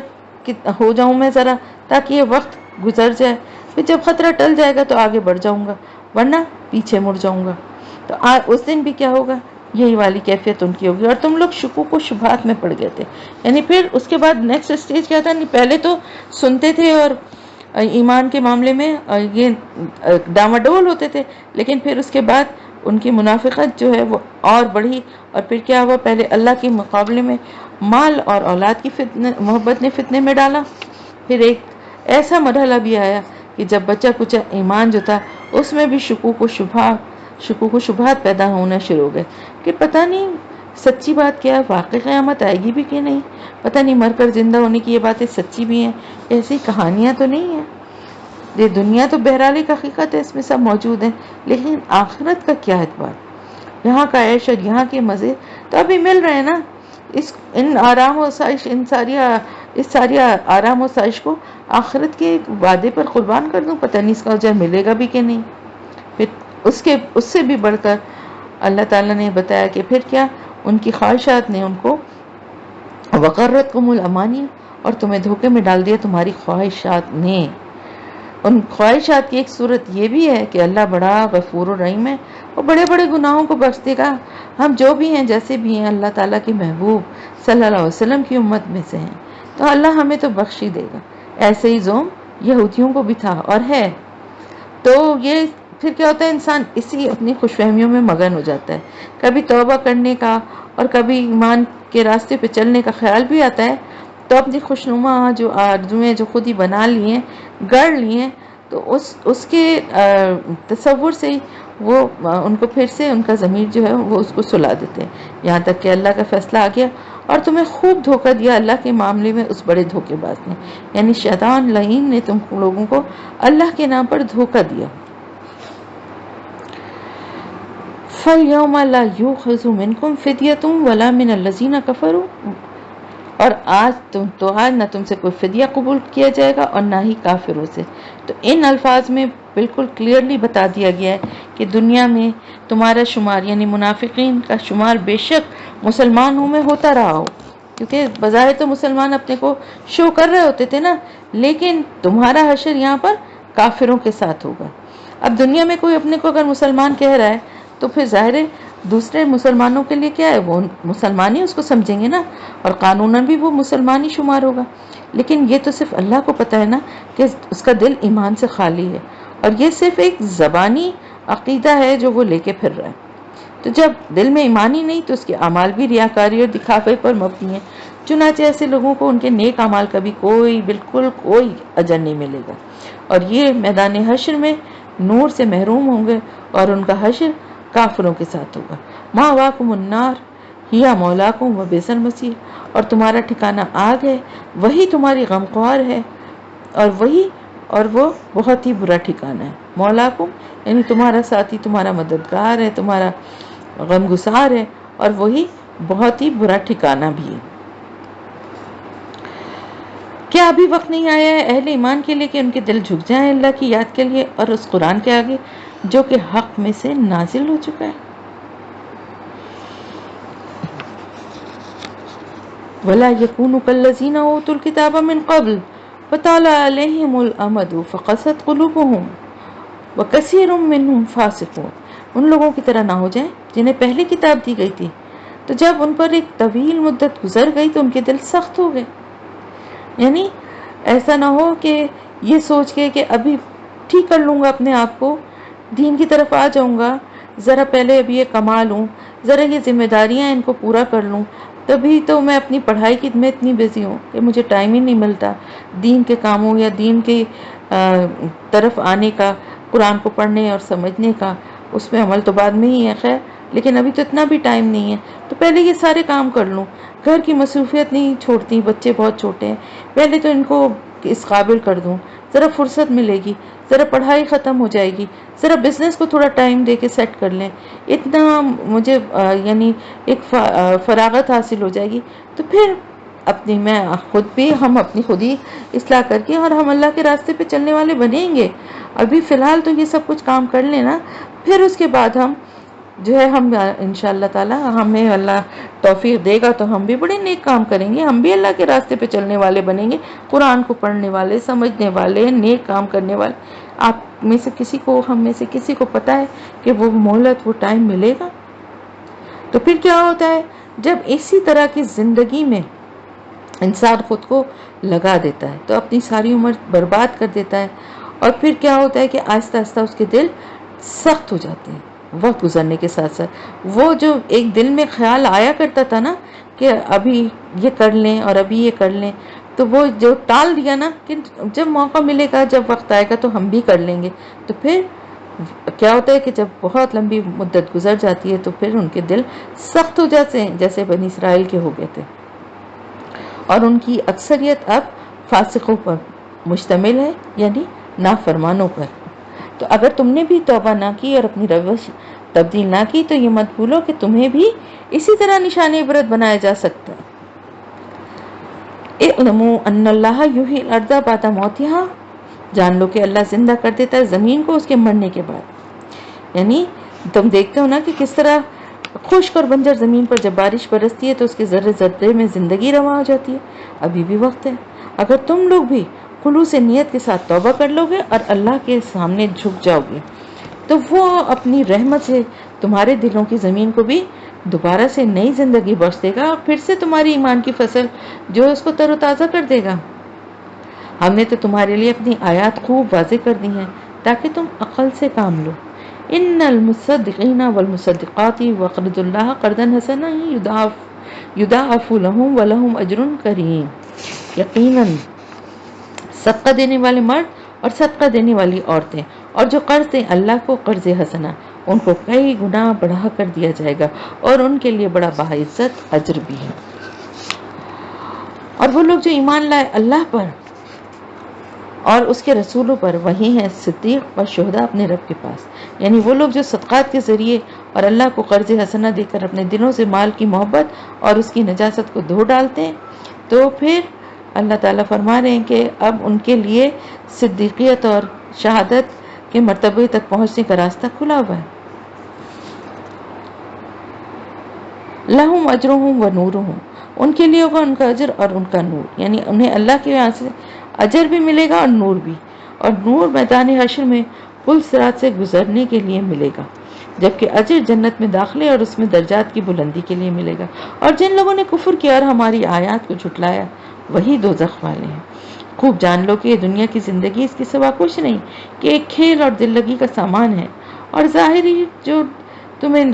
[SPEAKER 1] ہو جاؤں میں ذرا، تاکہ یہ وقت گزر جائے، پھر جب خطرہ ٹل جائے گا تو آگے بڑھ جاؤں گا، ورنہ پیچھے مڑ جاؤں گا۔ تو اس دن بھی کیا ہوگا؟ یہی والی کیفیت ان کی ہوگی، اور تم لوگ شکوک و شبہات میں پڑ گئے تھے۔ یعنی پھر اس کے بعد نیکسٹ اسٹیج کیا تھا؟ پہلے تو سنتے تھے اور ایمان کے معاملے میں یہ ڈاواڈول ہوتے تھے، لیکن پھر اس کے بعد ان کی منافقت جو ہے وہ اور بڑھی، اور پھر کیا ہوا؟ پہلے اللہ کے مقابلے میں مال اور اولاد کی محبت نے فتنے میں ڈالا، پھر ایک ایسا مرحلہ بھی آیا کہ جب بچہ کچھ ایمان جو تھا اس میں بھی شکوک و شبہات پیدا ہونا شروع ہو گئے کہ پتہ نہیں سچی بات کیا ہے، واقعی قیامت آئے گی بھی کہ نہیں، پتہ نہیں مر کر زندہ ہونے کی یہ باتیں سچی بھی ہیں، ایسی کہانیاں تو نہیں ہیں، یہ دنیا تو بہرحال ایک حقیقت ہے، اس میں سب موجود ہیں، لیکن آخرت کا کیا اعتبار؟ یہاں کا عیش اور یہاں کے مزے تو ابھی مل رہے ہیں نا، ان آرام و سائش، اس ساری آرام و سائش کو آخرت کے وعدے پر قربان کر دوں، پتہ نہیں اس کا اجر ملے گا بھی کہ نہیں۔ پھر اس سے بھی بڑھ کر اللہ تعالیٰ نے بتایا کہ پھر کیا؟ ان کی خواہشات نے ان کو وغرتکم الامانی، اور تمہیں دھوکے میں ڈال دیا تمہاری خواہشات نے۔ ان خواہشات کی ایک صورت یہ بھی ہے کہ اللہ بڑا غفور الرحیم ہے، وہ بڑے بڑے گناہوں کو بخش دے گا، ہم جو بھی ہیں جیسے بھی ہیں اللہ تعالیٰ کے محبوب صلی اللہ علیہ وسلم کی امت میں سے ہیں، تو اللہ ہمیں تو بخش ہی دے گا۔ ایسے ہی زوم یہودیوں کو بھی تھا اور ہے، تو یہ پھر کیا ہوتا ہے، انسان اسی اپنی خوش فہمیوں میں مگن ہو جاتا ہے، کبھی توبہ کرنے کا اور کبھی ایمان کے راستے پہ چلنے کا خیال بھی آتا ہے، تو اپنی خوشنما جو آرزویں جو خود ہی بنا لی ہیں، گڑھ لی ہیں، تو اس کے تصور سے ہی وہ ان کو پھر سے ان کا ضمیر جو ہے وہ اس کو سلا دیتے ہیں، یہاں تک کہ اللہ کا فیصلہ آ گیا اور تمہیں خوب دھوکہ دیا اللہ کے معاملے میں اس بڑے دھوکے باز نے، یعنی شیطان لعین نے تم لوگوں کو اللہ کے نام پر دھوکہ دیا۔ فَالْيَوْمَ لَا يُؤْخَذُ مِنْكُمْ فِدْيَةٌ وَلَا مِنَ الَّذِينَ كَفَرُوا، اور آج نہ تم سے کوئی فدیہ قبول کیا جائے گا اور نہ ہی کافروں سے۔ تو ان الفاظ میں بالکل کلیئرلی بتا دیا گیا ہے کہ دنیا میں تمہارا شمار یعنی منافقین کا شمار بے شک مسلمانوں میں ہوتا رہا ہو، کیونکہ بظاہر تو مسلمان اپنے کو شو کر رہے ہوتے تھے نا، لیکن تمہارا حشر یہاں پر کافروں کے ساتھ ہوگا۔ اب دنیا میں کوئی اپنے کو اگر مسلمان کہہ رہا ہے تو پھر ظاہر ہے دوسرے مسلمانوں کے لیے کیا ہے، وہ مسلمان ہی اس کو سمجھیں گے نا، اور قانوناً بھی وہ مسلمان ہی شمار ہوگا، لیکن یہ تو صرف اللہ کو پتہ ہے نا کہ اس کا دل ایمان سے خالی ہے، اور یہ صرف ایک زبانی عقیدہ ہے جو وہ لے کے پھر رہا ہے۔ تو جب دل میں ایمان ہی نہیں تو اس کے اعمال بھی ریاکاری اور دکھاوے پر مبنی ہیں، چنانچہ ایسے لوگوں کو ان کے نیک اعمال کا بھی بالکل کوئی اجر نہیں ملے گا، اور یہ میدان حشر میں نور سے محروم ہوں گے، اور ان کا حشر کافروں کے ساتھ ہوگا۔ مَأْوَاكُمُ النَّارُ ہِیَ مَوْلَاكُمْ وَبِئْسَ الْمَصِیرُ، اور تمہارا ٹھکانہ آگ ہے، وہی تمہاری غمخوار ہے، اور وہ بہت ہی برا ٹھکانہ ہے۔ مولاکم یعنی تمہارا ساتھی، تمہارا مددگار ہے، تمہارا غمگسار ہے، اور وہی بہت ہی برا ٹھکانہ بھی ہے۔ کیا ابھی وقت نہیں آیا ہے اہل ایمان کے لیے کہ ان کے دل جھک جائیں اللہ کی یاد کے لیے اور اس قرآن کے آگے جو کہ حق میں سے نازل ہو چکا ہے؟ وَلَا يَكُونُوا كَالَّذِينَ أُوتُوا الْكِتَابَ مِنْ قَبْلُ فَطَالَ عَلَيْهِمُ الْأَمَدُ فَقَسَتْ قُلُوبُهُمْ وَكَثِيرٌ مِّنْهُمْ فَاسِقُونَ، ان لوگوں کی طرح نہ ہو جائیں جنہیں پہلے کتاب دی گئی تھی، تو جب ان پر ایک طویل مدت گزر گئی تو ان کے دل سخت ہو گئے، یعنی ایسا نہ ہو کہ یہ سوچ کے کہ ابھی ٹھیک کر لوں گا اپنے آپ کو، دین کی طرف آ جاؤں گا، ذرا پہلے ابھی یہ کما لوں، ذرا یہ ذمہ داریاں ان کو پورا کر لوں، تبھی تو میں اپنی پڑھائی کی میں اتنی بزی ہوں کہ مجھے ٹائم ہی نہیں ملتا دین کے کاموں یا دین کی طرف آنے کا، قرآن کو پڑھنے اور سمجھنے کا، اس میں عمل تو بعد میں ہی ہے خیر، لیکن ابھی تو اتنا بھی ٹائم نہیں ہے، تو پہلے یہ سارے کام کر لوں، گھر کی مصروفیت نہیں چھوڑتی، بچے بہت چھوٹے ہیں، پہلے تو ان کو اس قابل کر دوں، ذرا فرصت ملے گی، ذرا پڑھائی ختم ہو جائے گی، ذرا بزنس کو تھوڑا ٹائم دے کے سیٹ کر لیں، اتنا مجھے یعنی ایک فراغت حاصل ہو جائے گی، تو پھر ہم اپنی خود ہی اصلاح کر کے اور ہم اللہ کے راستے پہ چلنے والے بنیں گے۔ ابھی فی الحال تو یہ سب کچھ کام کر لینا، پھر اس کے بعد ہم جو ہے ہم انشاءاللہ تعالی ہمیں اللہ توفیق دے گا تو ہم بھی بڑے نیک کام کریں گے، ہم بھی اللہ کے راستے پہ چلنے والے بنیں گے، قرآن کو پڑھنے والے، سمجھنے والے، نیک کام کرنے والے۔ آپ میں سے کسی کو، ہم میں سے کسی کو پتا ہے کہ وہ مہلت، وہ ٹائم ملے گا؟ تو پھر کیا ہوتا ہے جب اسی طرح کی زندگی میں انسان خود کو لگا دیتا ہے تو اپنی ساری عمر برباد کر دیتا ہے، اور پھر کیا ہوتا ہے کہ آہستہ آہستہ اس کے دل سخت ہو جاتے ہیں وقت گزرنے کے ساتھ ساتھ۔ وہ جو ایک دل میں خیال آیا کرتا تھا نا کہ ابھی یہ کر لیں اور ابھی یہ کر لیں، تو وہ جو ٹال دیا نا کہ جب موقع ملے گا، جب وقت آئے گا تو ہم بھی کر لیں گے، تو پھر کیا ہوتا ہے کہ جب بہت لمبی مدت گزر جاتی ہے تو پھر ان کے دل سخت ہو جاتے ہیں، جیسے بنی اسرائیل کے ہو گئے تھے، اور ان کی اکثریت اب فاسقوں پر مشتمل ہے، یعنی نافرمانوں پر۔ تو اگر تم نے بھی توبہ نہ کی اور اپنی روش تبدیل نہ کی تو یہ مت بھولو کہ تمہیں بھی اسی طرح نشان عبرت بنایا جا سکتا ہے۔ اعلموا ان اللہ یحیی الارض بعد موتها، جان لو کہ اللہ زندہ کر دیتا ہے زمین کو اس کے مرنے کے بعد، یعنی تم دیکھتے ہو نا کہ کس طرح خشک اور بنجر زمین پر جب بارش برستی ہے تو اس کے ذرے ذرے میں زندگی رواں ہو جاتی ہے۔ ابھی بھی وقت ہے، اگر تم لوگ بھی خلوص نیت کے ساتھ توبہ کر لو گے اور اللہ کے سامنے جھک جاؤ گے تو وہ اپنی رحمت سے تمہارے دلوں کی زمین کو بھی دوبارہ سے نئی زندگی بخش دے گا، اور پھر سے تمہاری ایمان کی فصل جو اس کو تر و تازہ کر دے گا۔ ہم نے تو تمہارے لیے اپنی آیات خوب واضح کر دی ہیں تاکہ تم عقل سے کام لو۔ ان المصدقین والمصدقات وقرضوا اللہ قرضا حسنا یضاعف لهم ولهم اجر کریم۔ یقیناً صدقہ دینے والے مرد اور صدقہ دینے والی عورتیں اور جو قرض دیں اللہ کو قرض حسنا، ان کو کئی گنا بڑھا کر دیا جائے گا اور ان کے لیے بڑا باعزت اجر بھی ہے۔ اور وہ لوگ جو ایمان لائے اللہ پر اور اس کے رسولوں پر، وہی ہیں صدیق اور شہداء اپنے رب کے پاس۔ یعنی وہ لوگ جو صدقات کے ذریعے اور اللہ کو قرض حسنہ دے کر اپنے دلوں سے مال کی محبت اور اس کی نجاست کو دھو ڈالتے ہیں، تو پھر اللہ تعالیٰ فرما رہے ہیں کہ اب ان کے لیے صدیقیت اور شہادت کے مرتبے تک پہنچنے کا راستہ کھلا ہوا ہے۔ لہم اجرہم و نورہم، ان کے لیے ہوگا ان کا اجر اور ان کا نور، یعنی انہیں اللہ کے یہاں سے اجر بھی ملے گا اور نور بھی، اور نور میدان حشر میں پل صراط سے گزرنے کے لیے ملے گا، جبکہ اجر جنت میں داخلے اور اس میں درجات کی بلندی کے لیے ملے گا۔ اور جن لوگوں نے کفر کیا اور ہماری آیات کو جھٹلایا وہی دوزخ والے ہیں۔ خوب جان لو کہ یہ دنیا کی زندگی اس کے سوا کچھ نہیں کہ ایک کھیل اور دل لگی کا سامان ہے، اور ظاہری جو تمہیں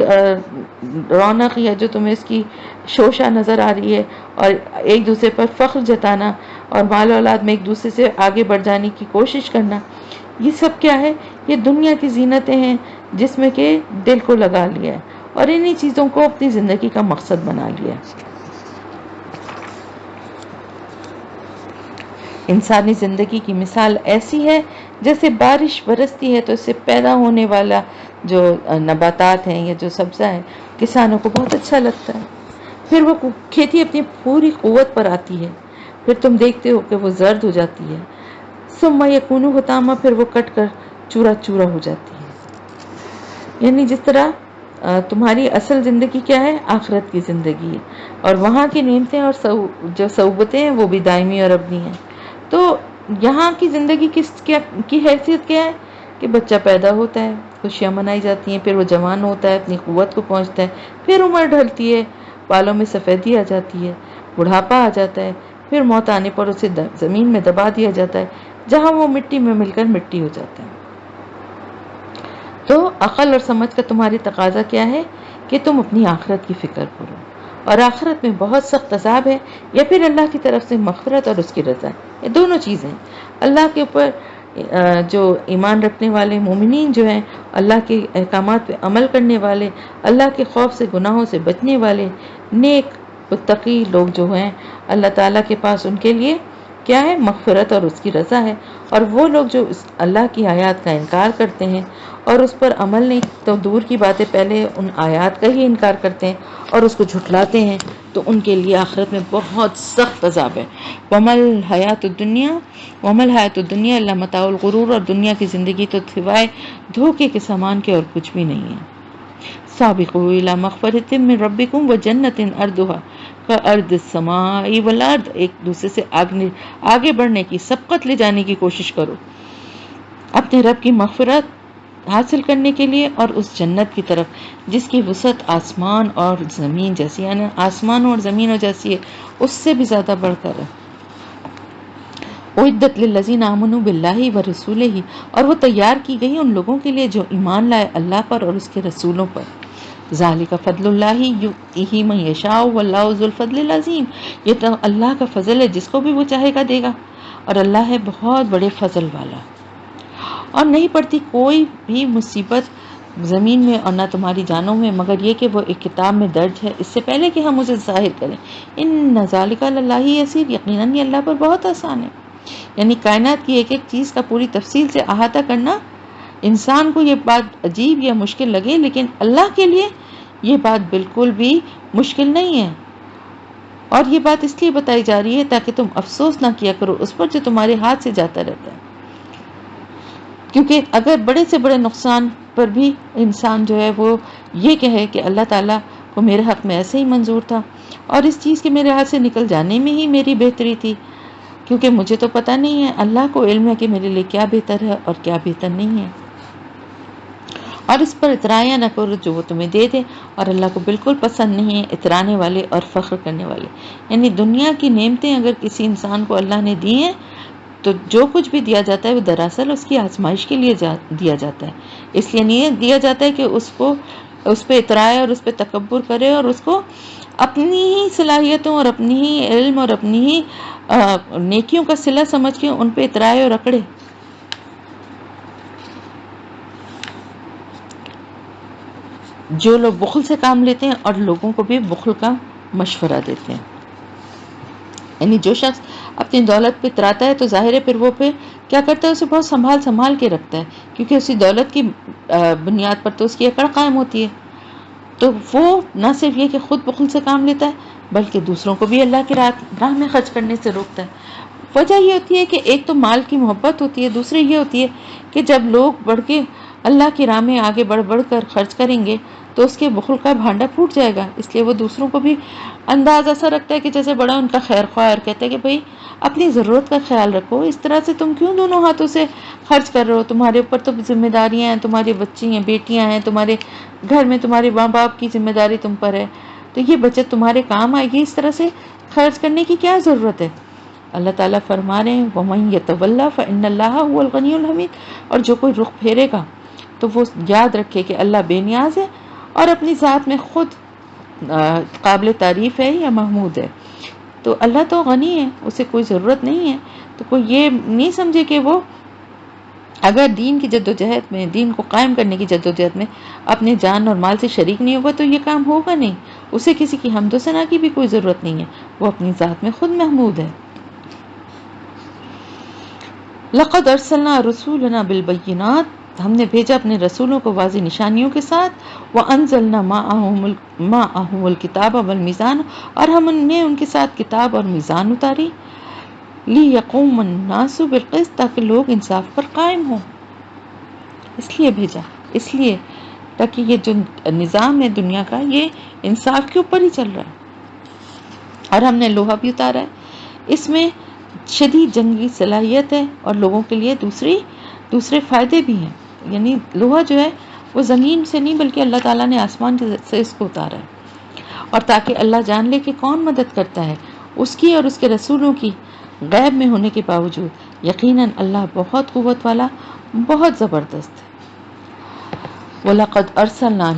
[SPEAKER 1] رونق یا جو تمہیں اس کی شوشہ نظر آ رہی ہے اور ایک دوسرے پر فخر جتانا اور مال و اولاد میں ایک دوسرے سے آگے بڑھ جانے کی کوشش کرنا، یہ سب کیا ہے؟ یہ دنیا کی زینتیں ہیں جس میں کہ دل کو لگا لیا ہے اور انہی چیزوں کو اپنی زندگی کا مقصد بنا لیا ہے۔ انسانی زندگی کی مثال ایسی ہے جیسے بارش برستی ہے تو اس سے پیدا ہونے والا جو نباتات ہیں یا جو سبزہ ہے کسانوں کو بہت اچھا لگتا ہے، پھر وہ کھیتی اپنی پوری قوت پر آتی ہے، پھر تم دیکھتے ہو کہ وہ زرد ہو جاتی ہے، ثم یکون حطاما، پھر وہ کٹ کر چورا چورا ہو جاتی ہے۔ یعنی جس طرح تمہاری اصل زندگی کیا ہے؟ آخرت کی زندگی ہے، اور وہاں کی نعمتیں اور جو صحبتیں ہیں وہ بھی دائمی اور ابدی ہیں۔ تو یہاں کی زندگی کی حیثیت کیا ہے کہ بچہ پیدا ہوتا ہے، خوشیاں منائی جاتی ہیں، پھر وہ جوان ہوتا ہے، اپنی قوت کو پہنچتا ہے، پھر عمر ڈھلتی ہے، بالوں میں سفیدی آ جاتی ہے، بڑھاپا آ جاتا ہے، پھر موت آنے پر اسے زمین میں دبا دیا جاتا ہے جہاں وہ مٹی میں مل کر مٹی ہو جاتا ہے۔ تو عقل اور سمجھ کا تمہاری تقاضا کیا ہے کہ تم اپنی آخرت کی فکر کرو، اور آخرت میں بہت سخت عذاب ہے یا پھر اللہ کی طرف سے مغفرت اور اس کی رضا، یہ دونوں چیزیں اللہ کے اوپر جو ایمان رکھنے والے مومنین جو ہیں، اللہ کے احکامات پہ عمل کرنے والے، اللہ کے خوف سے گناہوں سے بچنے والے نیک متقی لوگ جو ہیں، اللہ تعالیٰ کے پاس ان کے لیے کیا ہے؟ مغفرت اور اس کی رضا ہے۔ اور وہ لوگ جو اللہ کی آیات کا انکار کرتے ہیں اور اس پر عمل نہیں تو دور کی باتیں پہلے ان آیات کا ہی انکار کرتے ہیں اور اس کو جھٹلاتے ہیں، تو ان کے لیے آخرت میں بہت سخت عذاب ہے۔ وَمَا الْحَيَاةُ الدُّنْيَا إِلَّا مَتَاعُ الْغُرُورِ، اور دنیا کی زندگی تو سوائے دھوکے کے سامان کے اور کچھ بھی نہیں ہے۔ سابقوا الی مغفرۃ من ربکم وجنۃ عرضها کارض السماء والارض، ایک دوسرے سے آگے بڑھنے کی، سبقت لے جانے کی کوشش کرو اپنے رب کی مغفرت حاصل کرنے کے لیے اور اس جنت کی طرف جس کی وسعت آسمان اور زمین جیسی، یعنی آسمانوں اور زمینوں جیسی ہے، اس سے بھی زیادہ بڑھ کر ہے۔ اعدت للذین آمنوا باللہ ورسولہ، اور وہ تیار کی گئی ان لوگوں کے لیے جو ایمان لائے اللہ پر اور اس کے رسولوں پر۔ ذالک فضل اللہ یؤتیہ من یشاء واللہ ذو الفضل العظیم، یہ تو اللہ کا فضل ہے، جس کو بھی وہ چاہے گا دے گا، اور اللہ ہے بہت بڑے فضل والا۔ اور نہیں پڑتی کوئی بھی مصیبت زمین میں اور نہ تمہاری جانوں میں مگر یہ کہ وہ ایک کتاب میں درج ہے اس سے پہلے کہ ہم اسے ظاہر کریں۔ ان ذالک علی اللہ یسیر، یقیناً یہ اللہ پر بہت آسان ہے۔ یعنی کائنات کی ایک ایک چیز کا پوری تفصیل سے احاطہ کرنا، انسان کو یہ بات عجیب یا مشکل لگے، لیکن اللہ کے لیے یہ بات بالکل بھی مشکل نہیں ہے۔ اور یہ بات اس لیے بتائی جا رہی ہے تاکہ تم افسوس نہ کیا کرو اس پر جو تمہارے ہاتھ سے جاتا رہتا ہے، کیونکہ اگر بڑے سے بڑے نقصان پر بھی انسان جو ہے وہ یہ کہے کہ اللہ تعالیٰ کو میرے حق میں ایسے ہی منظور تھا اور اس چیز کے میرے ہاتھ سے نکل جانے میں ہی میری بہتری تھی، کیونکہ مجھے تو پتہ نہیں ہے، اللہ کو علم ہے کہ میرے لیے کیا بہتر ہے اور کیا بہتر نہیں ہے، اور اس پر اترایا نہ کرو جو وہ تمہیں دے دے، اور اللہ کو بالکل پسند نہیں ہے اترانے والے اور فخر کرنے والے۔ یعنی دنیا کی نعمتیں اگر کسی انسان کو اللہ نے دی ہیں تو جو کچھ بھی دیا جاتا ہے وہ دراصل اس کی آزمائش کے لیے دیا جاتا ہے، اس لیے نہیں دیا جاتا ہے کہ اس پہ اترائے اور اس پہ تکبر کرے اور اس کو اپنی ہی صلاحیتوں اور اپنی ہی علم اور اپنی ہی نیکیوں کا صلہ سمجھ کے ان پہ اترائے اور اکڑے۔ جو لوگ بخل سے کام لیتے ہیں اور لوگوں کو بھی بخل کا مشورہ دیتے ہیں، یعنی جو شخص اپنی دولت پہ اتراتا ہے تو ظاہر ہے پھر وہ پہ کیا کرتا ہے، اسے بہت سنبھال کے رکھتا ہے، کیونکہ اسی دولت کی بنیاد پر تو اس کی اکڑ قائم ہوتی ہے۔ تو وہ نہ صرف یہ کہ خود بخل سے کام لیتا ہے بلکہ دوسروں کو بھی اللہ کی راہ میں خرچ کرنے سے روکتا ہے۔ وجہ یہ ہوتی ہے کہ ایک تو مال کی محبت ہوتی ہے، دوسری یہ ہوتی ہے کہ جب لوگ بڑھ کے اللہ کی راہ میں آگے بڑھ کر خرچ کریں گے تو اس کے بخل کا بھانڈا پھوٹ جائے گا، اس لیے وہ دوسروں کو بھی انداز ایسا رکھتا ہے کہ جیسے بڑا ان کا خیر خواہ، اور کہتا ہے کہ بھئی اپنی ضرورت کا خیال رکھو، اس طرح سے تم کیوں دونوں ہاتھوں سے خرچ کر رہے ہو، تمہارے اوپر تو ذمہ داریاں ہیں، تمہاری بچی ہیں، بیٹیاں ہیں، تمہارے گھر میں تمہارے ماں باپ کی ذمہ داری تم پر ہے، تو یہ بچت تمہارے کام آئے گی، اس طرح سے خرچ کرنے کی کیا ضرورت ہے؟ اللہ تعالیٰ فرما رہے ہیں وَمَن يَتَوَلَّ فَإِنَّ اللَّهَ هُوَ الْغَنِيُّ الْحَمِيدُ، اور جو کوئی رخ پھیرے گا تو وہ یاد رکھے کہ اللہ بے نیاز ہے اور اپنی ذات میں خود قابل تعریف ہے یا محمود ہے۔ تو اللہ تو غنی ہے، اسے کوئی ضرورت نہیں ہے، تو کوئی یہ نہیں سمجھے کہ وہ اگر دین کی جدوجہد میں، دین کو قائم کرنے کی جدوجہد میں اپنے جان اور مال سے شریک نہیں ہوگا تو یہ کام ہوگا نہیں، اسے کسی کی حمد و ثنا کی بھی کوئی ضرورت نہیں ہے، وہ اپنی ذات میں خود محمود ہے۔ لقد ارسلنا رسولنا بالبینات، ہم نے بھیجا اپنے رسولوں کو واضح نشانیوں کے ساتھ، وانزلنا معهم الکتاب والمیزان، اور ہم نے ان کے ساتھ کتاب اور میزان اتاری، لیقوم الناس بالقسط، تاکہ لوگ انصاف پر قائم ہوں، اس لیے بھیجا، اس لیے تاکہ یہ جو نظام ہے دنیا کا یہ انصاف کے اوپر ہی چل رہا ہے۔ اور ہم نے لوہا بھی اتارا ہے، اس میں شدید جنگی صلاحیت ہے اور لوگوں کے لیے دوسرے فائدے بھی ہیں، یعنی لوہا جو ہے وہ زمین سے نہیں بلکہ اللہ تعالیٰ نے آسمان سے اس کو اتارا ہے، اور تاکہ اللہ جان لے کہ کون مدد کرتا ہے اس کی اور اس کے رسولوں کی غیب میں ہونے کے باوجود، یقیناً اللہ بہت قوت والا، بہت زبردست ہے۔ وَلَقَدْ أَرْسَلْنَا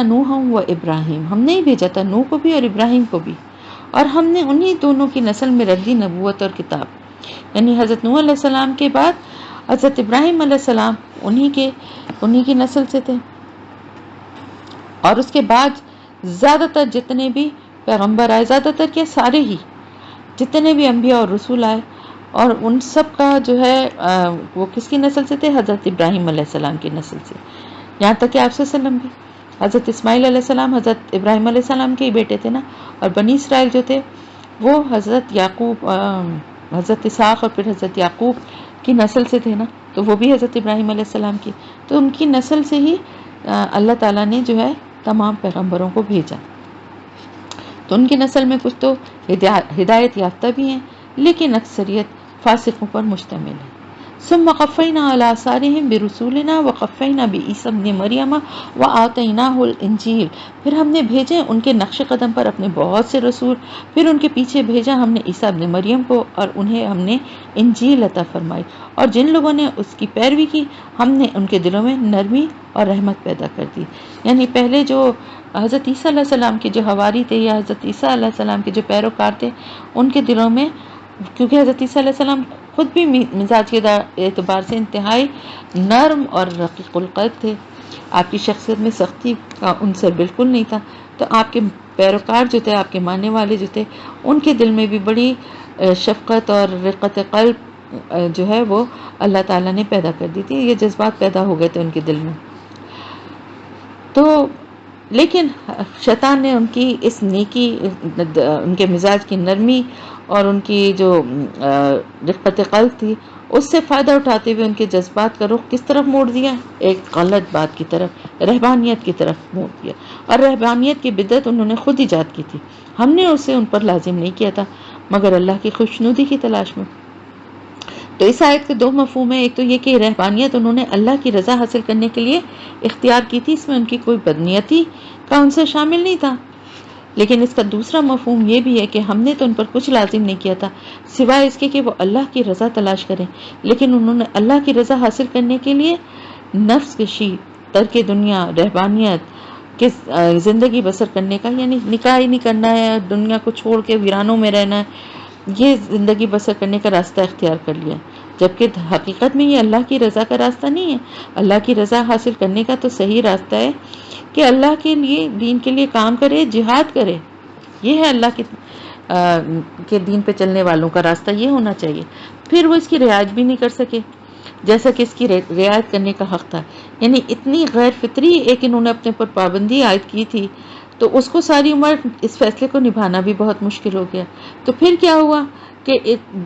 [SPEAKER 1] نُوحًا وَإِبْرَاهِيمَ، ہم نے ہی بھیجا تھا نوح کو بھی اور ابراہیم کو بھی، اور ہم نے انہی دونوں کی نسل میں رکھ دی نبوت اور کتاب، یعنی حضرت نوح علیہ السلام کے بعد حضرت ابراہیم علیہ السلام انہی کی نسل سے تھے، اور اس کے بعد زیادہ تر جتنے بھی پیغمبر آئے، زیادہ تر کیا سارے ہی جتنے بھی انبیاء اور رسول آئے، اور ان سب کا جو ہے وہ کس کی نسل سے تھے؟ حضرت ابراہیم علیہ السلام کی نسل سے، یہاں تک کہ آپ صلی اللہ علیہ وسلم بھی حضرت اسماعیل علیہ السلام حضرت ابراہیم علیہ السلام کے ہی بیٹے تھے نا، اور بنی اسرائیل جو تھے وہ حضرت اسحاق اور پھر حضرت یعقوب کی نسل سے تھے نا، تو وہ بھی حضرت ابراہیم علیہ السلام کی، تو ان کی نسل سے ہی اللہ تعالیٰ نے جو ہے تمام پیغمبروں کو بھیجا، تو ان کی نسل میں کچھ تو ہدایت یافتہ بھی ہیں لیکن اکثریت فاسقوں پر مشتمل ہے۔ ثم قفینا علی آثارہم برسولنا وقفینا بعیسی ابن مریم وآتیناہ الانجیل، پھر ہم نے بھیجے ان کے نقش قدم پر اپنے بہت سے رسول، پھر ان کے پیچھے بھیجا ہم نے عیسیٰ ابن مریم کو اور انہیں ہم نے انجیل عطا فرمائی، اور جن لوگوں نے اس کی پیروی کی ہم نے ان کے دلوں میں نرمی اور رحمت پیدا کر دی، یعنی پہلے جو حضرت عیسیٰ علیہ السلام کے جو حواری تھے یا حضرت عیسیٰ علیہ السلام کے جو پیروکار تھے، ان کے دلوں میں، کیونکہ حضرت عیسیٰ علیہ السلام خود بھی مزاج کے اعتبار سے انتہائی نرم اور رقیق القلب تھے، آپ کی شخصیت میں سختی کا عنصر بالکل نہیں تھا، تو آپ کے پیروکار جو تھے، آپ کے ماننے والے جو تھے، ان کے دل میں بھی بڑی شفقت اور رقت قلب جو ہے وہ اللہ تعالیٰ نے پیدا کر دی تھی، یہ جذبات پیدا ہو گئے تھے ان کے دل میں، تو لیکن شیطان نے ان کی اس نیکی، ان کے مزاج کی نرمی اور ان کی جو رقت قلب تھی اس سے فائدہ اٹھاتے ہوئے ان کے جذبات کا رخ کس طرف موڑ دیا؟ ایک غلط بات کی طرف، رہبانیت کی طرف موڑ دیا، اور رہبانیت کی بدعت انہوں نے خود ایجاد کی تھی، ہم نے اسے ان پر لازم نہیں کیا تھا مگر اللہ کی خوشنودی کی تلاش میں۔ تو اس آیت کے دو مفہوم ہیں، ایک تو یہ کہ رہبانیت انہوں نے اللہ کی رضا حاصل کرنے کے لیے اختیار کی تھی، اس میں ان کی کوئی بدنیتی کا عنصر شامل نہیں تھا، لیکن اس کا دوسرا مفہوم یہ بھی ہے کہ ہم نے تو ان پر کچھ لازم نہیں کیا تھا سوائے اس کے کہ وہ اللہ کی رضا تلاش کریں، لیکن انہوں نے اللہ کی رضا حاصل کرنے کے لیے نفس کشی، ترک دنیا، رہبانیت کہ زندگی بسر کرنے کا، یعنی نکاح ہی نہیں کرنا ہے، دنیا کو چھوڑ کے ویرانوں میں رہنا ہے، یہ زندگی بسر کرنے کا راستہ اختیار کر لیا، جبکہ حقیقت میں یہ اللہ کی رضا کا راستہ نہیں ہے۔ اللہ کی رضا حاصل کرنے کا تو صحیح راستہ ہے کہ اللہ کے لیے، دین کے لیے کام کرے، جہاد کرے، یہ ہے اللہ کے دین پہ چلنے والوں کا راستہ، یہ ہونا چاہیے۔ پھر وہ اس کی رعایت بھی نہیں کر سکے جیسا کہ اس کی رعایت کرنے کا حق تھا، یعنی اتنی غیر فطری ایک انہوں نے اپنے پر پابندی عائد کی تھی، تو اس کو ساری عمر اس فیصلے کو نبھانا بھی بہت مشکل ہو گیا۔ تو پھر کیا ہوا کہ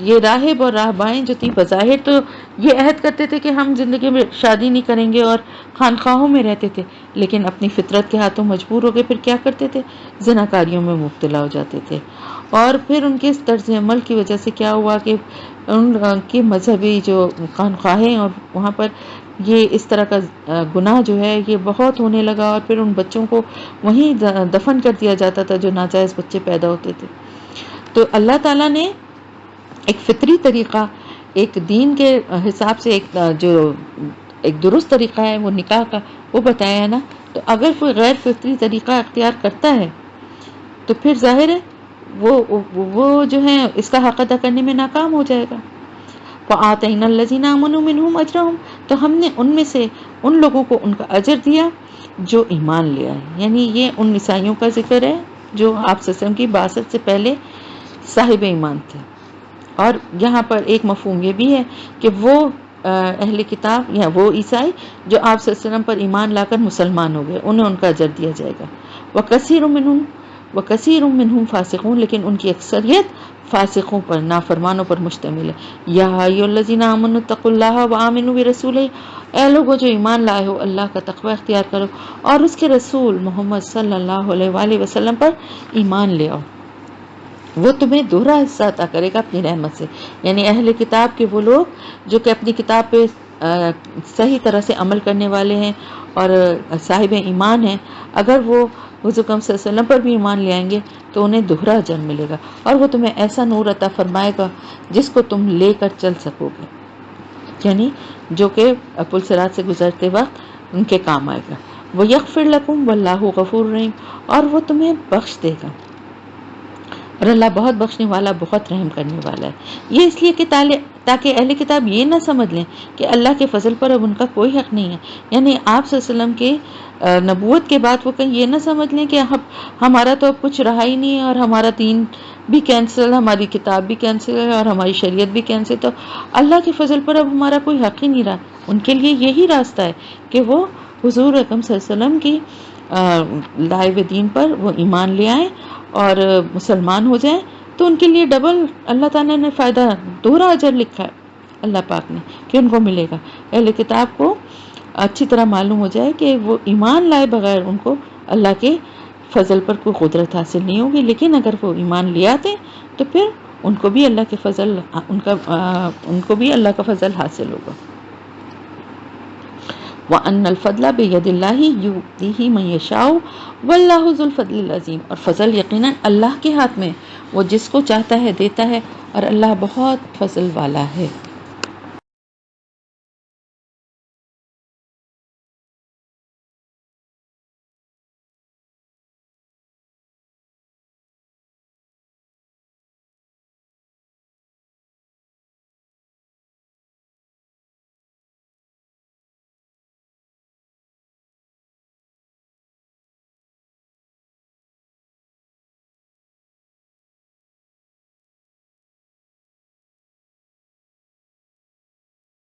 [SPEAKER 1] یہ راہب اور راہبائیں جو تھی بظاہر تو یہ عہد کرتے تھے کہ ہم زندگی میں شادی نہیں کریں گے اور خانقاہوں میں رہتے تھے، لیکن اپنی فطرت کے ہاتھوں مجبور ہو گئے پھر کیا کرتے تھے، زناکاریوں میں مبتلا ہو جاتے تھے۔ اور پھر ان کے اس طرز عمل کی وجہ سے کیا ہوا کہ ان کی مذہبی جو خانقاہیں اور وہاں پر یہ اس طرح کا گناہ جو ہے یہ بہت ہونے لگا، اور پھر ان بچوں کو وہیں دفن کر دیا جاتا تھا جو ناجائز بچے پیدا ہوتے تھے۔ تو اللہ تعالیٰ نے ایک فطری طریقہ، ایک دین کے حساب سے ایک درست طریقہ ہے وہ نکاح کا، وہ بتایا ہے نا۔ تو اگر کوئی غیر فطری طریقہ اختیار کرتا ہے تو پھر ظاہر ہے وہ جو ہے اس کا حق ادا کرنے میں ناکام ہو جائے گا۔ وَآتَيْنَا الَّذِينَ آمَنُوا مِنْهُمْ أَجْرَهُمْ، تو ہم نے ان میں سے ان لوگوں کو ان کا اجر دیا جو ایمان لے آئے، یعنی یہ ان عیسائیوں کا ذکر ہے جو آپ صلی اللہ علیہ وسلم کی بعثت سے پہلے صاحب ایمان تھے۔ اور یہاں پر ایک مفہوم یہ بھی ہے کہ وہ اہل کتاب یا وہ عیسائی جو آپ صلی اللہ علیہ وسلم پر ایمان لا کر مسلمان ہو گئے، انہیں ان کا اجر دیا جائے گا۔ وَكَثِيرٌ مِّنْهُمْ فَاسِقُونَ، لیکن ان کی اکثریت فاسقوں پر، نافرمانوں پر مشتمل ہے۔ یا ایھا الذین آمنوا اتقوا اللہ وآمنوا برسولہ، اے لوگو جو ایمان لائے ہو اللہ کا تقوی اختیار کرو اور اس کے رسول محمد صلی اللہ علیہ وآلہ وسلم پر ایمان لے آؤ، وہ تمہیں دوہرا حصہ عطا کرے گا اپنی رحمت سے۔ یعنی اہل کتاب کے وہ لوگ جو کہ اپنی کتاب پہ صحیح طرح سے عمل کرنے والے ہیں اور صاحب ایمان ہیں، اگر وہ حضور صلی اللہ علیہ وسلم پر بھی ایمان لے آئیں گے تو انہیں دوہرا اجر ملے گا، اور وہ تمہیں ایسا نور عطا فرمائے گا جس کو تم لے کر چل سکو گے، یعنی جو کہ پل صراط سے گزرتے وقت ان کے کام آئے گا۔ وَيَغْفِرْ لَكُمْ وَاللَّهُ غَفُورٌ رَحِيمٌ، اور وہ تمہیں بخش دے گا، اور اللہ بہت بخشنے والا، بہت رحم کرنے والا ہے۔ یہ اس لیے کہ تاکہ اہل کتاب یہ نہ سمجھ لیں کہ اللہ کے فضل پر اب ان کا کوئی حق نہیں ہے، یعنی آپ صلی اللہ علیہ وسلم کے نبوت کے بعد وہ کہیں یہ نہ سمجھ لیں کہ ہمارا تو اب کچھ رہا ہی نہیں ہے اور ہمارا دین بھی کینسل، ہماری کتاب بھی کینسل ہے اور ہماری شریعت بھی کینسل، تو اللہ کے فضل پر اب ہمارا کوئی حق ہی نہیں رہا۔ ان کے لیے یہی راستہ ہے کہ وہ حضور اکرم صلی اللہ علیہ وسلم کی لائے ہوئے دین پر وہ ایمان لے آئیں اور مسلمان ہو جائیں، تو ان کے لیے ڈبل اللہ تعالیٰ نے فائدہ، دوہرا اجر لکھا ہے اللہ پاک نے کہ ان کو ملے گا۔ اہل کتاب کو اچھی طرح معلوم ہو جائے کہ وہ ایمان لائے بغیر ان کو اللہ کے فضل پر کوئی قدرت حاصل نہیں ہوگی، لیکن اگر وہ ایمان لے آتے تو پھر ان کو بھی اللہ کے فضل، ان کو بھی اللہ کا فضل حاصل ہوگا۔ وَأَنَّ الْفَضْلَ بِيَدِ اللَّهِ يُؤْتِيهِ مَن يَشَاءُ وَاللَّهُ ذُو الْفَضْلِ الْعَظِيمِ، اور فضل یقیناً اللہ کے ہاتھ میں، وہ جس کو چاہتا ہے دیتا ہے، اور اللہ بہت فضل والا ہے۔